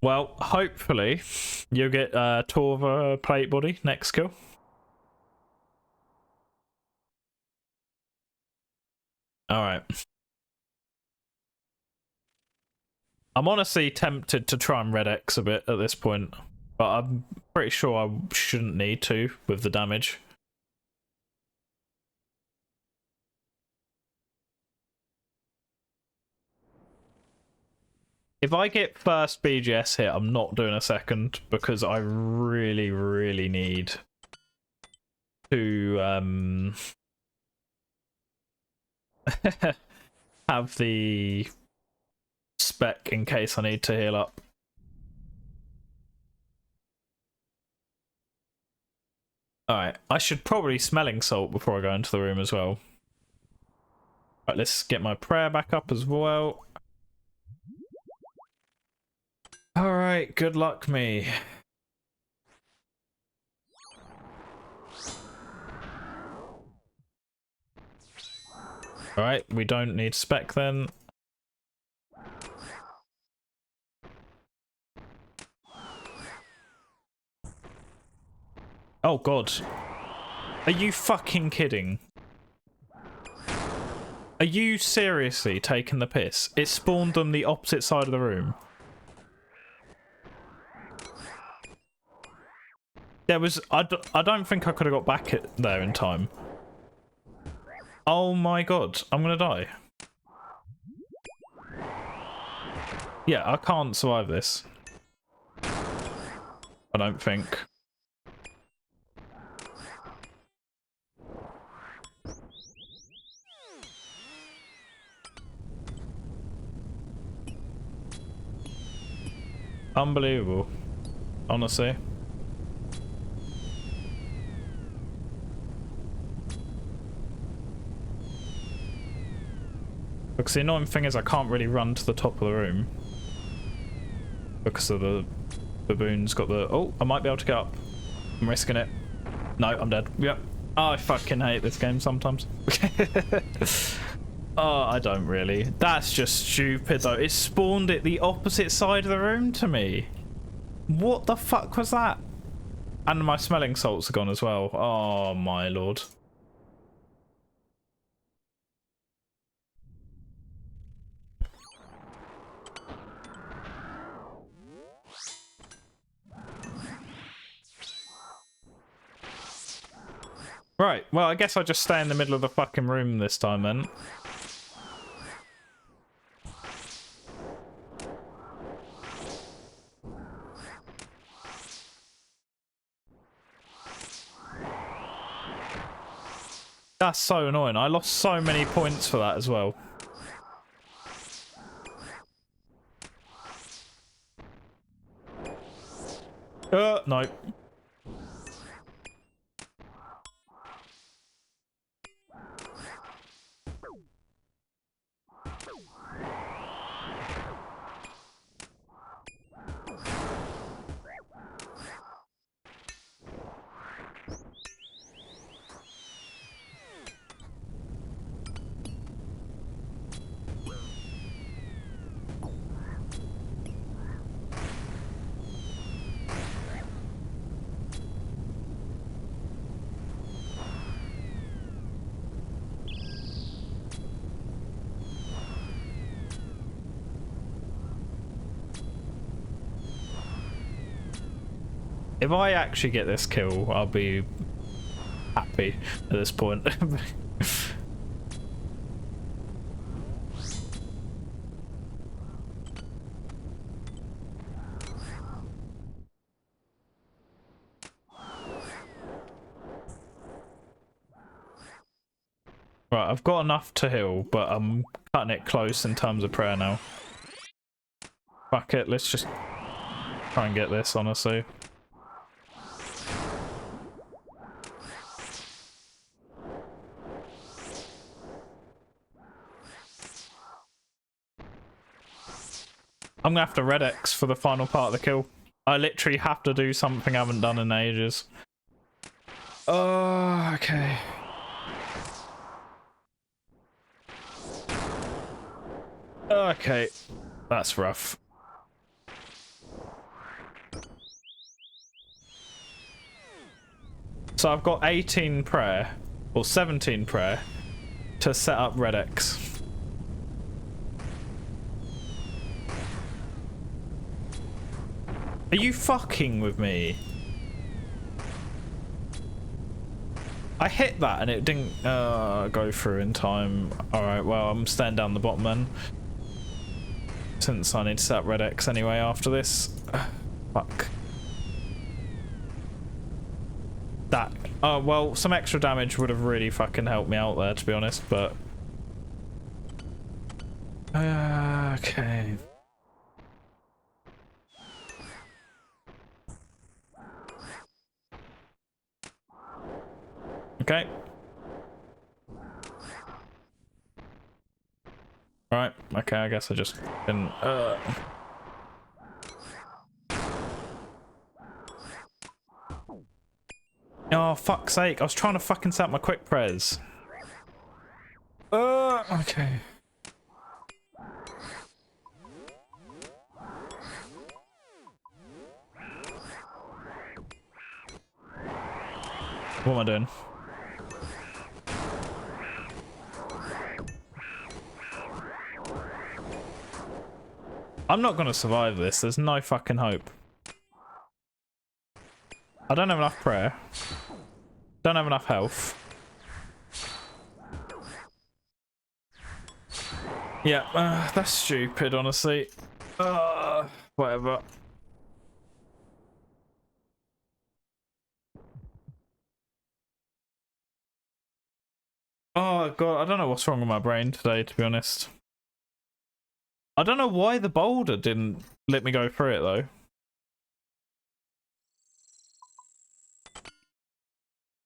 Well, hopefully you'll get Torva plate body next kill. Alright. I'm honestly tempted to try and red X a bit at this point, but I'm pretty sure I shouldn't need to with the damage. If I get first BGS hit, I'm not doing a second because I really, really need to have the spec in case I need to heal up. Alright, I should probably smelling salt before I go into the room as well. Right, let's get my prayer back up as well. Alright, good luck me. Alright, we don't need spec then. Oh god. Are you fucking kidding? Are you seriously taking the piss? It spawned on the opposite side of the room. There was... I don't think I could have got back there in time. Oh my god, I'm gonna die. Yeah, I can't survive this. I don't think. Unbelievable. Honestly. Because the annoying thing is I can't really run to the top of the room. Because of the baboon's got the... Oh, I might be able to get up. I'm risking it. No, I'm dead. Yep. Oh, I fucking hate this game sometimes. Oh, I don't really. That's just stupid though. It spawned it the opposite side of the room to me. What the fuck was that? And my smelling salts are gone as well. Oh my lord. Right, well I guess I'll just stay in the middle of the fucking room this time then. That's so annoying. I lost so many points for that as well. No. If I actually get this kill, I'll be happy at this point. Right, I've got enough to heal, but I'm cutting it close in terms of prayer now. Fuck it, let's just try and get this, honestly. I'm gonna have to red X for the final part of the kill. I literally have to do something I haven't done in ages. Oh, okay. Okay, that's rough. So I've got 18 prayer, or 17 prayer, to set up red X. Are you fucking with me? I hit that and it didn't go through in time. Alright, well, I'm staying down the bottom then. Since I need to set up red X anyway after this. Fuck. That. Oh, well, some extra damage would have really fucking helped me out there, to be honest, but... okay. Okay. Right, okay, I guess I just didn't... Oh, fuck's sake. I was trying to fucking set up my quick prez. Okay. What am I doing? I'm not gonna survive this. There's no fucking hope. I don't have enough prayer. Don't have enough health. Yeah, that's stupid, honestly. Whatever. Oh god, I don't know what's wrong with my brain today, to be honest. I don't know why the boulder didn't let me go through it though.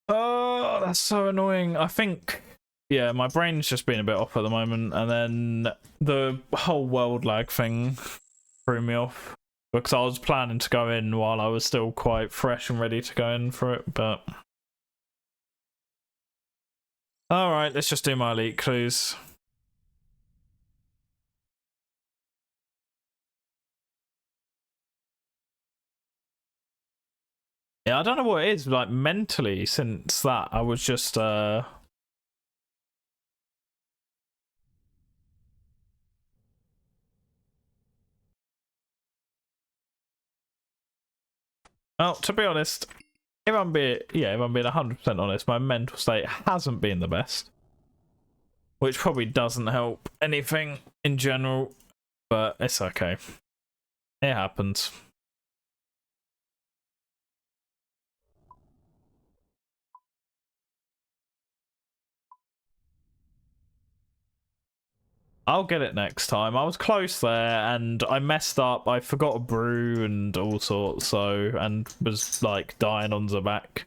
Oh, that's so annoying. I think, yeah, my brain's just been a bit off at the moment, and then the whole world lag thing threw me off because I was planning to go in while I was still quite fresh and ready to go in for it, but all right, let's just do my elite clues. Yeah, I don't know what it is, like mentally since that I was just well, to be honest, if I'm being 100% honest, my mental state hasn't been the best, which probably doesn't help anything in general, but it's okay. It happens. I'll get it next time. I was close there and I messed up. I forgot a brew and all sorts, and was like dying on the back.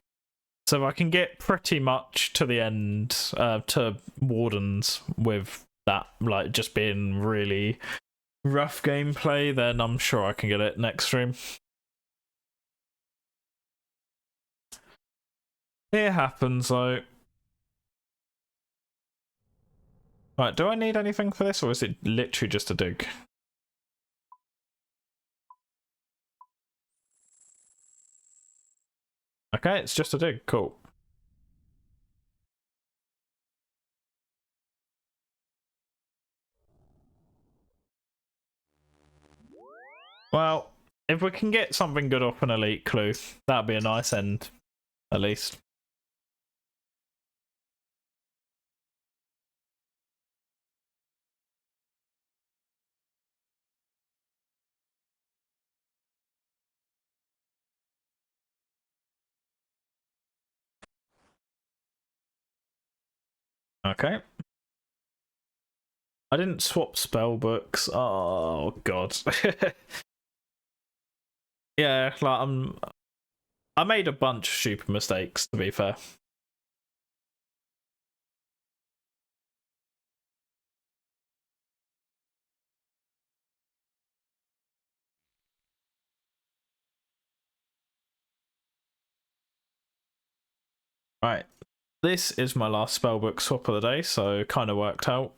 So I can get pretty much to the end, to Wardens with that, like, just being really rough gameplay, then I'm sure I can get it next stream. It happens, though. Right, do I need anything for this, or is it literally just a dig? Okay, it's just a dig. Cool. Well, if we can get something good off an elite clue, that'd be a nice end, at least. Okay. I didn't swap spell books. Oh god. Yeah, like I made a bunch of stupid mistakes, to be fair. Right. This is my last spellbook swap of the day, so kind of worked out.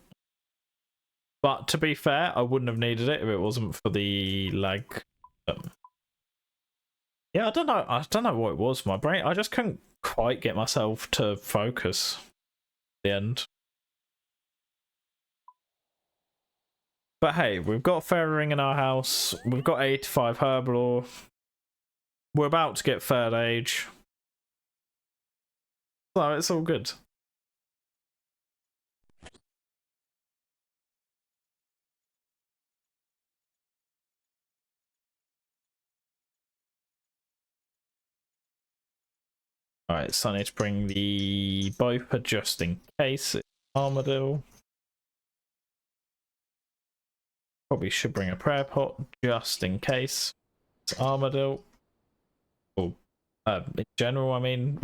But to be fair, I wouldn't have needed it if it wasn't for the lag. Yeah, I don't know. I don't know what it was. My brain. I just couldn't quite get myself to focus. At the end. But hey, we've got Fairy Ring in our house. We've got 85 Herblore. We're about to get Third Age. So it's all good. Alright, so I need to bring the Bopa just in case it's Armadillo. Probably should bring a prayer pot just in case it's Armadillo. Or in general, I mean.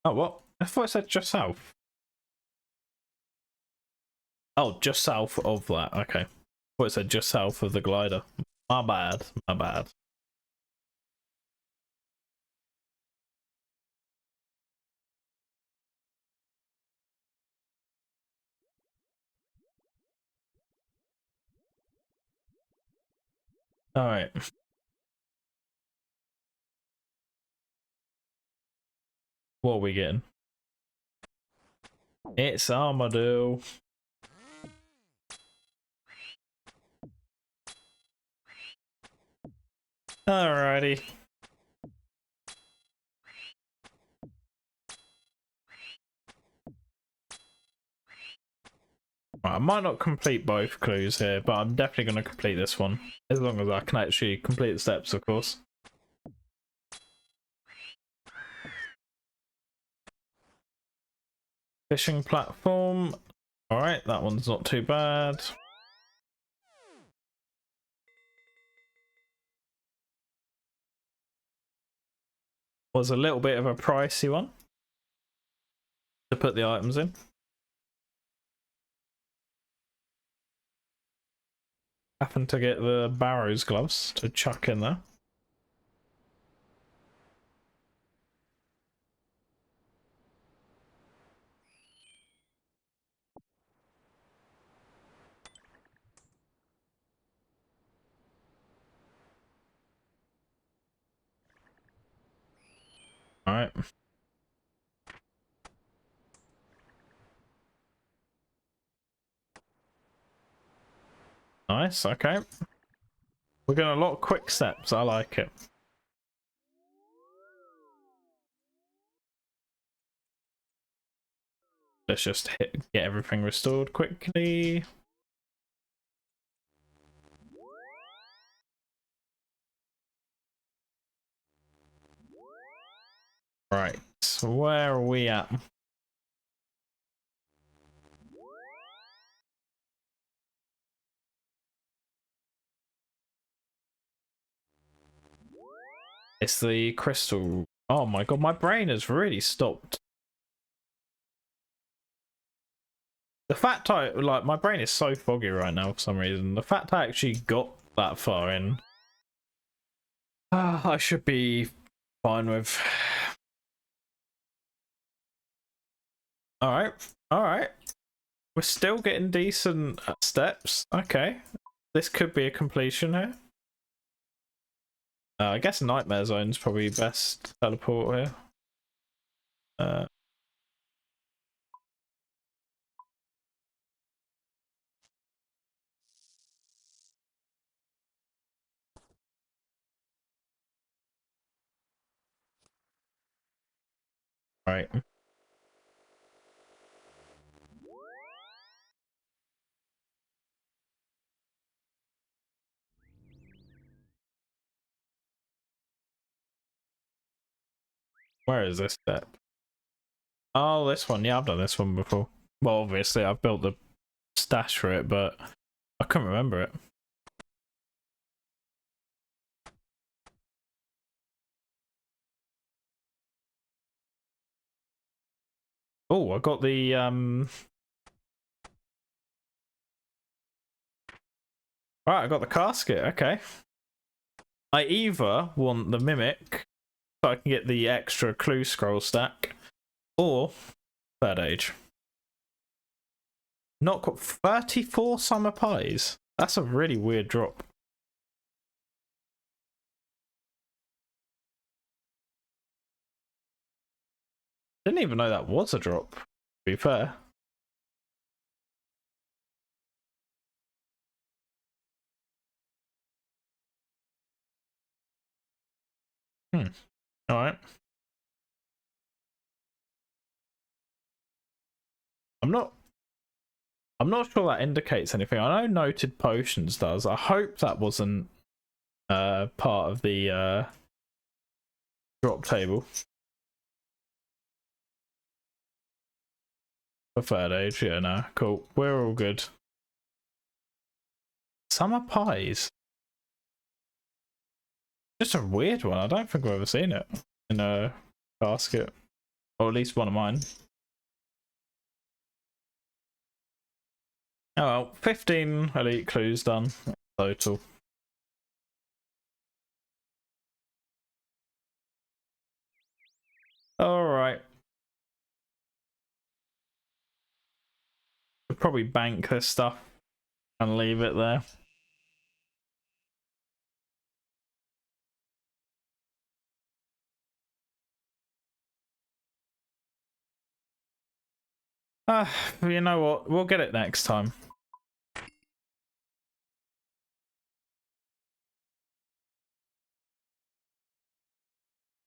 Oh, what? I thought it said just south. Oh, just south of that. Okay. I thought it said just south of the glider. My bad. My bad. All right. What are we getting? It's Armadillo. Alrighty. Right, I might not complete both clues here, but I'm definitely going to complete this one. As long as I can actually complete the steps, of course. Fishing platform. Alright, that one's not too bad. Was a little bit of a pricey one to put the items in. Happened to get the Barrows gloves to chuck in there. Alright. Nice, okay. We're getting a lot of quick steps, I like it. Let's just get everything restored quickly. Right, so where are we at? It's the crystal. Oh my god, my brain has really stopped. The fact like, my brain is so foggy right now for some reason. The fact I actually got that far in, I should be fine with. Alright, alright. We're still getting decent steps. Okay. This could be a completion here. I guess Nightmare Zone's probably best teleport here. Right. Where is this step? Oh, this one. Yeah, I've done this one before. Well, obviously, I've built the stash for it, but I couldn't remember it. Oh, I got the Alright, I got the casket. Okay. I either want the mimic so I can get the extra clue scroll stack, or third age. Not got 34 summer pies. That's a really weird drop. Didn't even know that was a drop, to be fair. Alright. I'm not sure that indicates anything. I know noted potions does. I hope that wasn't part of the drop table. For third age, yeah, no, cool. We're all good. Summer pies. Just a weird one. I don't think I've ever seen it in a basket. Or at least one of mine. Oh well, 15 elite clues done total. Alright. We'll probably bank this stuff and leave it there. You know what? We'll get it next time.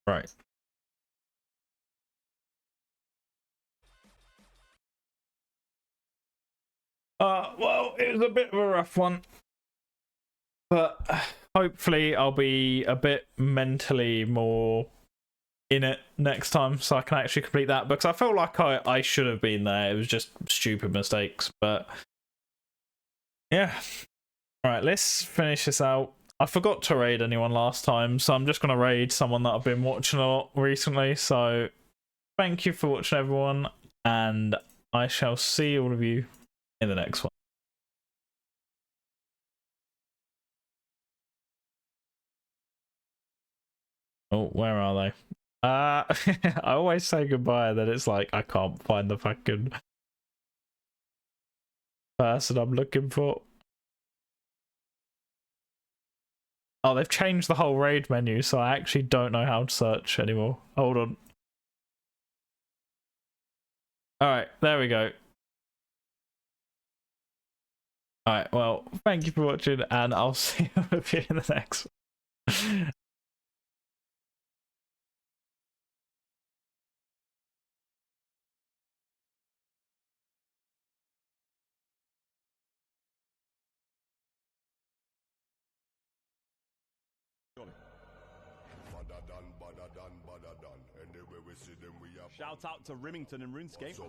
Right. Well, it was a bit of a rough one. But hopefully I'll be a bit mentally more in it next time so I can actually complete that, because I felt like I should have been there. It was just stupid mistakes, but yeah. Alright, let's finish this out. I forgot to raid anyone last time, so I'm just going to raid someone that I've been watching a lot recently. So thank you for watching, everyone, and I shall see all of you in the next one. Oh, where are they? I always say goodbye, and then it's like I can't find the fucking person I'm looking for. Oh, they've changed the whole raid menu, so I actually don't know how to search anymore. Hold on. Alright, there we go. Alright, well, thank you for watching, and I'll see all of you in the next one. Shout out to Rimington and RuneScape.